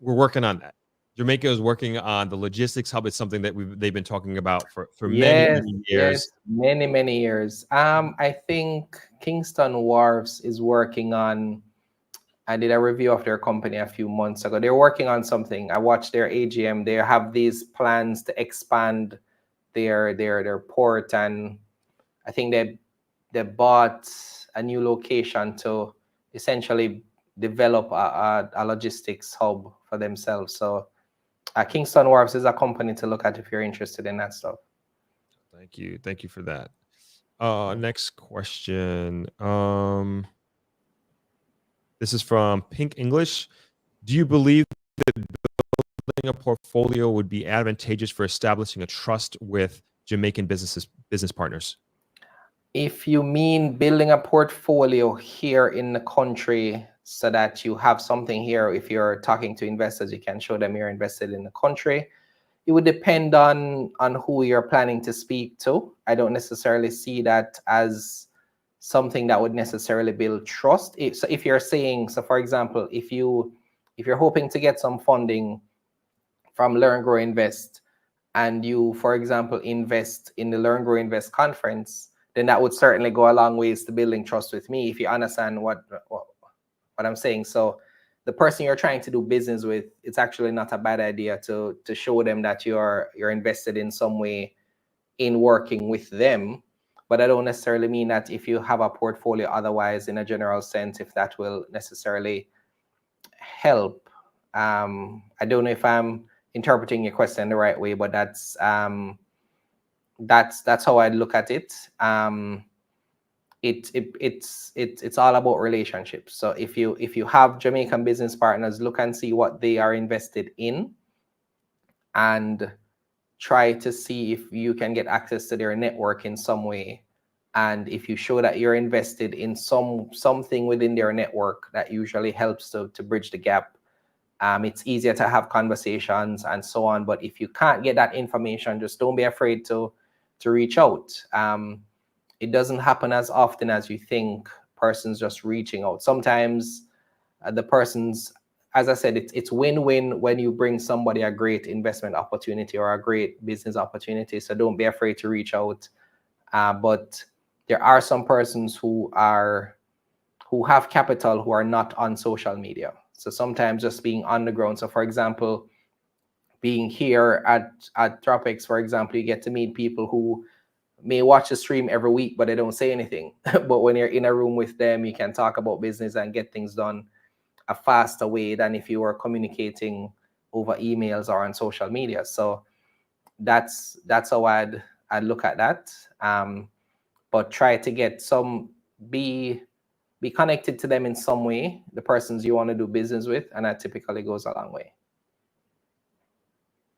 we're working on that. Jamaica is working on the logistics hub. It's something that they've been talking about for many years. Many years. I think Kingston Wharves is working on. I did a review of their company a few months ago. They're working on something. I watched their AGM. They have these plans to expand their port, and I think they bought a new location to essentially develop a logistics hub for themselves. So Kingston Wharves is a company to look at if you're interested in that stuff. Thank you for that. Next question. This is from Pink English. Do you believe that building a portfolio would be advantageous for establishing a trust with Jamaican business partners? If you mean building a portfolio here in the country so that you have something here, if you're talking to investors, you can show them you're invested in the country. It would depend on who you're planning to speak to. I don't necessarily see that as something that would necessarily build trust. So if you're saying, so for example, if you're hoping to get some funding from Learn, Grow, Invest, and you, for example, invest in the Learn, Grow, Invest conference, then that would certainly go a long ways to building trust with me, if you understand what I'm saying. So the person you're trying to do business with, it's actually not a bad idea to show them that you're invested in some way in working with them. But I don't necessarily mean that if you have a portfolio otherwise, in a general sense, if that will necessarily help. I don't know if I'm interpreting your question the right way, but that's how I'd look at it. It's all about relationships. So if you have Jamaican business partners, look and see what they are invested in, and try to see if you can get access to their network in some way. And if you show that you're invested in something within their network, that usually helps to bridge the gap. It's easier to have conversations and so on. But if you can't get that information, just don't be afraid to reach out. It doesn't happen as often as you think, persons just reaching out. Sometimes the persons, as I said, it's win-win when you bring somebody a great investment opportunity or a great business opportunity. So don't be afraid to reach out. But there are some persons who have capital who are not on social media. So sometimes just being on the ground. So for example, being here at Tropics, for example, you get to meet people who may watch the stream every week, but they don't say anything. But when you're in a room with them, you can talk about business and get things done a faster way than if you were communicating over emails or on social media. So that's how I'd look at that. But try to get be connected to them in some way, the persons you want to do business with, and that typically goes a long way.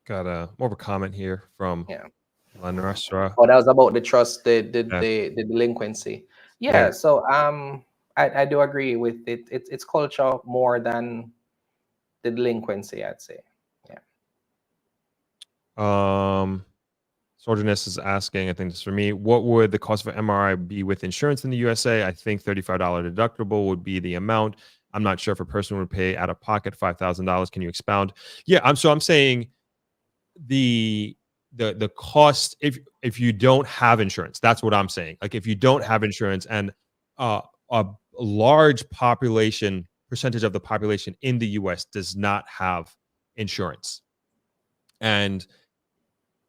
Got more of a comment here from Lanrastra. Oh, that was about the trust, the delinquency. Yeah. So I do agree with it. It's culture more than the delinquency, I'd say. Sojourness is asking, I think this is for me, what would the cost of an MRI be with insurance in the USA? I think $35 deductible would be the amount. I'm not sure if a person would pay out of pocket $5,000. Can you expound? Yeah, I'm saying the cost if you don't have insurance. That's what I'm saying. Like if you don't have insurance, and a large percentage of the population in the US does not have insurance, and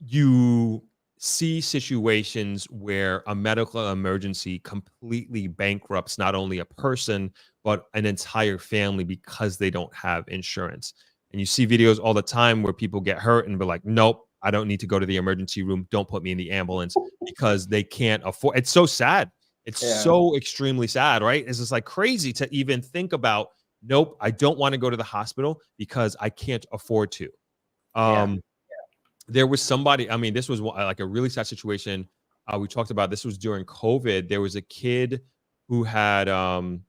you see situations where a medical emergency completely bankrupts not only a person but an entire family because they don't have insurance. And you see videos all the time where people get hurt and be like, nope, I don't need to go to the emergency room, don't put me in the ambulance, because they can't afford. It's so sad. It's so extremely sad, right? It's just like crazy to even think about, nope, I don't want to go to the hospital because I can't afford to. There was somebody, I mean, this was like a really sad situation. We talked about this was during COVID. There was a kid who had, I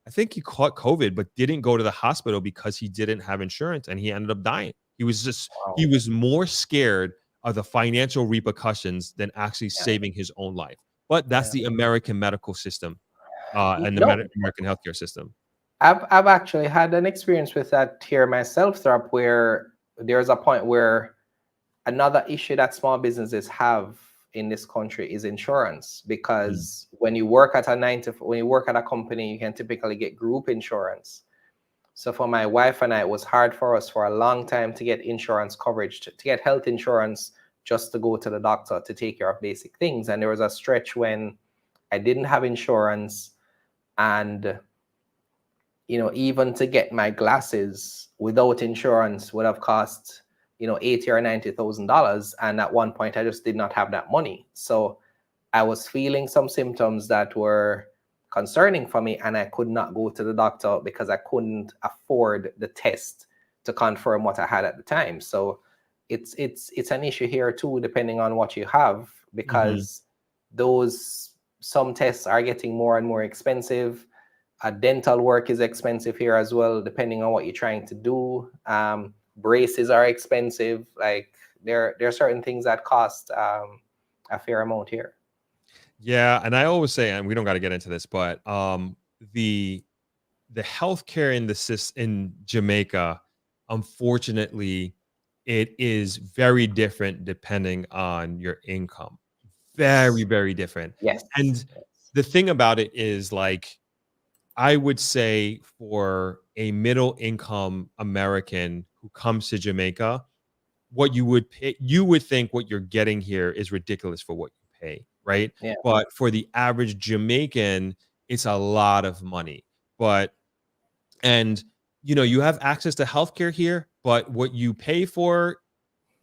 think he caught COVID, but didn't go to the hospital because he didn't have insurance, and he ended up dying. He was he was more scared of the financial repercussions than actually saving his own life. But that's the American medical system and the American healthcare system. I've actually had an experience with that here myself, Throp, where there's a point where another issue that small businesses have in this country is insurance, because when you work at when you work at a company, you can typically get group insurance. So for my wife and I, it was hard for us for a long time to get insurance coverage, to get health insurance, just to go to the doctor to take care of basic things. And there was a stretch when I didn't have insurance, and even to get my glasses without insurance would have cost $80,000 or $90,000, and at one point I just did not have that money. So I was feeling some symptoms that were concerning for me, and I could not go to the doctor because I couldn't afford the test to confirm what I had at the time. So it's an issue here too, depending on what you have, because some tests are getting more and more expensive. Dental work is expensive here as well, depending on what you're trying to do. Braces are expensive. Like there are certain things that cost a fair amount here. Yeah, and I always say, and we don't got to get into this, but the healthcare in Jamaica, unfortunately, it is very different depending on your income. Very, Yes. very different. Yes. And the thing about it is, like, I would say for a middle income American who comes to Jamaica, what you would think what you're getting here is ridiculous for what you pay, right? Yeah. But for the average Jamaican, it's a lot of money. But and you have access to healthcare here, but what you pay for,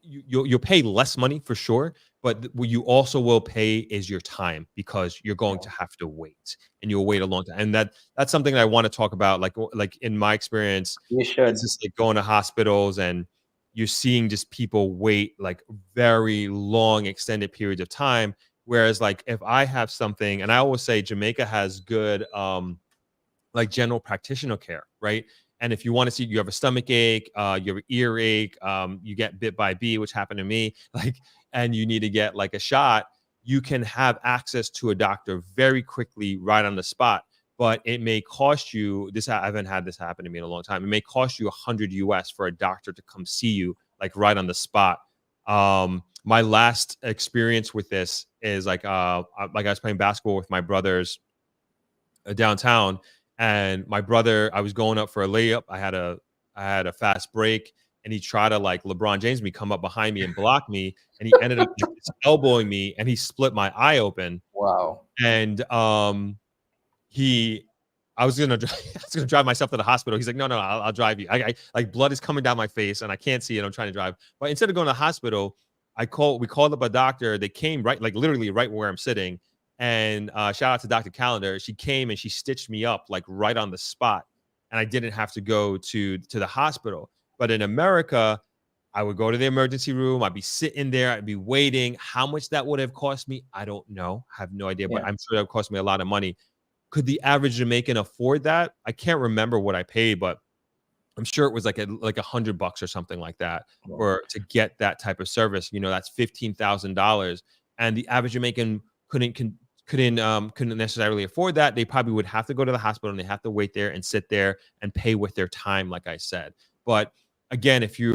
you'll pay less money for sure, but what you also will pay is your time, because you're going to Yeah. have to wait, and you'll wait a long time. And that's something that I want to talk about. Like in my experience, You it's should. just like going to hospitals, and you're seeing just people wait like very long, extended periods of time. Whereas, like, if I have something, and I always say Jamaica has good like general practitioner care, right? And if you want to see, you have a stomach ache, you have an earache, you get bit by a bee, which happened to me, like, and you need to get like a shot, you can have access to a doctor very quickly, right on the spot. But it may cost you this. I haven't had this happen to me in a long time. It may cost you 100 US for a doctor to come see you, like right on the spot. My last experience with this is like I was playing basketball with my brothers downtown, and my brother, I was going up for a layup. I had a fast break, and he tried to, like, LeBron James me, come up behind me and block me, and he ended up like just elbowing me, and he split my eye open. Wow. And he I was gonna I was gonna drive myself to the hospital. He's like, no, I'll drive you. I like, blood is coming down my face and I can't see it. I'm trying to drive. But instead of going to the hospital, we called up a doctor. They came right, like, literally right where I'm sitting. And shout out to Dr. Calendar. She came and she stitched me up like right on the spot. And I didn't have to go to the hospital. But in America, I would go to the emergency room. I'd be sitting there. I'd be waiting. How much that would have cost me, I don't know. I have no idea. But Yeah. I'm sure that would cost me a lot of money. Could the average Jamaican afford that? I can't remember what I paid, but I'm sure it was like $100 or something like that Yeah. for to get that type of service. That's $15,000, and the average Jamaican couldn't necessarily afford that. They probably would have to go to the hospital, and they have to wait there and sit there and pay with their time, like I said. But again, if you're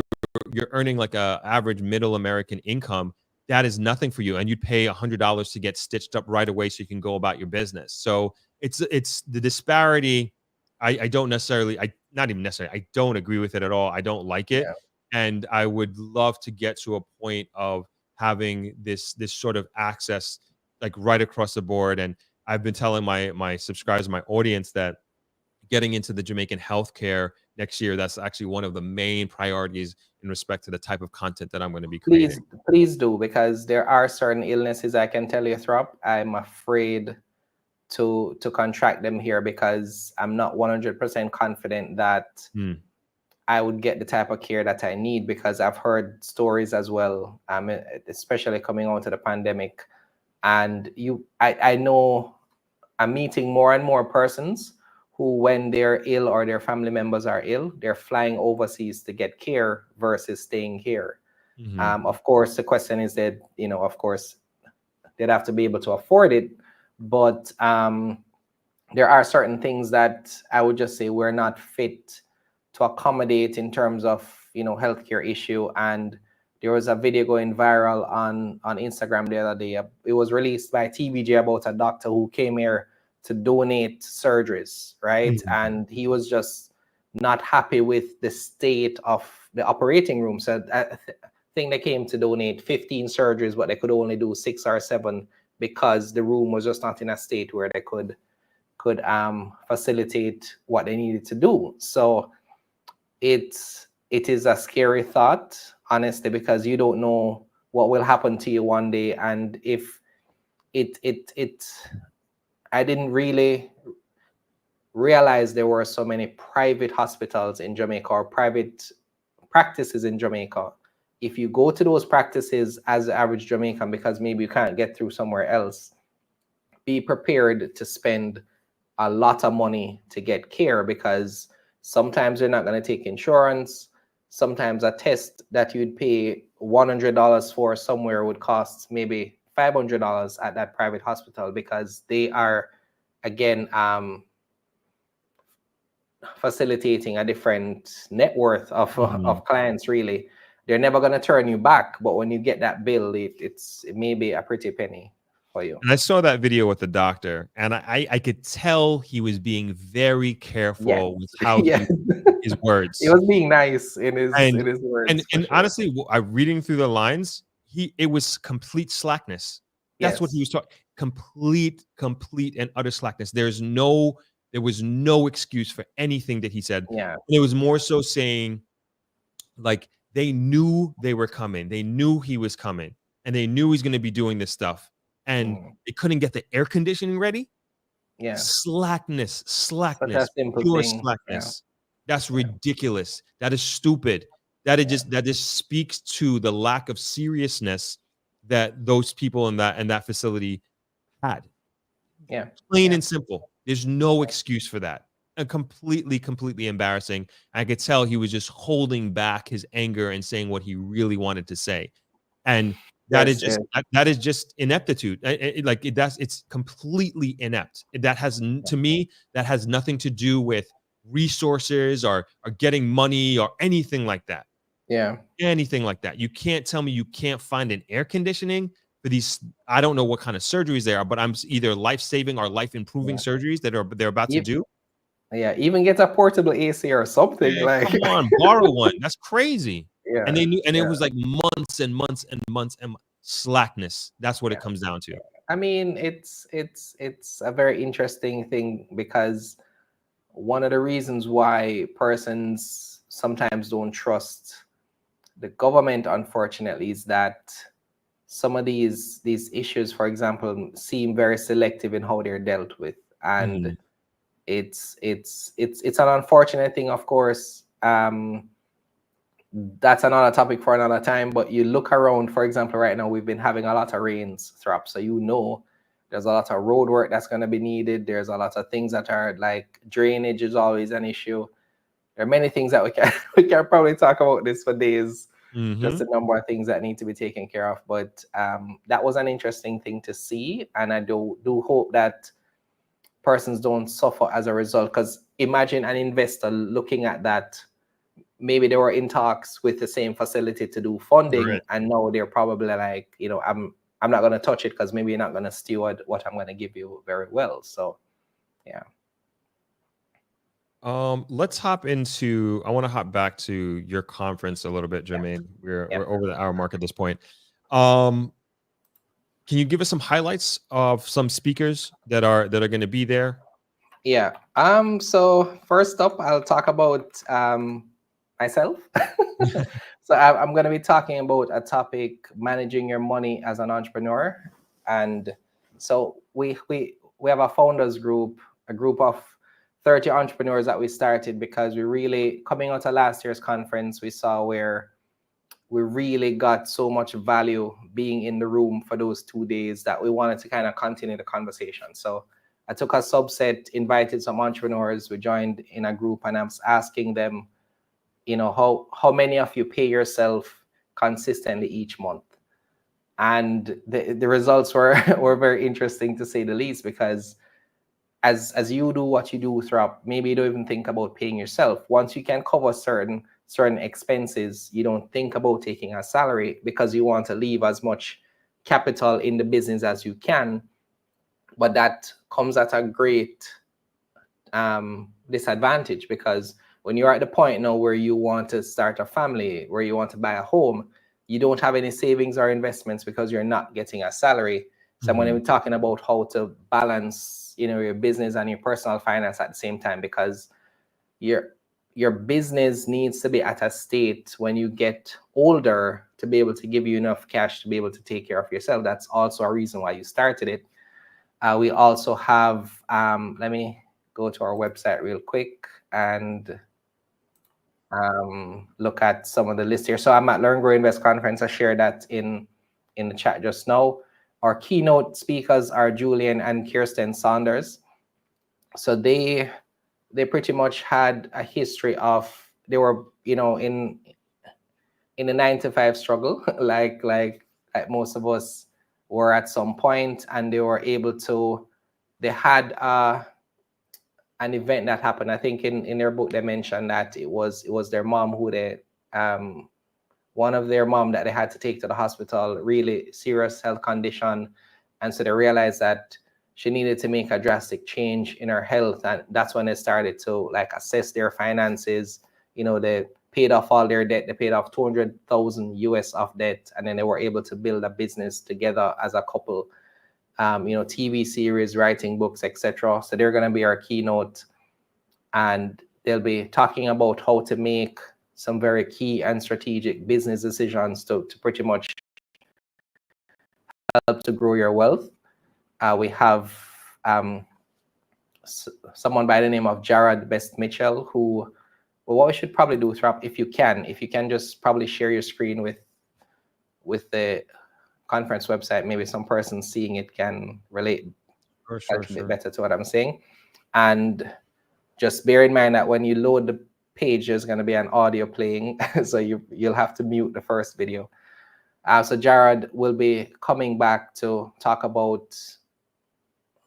earning like a average middle American income, that is nothing for you, and you'd pay $100 to get stitched up right away so you can go about your business. So it's the disparity. I don't necessarily, I not even necessarily, I don't agree with it at all. I don't like it, Yeah. and I would love to get to a point of having this sort of access, like, right across the board. And I've been telling my subscribers, my audience, that getting into the Jamaican healthcare next year, that's actually one of the main priorities in respect to the type of content that I'm going to be creating. Please do, because there are certain illnesses, I can tell you, Throp, I'm afraid to contract them here, because I'm not 100% confident that Hmm. I would get the type of care that I need, because I've heard stories as well, especially coming out of the pandemic. And I know I'm meeting more and more persons who, when they're ill or their family members are ill, they're flying overseas to get care versus staying here. Mhm. Of course, the question is that, of course, they'd have to be able to afford it. But there are certain things that I would just say we're not fit to accommodate in terms of, healthcare issue. And there was a video going viral on Instagram the other day. It was released by TVJ about a doctor who came here to donate surgeries, right? Mhm. And he was just not happy with the state of the operating room. So I think they came to donate 15 surgeries, but they could only do 6 or 7 because the room was just not in a state where they could facilitate what they needed to do. So it is a scary thought, honestly, because you don't know what will happen to you one day. And if I didn't really realize there were so many private hospitals in Jamaica, or private practices in Jamaica. If you go to those practices as the average Jamaican, because maybe you can't get through somewhere else, be prepared to spend a lot of money to get care, because sometimes they're not going to take insurance. Sometimes a test that you'd pay $100 for somewhere would cost maybe $500 at that private hospital, because they are, again, facilitating a different net worth of clients. Really, they're never going to turn you back, but when you get that bill, it may be a pretty penny for you. And I saw that video with the doctor, and I could tell he was being very careful with how he his words. He was being nice in his words. And honestly, I reading through the lines, it was complete slackness. That's what he was talking. Complete and utter slackness. There was no excuse for anything that he said. Yeah. And it was more so saying, like, they knew they were coming. They knew he was coming, and they knew he's going to be doing this stuff. And they couldn't get the air conditioning ready. Yeah. Slackness, Such a simple pure thing. slackness. That's ridiculous. That is stupid. That just speaks to the lack of seriousness that those people in that facility had. Yeah. Plain and simple. There's no excuse for that. And completely embarrassing. I could tell he was just holding back his anger and saying what he really wanted to say. And that is just ineptitude. It's completely inept. To me, that has nothing to do with resources or getting money or anything like that. Yeah. Anything like that. You can't tell me you can't find an air conditioning for these. I don't know what kind of surgeries they are, but I'm either life-saving or life-improving surgeries that they're about to do. Yeah, even get a portable AC or something. Yeah, come on, borrow one. That's crazy. Yeah. And they knew, and it was like months and months and months and slackness. That's what it comes down to. I mean, it's a very interesting thing, because one of the reasons why persons sometimes don't trust the government, unfortunately, is that some of these issues, for example, seem very selective in how they're dealt with. And it's an unfortunate thing, of course. That's another topic for another time. But you look around, for example, right now we've been having a lot of rains throughout, so there's a lot of road work that's going to be needed. There's a lot of things that are, like, drainage is always an issue. There are many things that we can probably talk about this for days. Just a number of things that need to be taken care of. But that was an interesting thing to see, and I do hope that persons don't suffer as a result. Because imagine an investor looking at that. Maybe they were in talks with the same facility to do funding, and now they're probably like, I'm not going to touch it because maybe you're not going to steward what I'm going to give you very well. So, yeah. Let's hop into. I want to hop back to your conference a little bit, Jermaine. We're over the hour mark at this point. Can you give us some highlights of some speakers that are going to be there? Yeah. So first up, I'll talk about myself. So I'm going to be talking about a topic: managing your money as an entrepreneur. And so we have a founders group, a group of 30 entrepreneurs that we started, because we really, coming out of last year's conference, we saw where we really got so much value being in the room for those 2 days that we wanted to kind of continue the conversation. So I took a subset, invited some entrepreneurs, we joined in a group, and I was asking them, how many of you pay yourself consistently each month? And the results were very interesting, to say the least, because as you do what you do throughout, maybe you don't even think about paying yourself. Once you can cover certain expenses, you don't think about taking a salary, because you want to leave as much capital in the business as you can. But that comes at a great disadvantage, because when you're at the point now where you want to start a family, where you want to buy a home, you don't have any savings or investments because you're not getting a salary. So I'm going to be talking about how to balance, your business and your personal finance at the same time, because your business needs to be at a state when you get older to be able to give you enough cash to be able to take care of yourself. That's also a reason why you started it. We also have, let me go to our website real quick and look at some of the list here. So I'm at Learn, Grow, Invest Conference. I shared that in the chat just now. Our keynote speakers are Julian and Kirsten Saunders. So they pretty much had a history of, they were, in the 9-to-5 struggle, like most of us were at some point, and they were able to. They had an event that happened. I think in their book they mentioned that it was their mom who they one of their mom that they had to take to the hospital, really serious health condition, and so they realized that she needed to make a drastic change in her health, and that's when they started to like assess their finances. You know, they paid off all their debt. They paid off 200,000 US of debt, and then they were able to build a business together as a couple. You know, TV series, writing books, etc. So they're going to be our keynote, and they'll be talking about how to make some very key and strategic business decisions to pretty much help to grow your wealth. We have someone by the name of Jared Best Mitchell, who, well, what we should probably do is, if you can just probably share your screen with the conference website. Maybe some person seeing it can relate a little bit better to what I'm saying. And just bear in mind that when you load the page, there's going to be an audio playing, so you'll have to mute the first video. So Jared will be coming back to talk about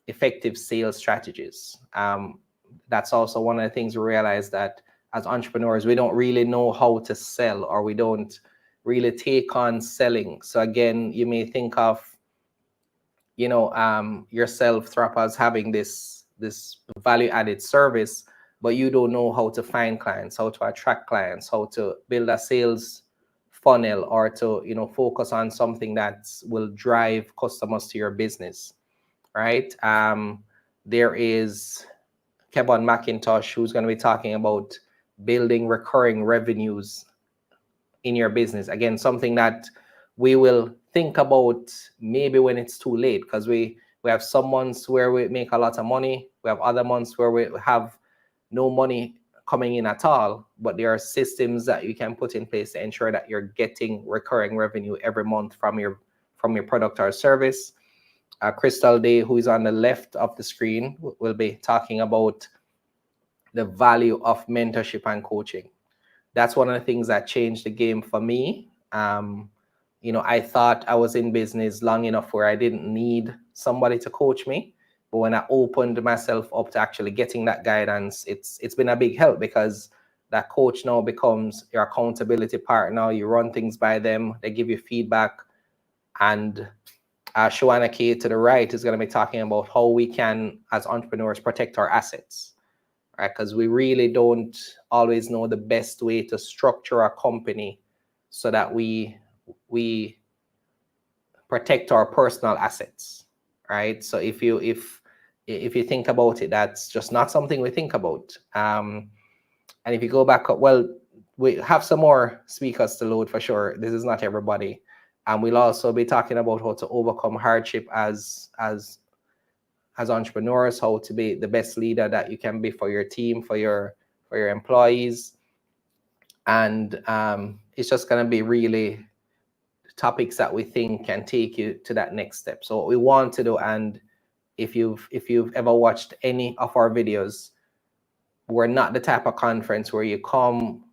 effective sales strategies. That's also one of the things we realize, that as entrepreneurs, we don't really know how to sell, or we don't really take on selling. So again, you may think of, you know, yourself, Throp, as having this value-added service, but you don't know how to find clients, how to attract clients, how to build a sales funnel, or to, you know, focus on something that will drive customers to your business, right? There is Kevin McIntosh, who's going to be talking about building recurring revenues in your business. Again, something that we will think about maybe when it's too late, because we have some months where we make a lot of money. We have other months where we have no money coming in at all, but there are systems that you can put in place to ensure that you're getting recurring revenue every month from your product or service. Crystal Day, who is on the left of the screen, will be talking about the value of mentorship and coaching. That's one of the things that changed the game for me. You know, I thought I was in business long enough where I didn't need somebody to coach me. But when I opened myself up to actually getting that guidance, it's been a big help, because that coach now becomes your accountability partner. You run things by them. They give you feedback. And Shawana K to the right is going to be talking about how we can, as entrepreneurs, protect our assets, right? Because we really don't always know the best way to structure a company so that we protect our personal assets, right? So if you think about it, that's just not something we think about. And if you go back up, well, we have some more speakers to load for sure. This is not everybody. And we'll also be talking about how to overcome hardship as entrepreneurs, how to be the best leader that you can be for your team, for your employees. And it's just going to be really topics that we think can take you to that next step. So what we want to do, and if you've ever watched any of our videos, we're not the type of conference where you come,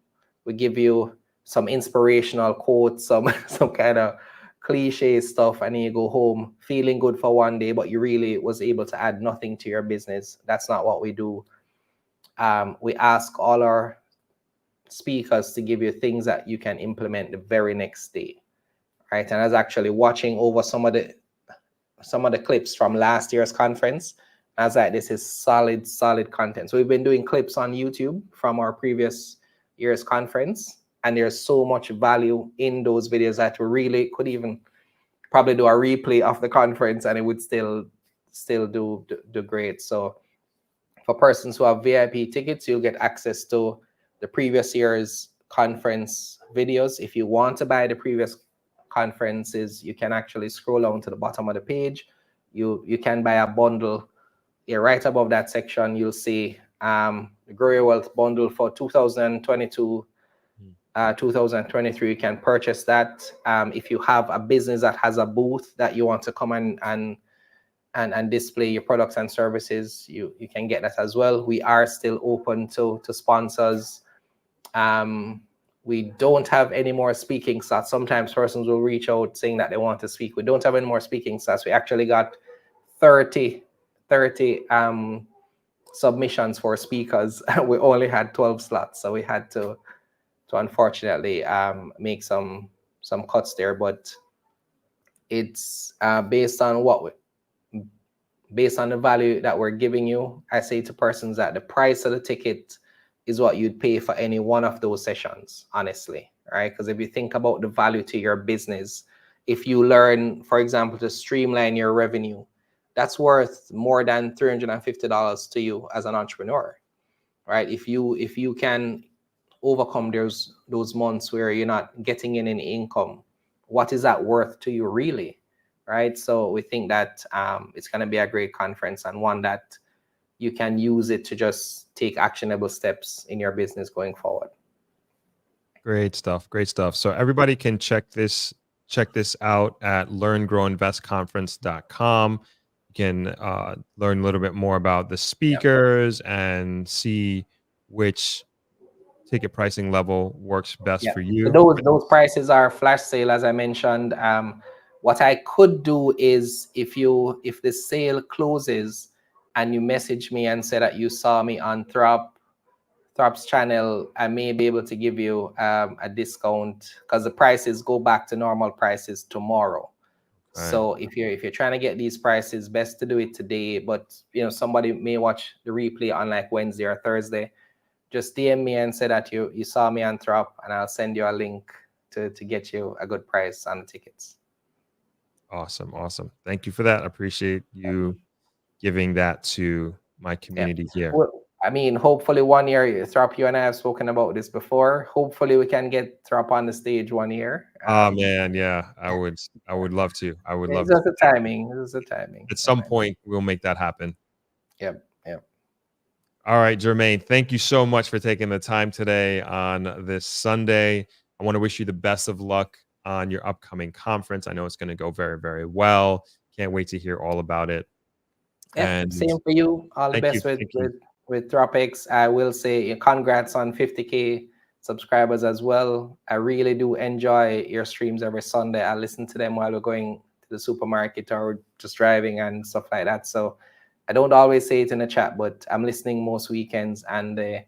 we give you some inspirational quotes, some kind of cliche stuff, and then you go home feeling good for one day, but you really was able to add nothing to your business. That's not what we do. We ask all our speakers to give you things that you can implement the very next day, right? And I was actually watching over some of the clips from last year's conference. I was like, this is solid content. So we've been doing clips on YouTube from our previous year's conference, and there's so much value in those videos that we really could even probably do a replay of the conference and it would still do great. So for persons who have VIP tickets, you'll get access to the previous year's conference videos. If you want to buy the previous conferences, you can actually scroll down to the bottom of the page. You can buy a bundle. Yeah, right above that section, you'll see the Grow Your Wealth bundle for 2022, 2023. You can purchase that. If you have a business that has a booth that you want to come and display your products and services, you can get that as well. We are still open to sponsors. We don't have any more speaking slots. Sometimes persons will reach out saying that they want to speak. We don't have any more speaking slots. We actually got 30 submissions for speakers. We only had 12 slots, so we had to unfortunately make some cuts there. But it's based on based on the value that we're giving you. I say to persons that the price of the ticket is what you'd pay for any one of those sessions, honestly, right? Because if you think about the value to your business, if you learn, for example, to streamline your revenue, that's worth more than $350 to you as an entrepreneur, right? If you can overcome those months where you're not getting in any income, what is that worth to you really, right? So we think that it's going to be a great conference, and one that you can use it to just take actionable steps in your business going forward. Great stuff. Great stuff. So everybody can check this out at learngrowinvestconference.com. You can learn a little bit more about the speakers and see which ticket pricing level works best for you. So those prices are flash sale, as I mentioned. What I could do is if the sale closes and you message me and say that you saw me on Throp's channel, I may be able to give you a discount, because the prices go back to normal prices tomorrow. Right. So if you're trying to get these prices, best to do it today. But somebody may watch the replay on like Wednesday or Thursday. Just DM me and say that you saw me on Throp, and I'll send you a link to get you a good price on the tickets. Awesome. Thank you for that. I appreciate you giving that to my community here. Well, I mean, hopefully 1 year, Throp, you and I have spoken about this before. Hopefully we can get Throp on the stage 1 year. Oh man, yeah, I would love to. I would love to. It's just the timing. At some point, we'll make that happen. Yep. All right, Jermaine, thank you so much for taking the time today on this Sunday. I want to wish you the best of luck on your upcoming conference. I know it's going to go very, very well. Can't wait to hear all about it. Yeah, and same for you. All the best with ThropX. I will say congrats on 50K subscribers as well. I really do enjoy your streams every Sunday. I listen to them while we're going to the supermarket or just driving and stuff like that. So I don't always say it in the chat, but I'm listening most weekends, and the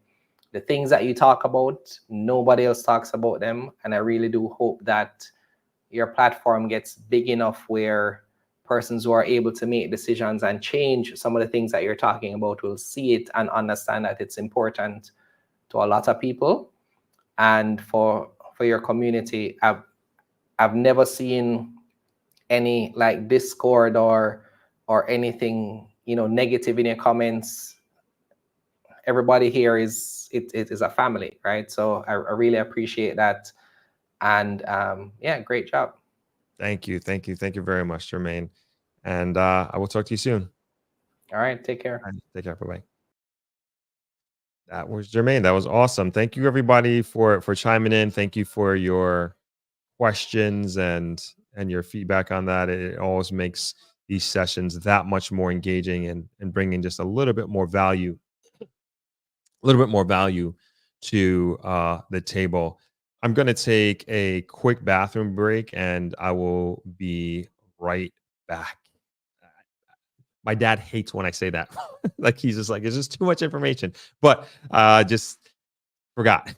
things that you talk about, nobody else talks about them. And I really do hope that your platform gets big enough where persons who are able to make decisions and change some of the things that you're talking about will see it and understand that it's important to a lot of people. And for your community, I've never seen any like Discord or anything negative in your comments. Everybody here is a family, right? So I really appreciate that. And great job. Thank you very much, Jermaine. And I will talk to you soon. All right, take care. Take care. Bye-bye. That was Jermaine. That was awesome. Thank you, everybody, for chiming in. Thank you for your questions and your feedback on that. It always makes these sessions that much more engaging and bringing just a little bit more value to the table. I'm going to take a quick bathroom break, and I will be right back. My dad hates when I say that. Like, he's just like, it's just too much information. But just forgot.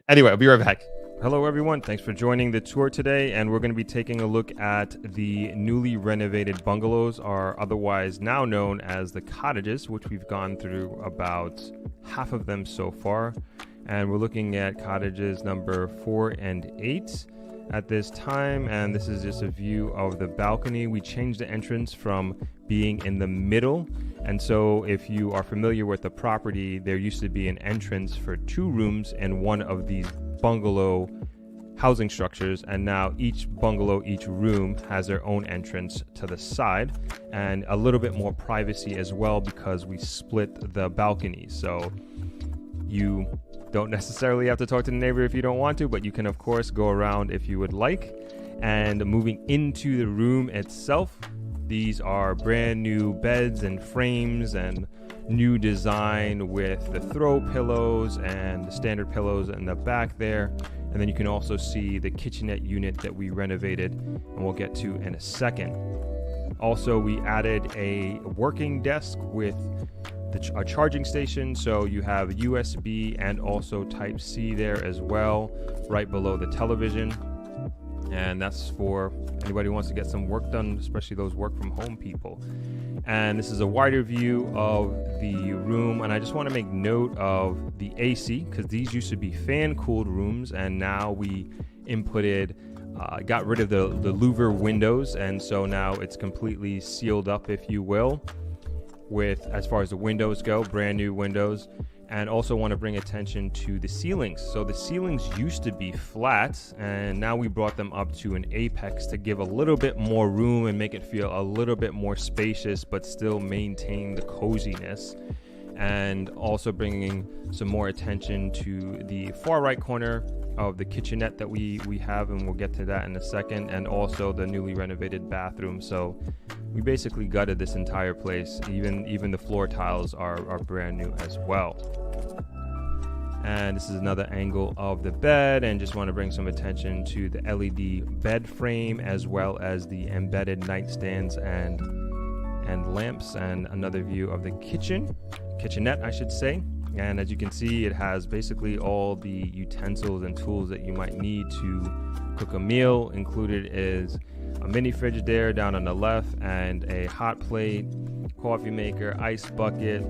Anyway, I'll be right back. Hello, everyone. Thanks for joining the tour today. And we're going to be taking a look at the newly renovated bungalows, or otherwise now known as the cottages, which we've gone through about half of them so far. And we're looking at cottages number 4 and 8 at this time. And this is just a view of the balcony. We changed the entrance from being in the middle. And so if you are familiar with the property, there used to be an entrance for 2 rooms in one of these bungalow housing structures, and now each bungalow, each room has their own entrance to the side, and a little bit more privacy as well, because we split the balconies. So you don't necessarily have to talk to the neighbor if you don't want to, but you can of course go around if you would like. And moving into the room itself, these are brand new beds and frames and new design with the throw pillows and the standard pillows in the back there. And then you can also see the kitchenette unit that we renovated, and we'll get to in a second. Also, we added a working desk with a charging station, so you have USB and also Type-C there as well, right below the television. And that's for anybody who wants to get some work done, especially those work from home people. And this is a wider view of the room, and I just want to make note of the AC, because these used to be fan-cooled rooms, and now we got rid of the louver windows, and so now it's completely sealed up, if you will, with, as far as the windows go, brand new windows. And also want to bring attention to the ceilings. So the ceilings used to be flat, and now we brought them up to an apex to give a little bit more room and make it feel a little bit more spacious, but still maintain the coziness. And also bringing some more attention to the far right corner of the kitchenette that we have, and we'll get to that in a second, and also the newly renovated bathroom. So we basically gutted this entire place. Even the floor tiles are brand new as well. And this is another angle of the bed, and just want to bring some attention to the LED bed frame, as well as the embedded nightstands and lamps, and another view of the kitchenette, I should say. And as you can see, it has basically all the utensils and tools that you might need to cook a meal. Included is a mini fridge there down on the left, and a hot plate, coffee maker, ice bucket,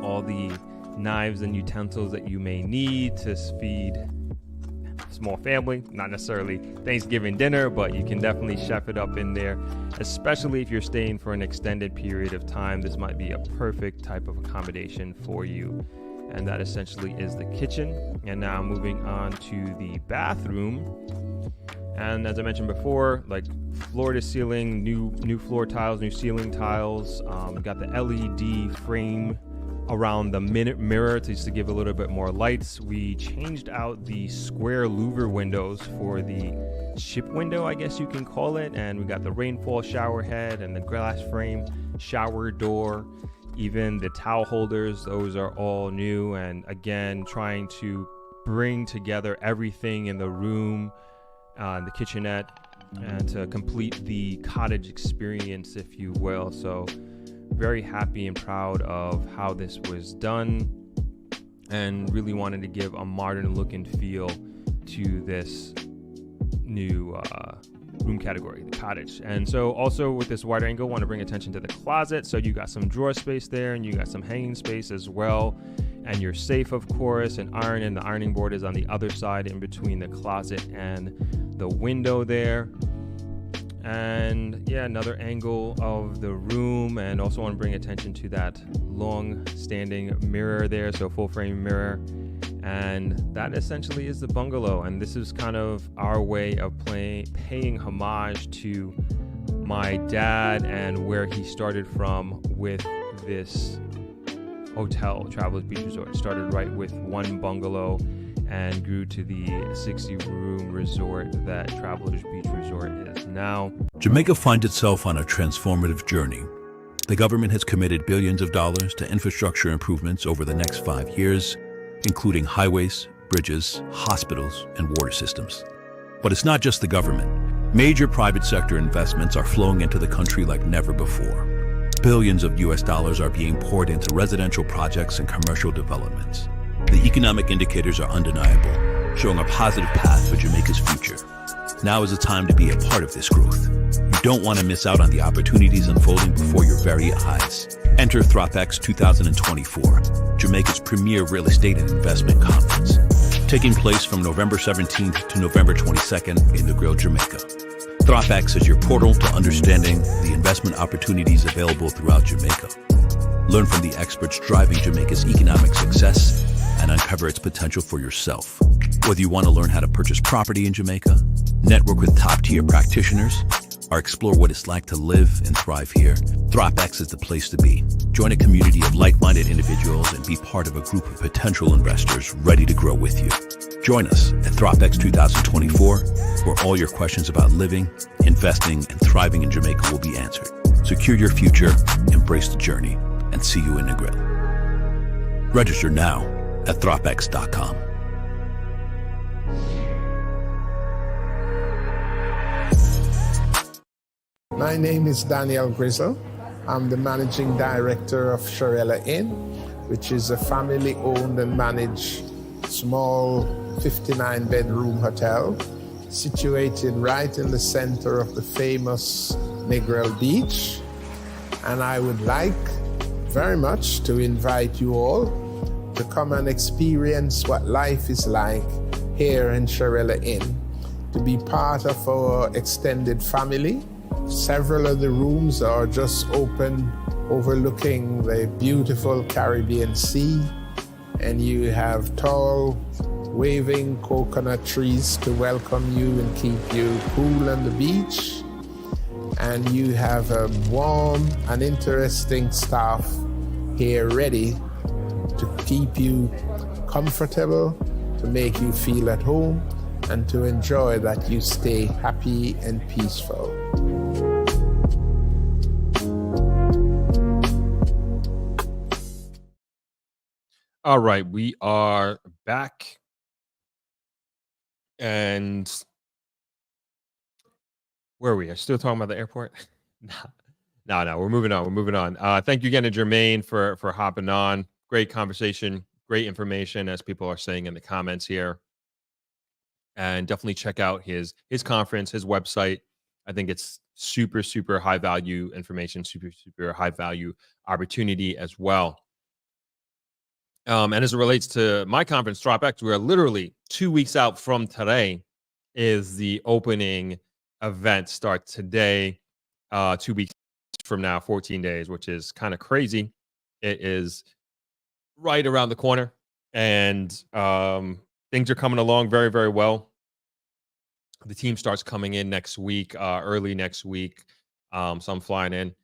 all the knives and utensils that you may need to feed a small family. Not necessarily Thanksgiving dinner, but you can definitely chef it up in there, especially if you're staying for an extended period of time. This might be a perfect type of accommodation for you. And that essentially is the kitchen. And now moving on to the bathroom. And as I mentioned before, like floor to ceiling, new floor tiles, new ceiling tiles. Got the LED frame around the mirror to give a little bit more lights. We changed out the square louver windows for the ship window, I guess you can call it. And we got the rainfall shower head and the glass frame shower door. Even the towel holders, those are all new. And again, trying to bring together everything in the room, the kitchenette, and to complete the cottage experience, if you will. So very happy and proud of how this was done, and really wanted to give a modern look and feel to this new room category, the cottage. And so also with this wide angle, want to bring attention to the closet. So you got some drawer space there, and you got some hanging space as well, and your safe, of course, and the ironing board is on the other side in between the closet and the window there. And yeah, another angle of the room, and also want to bring attention to that long standing mirror there, so full frame mirror. And that essentially is the bungalow, and this is kind of our way of paying homage to my dad and where he started from with this hotel, Travelers Beach Resort. Started right with one bungalow and grew to the 60-room resort that Travelers Beach Resort is now. Jamaica finds itself on a transformative journey. The government has committed billions of dollars to infrastructure improvements over the next 5 years, including highways, bridges, hospitals, and water systems. But it's not just the government. Major private sector investments are flowing into the country like never before. Billions of US dollars are being poured into residential projects and commercial developments. The economic indicators are undeniable, showing a positive path for Jamaica's future. Now is the time to be a part of this growth. You don't want to miss out on the opportunities unfolding before your very eyes. Enter ThropX 2024, Jamaica's premier real estate and investment conference, taking place from November 17th to November 22nd in Negril, Jamaica. ThropX is your portal to understanding the investment opportunities available throughout Jamaica. Learn from the experts driving Jamaica's economic success and uncover its potential for yourself. Whether you want to learn how to purchase property in Jamaica, network with top-tier practitioners, or explore what it's like to live and thrive here, ThropX is the place to be. Join a community of like-minded individuals and be part of a group of potential investors ready to grow with you. Join us at ThropX 2024, where all your questions about living, investing, and thriving in Jamaica will be answered. Secure your future, embrace the journey, and see you in Negril. Register now at thropx.com. My name is Daniel Grizzle. I'm the managing director of Shirella Inn, which is a family-owned and managed small 59-bedroom hotel situated right in the center of the famous Negril Beach. And I would like very much to invite you all to come and experience what life is like here in Shirella Inn, to be part of our extended family. Several of the rooms are just open, overlooking the beautiful Caribbean Sea, and you have tall, waving coconut trees to welcome you and keep you cool on the beach. And you have a warm and interesting staff here ready to keep you comfortable, to make you feel at home, and to enjoy that you stay happy and peaceful. All right, we are back. And where are we? Are still talking about the airport? No, we're moving on. We're moving on. Thank you again to Jermaine for hopping on. Great conversation, great information, as people are saying in the comments here. And definitely check out his conference, his website. I think it's super, super high value information, super, super high value opportunity as well. And as it relates to my conference, DropX, we are literally 2 weeks out from today is the opening event. Start today, 2 weeks from now, 14 days, which is kind of crazy. It is right around the corner, and things are coming along very, very well. The team starts coming in next week, early next week. Some flying in,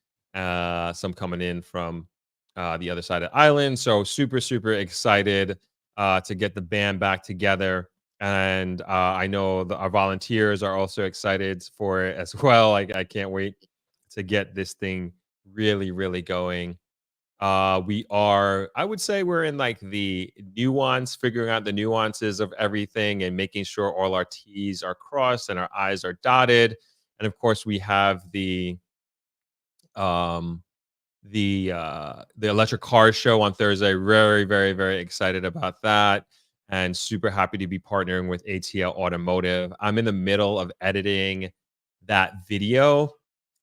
some coming in from the other side of the island. So super, super excited to get the band back together. And I know our volunteers are also excited for it as well. I can't wait to get this thing really, really going. We are, I would say we're in like the nuance, figuring out the nuances of everything and making sure all our T's are crossed and our I's are dotted. And of course, we have the electric car show on Thursday. Very, very, very excited about that, and super happy to be partnering with ATL Automotive. I'm in the middle of editing that video,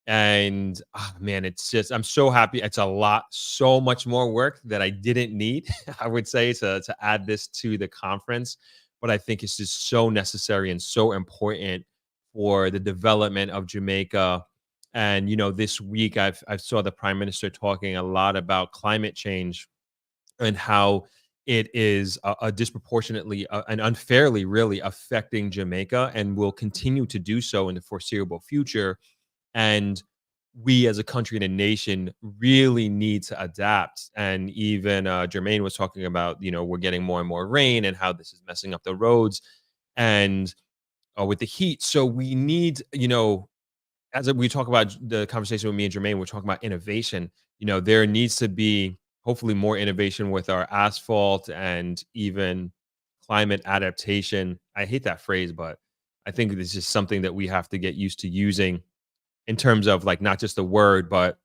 and man, it's just, I'm so happy. It's a lot, so much more work that I didn't need, I would say, to add this to the conference, but I think it's just so necessary and so important for the development of Jamaica. And this week I saw the Prime Minister talking a lot about climate change and how it is a disproportionately and unfairly really affecting Jamaica, and will continue to do so in the foreseeable future. And we as a country and a nation really need to adapt. And even Jermaine was talking about, we're getting more and more rain and how this is messing up the roads and with the heat. So we need, as we talk about the conversation with me and Jermaine, we're talking about innovation. There needs to be hopefully more innovation with our asphalt and even climate adaptation. I hate that phrase, but I think this is something that we have to get used to using in terms of like not just the word, but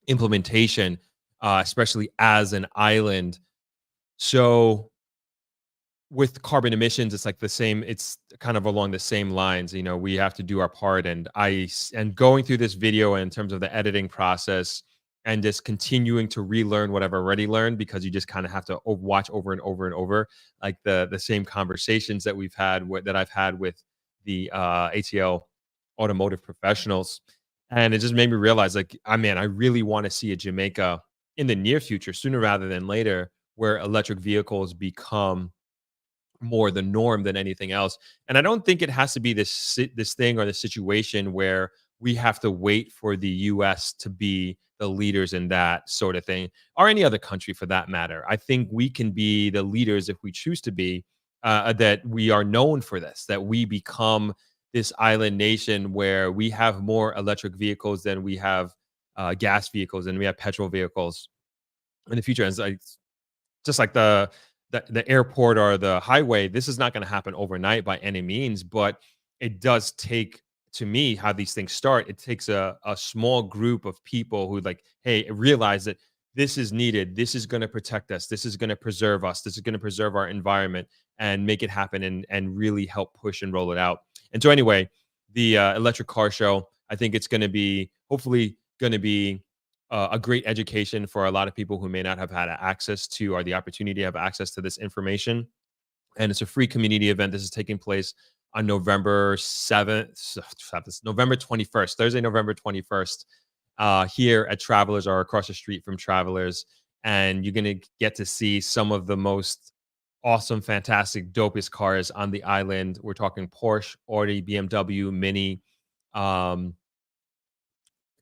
implementation, especially as an island. So with carbon emissions, it's like the same, it's kind of along the same lines. We have to do our part. And going through this video in terms of the editing process and just continuing to relearn what I've already learned, because you just kind of have to watch over and over and over, like the same conversations that I've had with the ATL automotive professionals. And it just made me realize, like, I really want to see a Jamaica in the near future, sooner rather than later, where electric vehicles become more the norm than anything else. And I don't think it has to be this thing or the situation where we have to wait for the US to be the leaders in that sort of thing, or any other country for that matter. I think we can be the leaders if we choose to be, that we are known for this, that we become this island nation where we have more electric vehicles than we have gas vehicles, and we have petrol vehicles in the future. And it's just like the airport or the highway, this is not going to happen overnight by any means, but it does take to me, how these things start, it takes a small group of people who like, hey, realize that this is needed. This is going to protect us. This is going to preserve us. This is going to preserve our environment and make it happen and really help push and roll it out. And so anyway, the electric car show, I think it's going to be hopefully going to be a great education for a lot of people who may not have had access to or the opportunity to have access to this information. And it's a free community event. This is taking place on November 7th, November 21st, Thursday, November 21st, here at Travelers or across the street from Travelers. And you're going to get to see some of the most awesome, fantastic, dopest cars on the island. We're talking Porsche, Audi, BMW, Mini,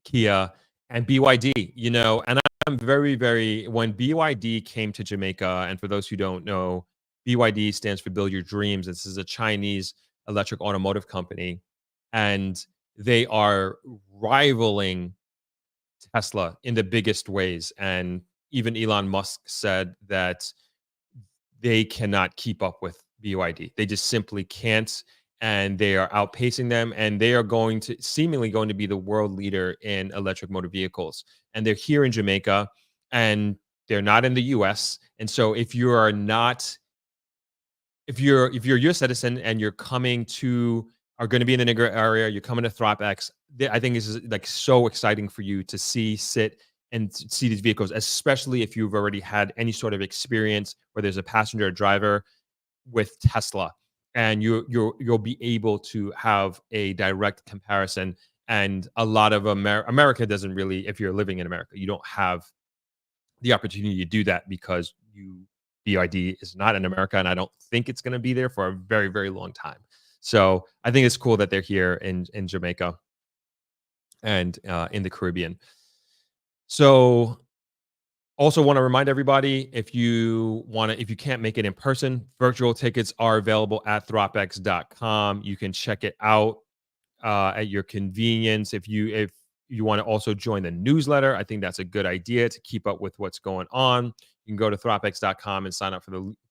Kia, and BYD, and I'm very, very, when BYD came to Jamaica, and for those who don't know, BYD stands for Build Your Dreams. This is a Chinese electric automotive company, and they are rivaling Tesla in the biggest ways. And even Elon Musk said that they cannot keep up with BYD. They just simply can't. And they are outpacing them, and they are seemingly going to be the world leader in electric motor vehicles. And they're here in Jamaica, and they're not in the US. And so if you're a US citizen and you're are going to be in the Negril area, you're coming to ThropX, I think this is like so exciting for you to sit and see these vehicles, especially if you've already had any sort of experience where there's a passenger or driver with Tesla, and you'll be able to have a direct comparison. And a lot of America doesn't really, if you're living in America, you don't have the opportunity to do that because BYD is not in America, and I don't think it's going to be there for a very, very long time. So I think it's cool that they're here in Jamaica and in the Caribbean. So also want to remind everybody, if you can't make it in person, virtual tickets are available at thropx.com. You can check it out at your convenience. If you want to also join the newsletter, I think that's a good idea to keep up with what's going on. You can go to thropx.com and sign up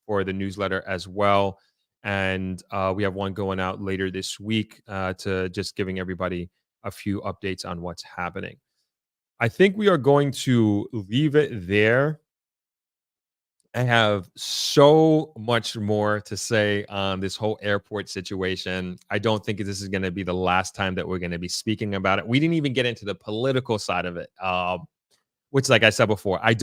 for the newsletter as well. And we have one going out later this week to just giving everybody a few updates on what's happening. I think we are going to leave it there. I have so much more to say on this whole airport situation. I don't think this is going to be the last time that we're going to be speaking about it. We didn't even get into the political side of it, which, like I said before, I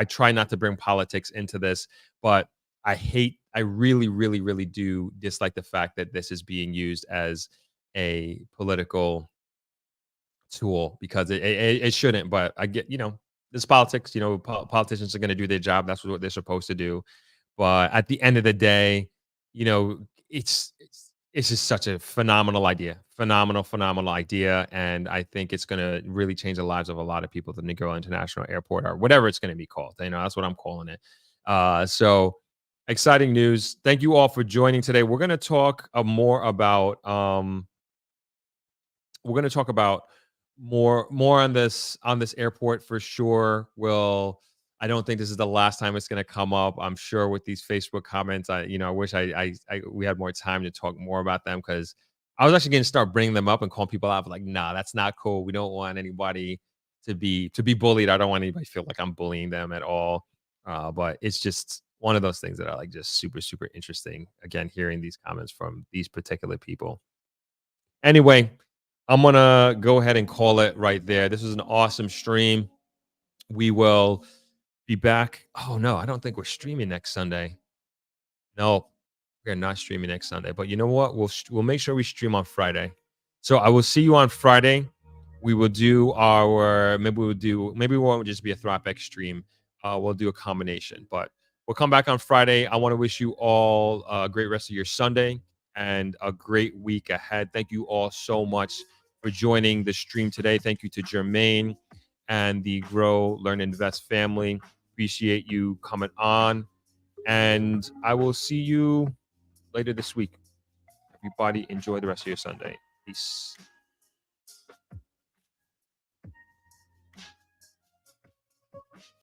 try not to bring politics into this, but I really, really, really do dislike the fact that this is being used as a political tool, because it shouldn't. But I get, this politics, politicians are going to do their job. That's what they're supposed to do. But at the end of the day, it's just such a phenomenal idea, phenomenal idea. And I think it's going to really change the lives of a lot of people at the Negril International Airport, or whatever it's going to be called. That's what I'm calling it. So exciting news. Thank you all for joining today. We're going to talk more about, more on this airport for sure. I don't think this is the last time it's going to come up. I'm sure with these Facebook comments, I wish we had more time to talk more about them, because I was actually going to start bringing them up and calling people out, like, nah, that's not cool. We don't want anybody to be bullied. I don't want anybody to feel like I'm bullying them at all. But it's just one of those things that are like just super, super interesting. Again, hearing these comments from these particular people. Anyway, I'm going to go ahead and call it right there. This was an awesome stream. We will be back. Oh, no, I don't think we're streaming next Sunday. No, we're not streaming next Sunday. But you know what? We'll make sure we stream on Friday. So I will see you on Friday. We will do maybe we won't just be a ThropX stream. We'll do a combination. But we'll come back on Friday. I want to wish you all a great rest of your Sunday and a great week ahead. Thank you all so much for joining the stream today. Thank you to Jermaine and the Grow, Learn, Invest family. Appreciate you coming on. And I will see you later this week. Everybody, enjoy the rest of your Sunday. Peace.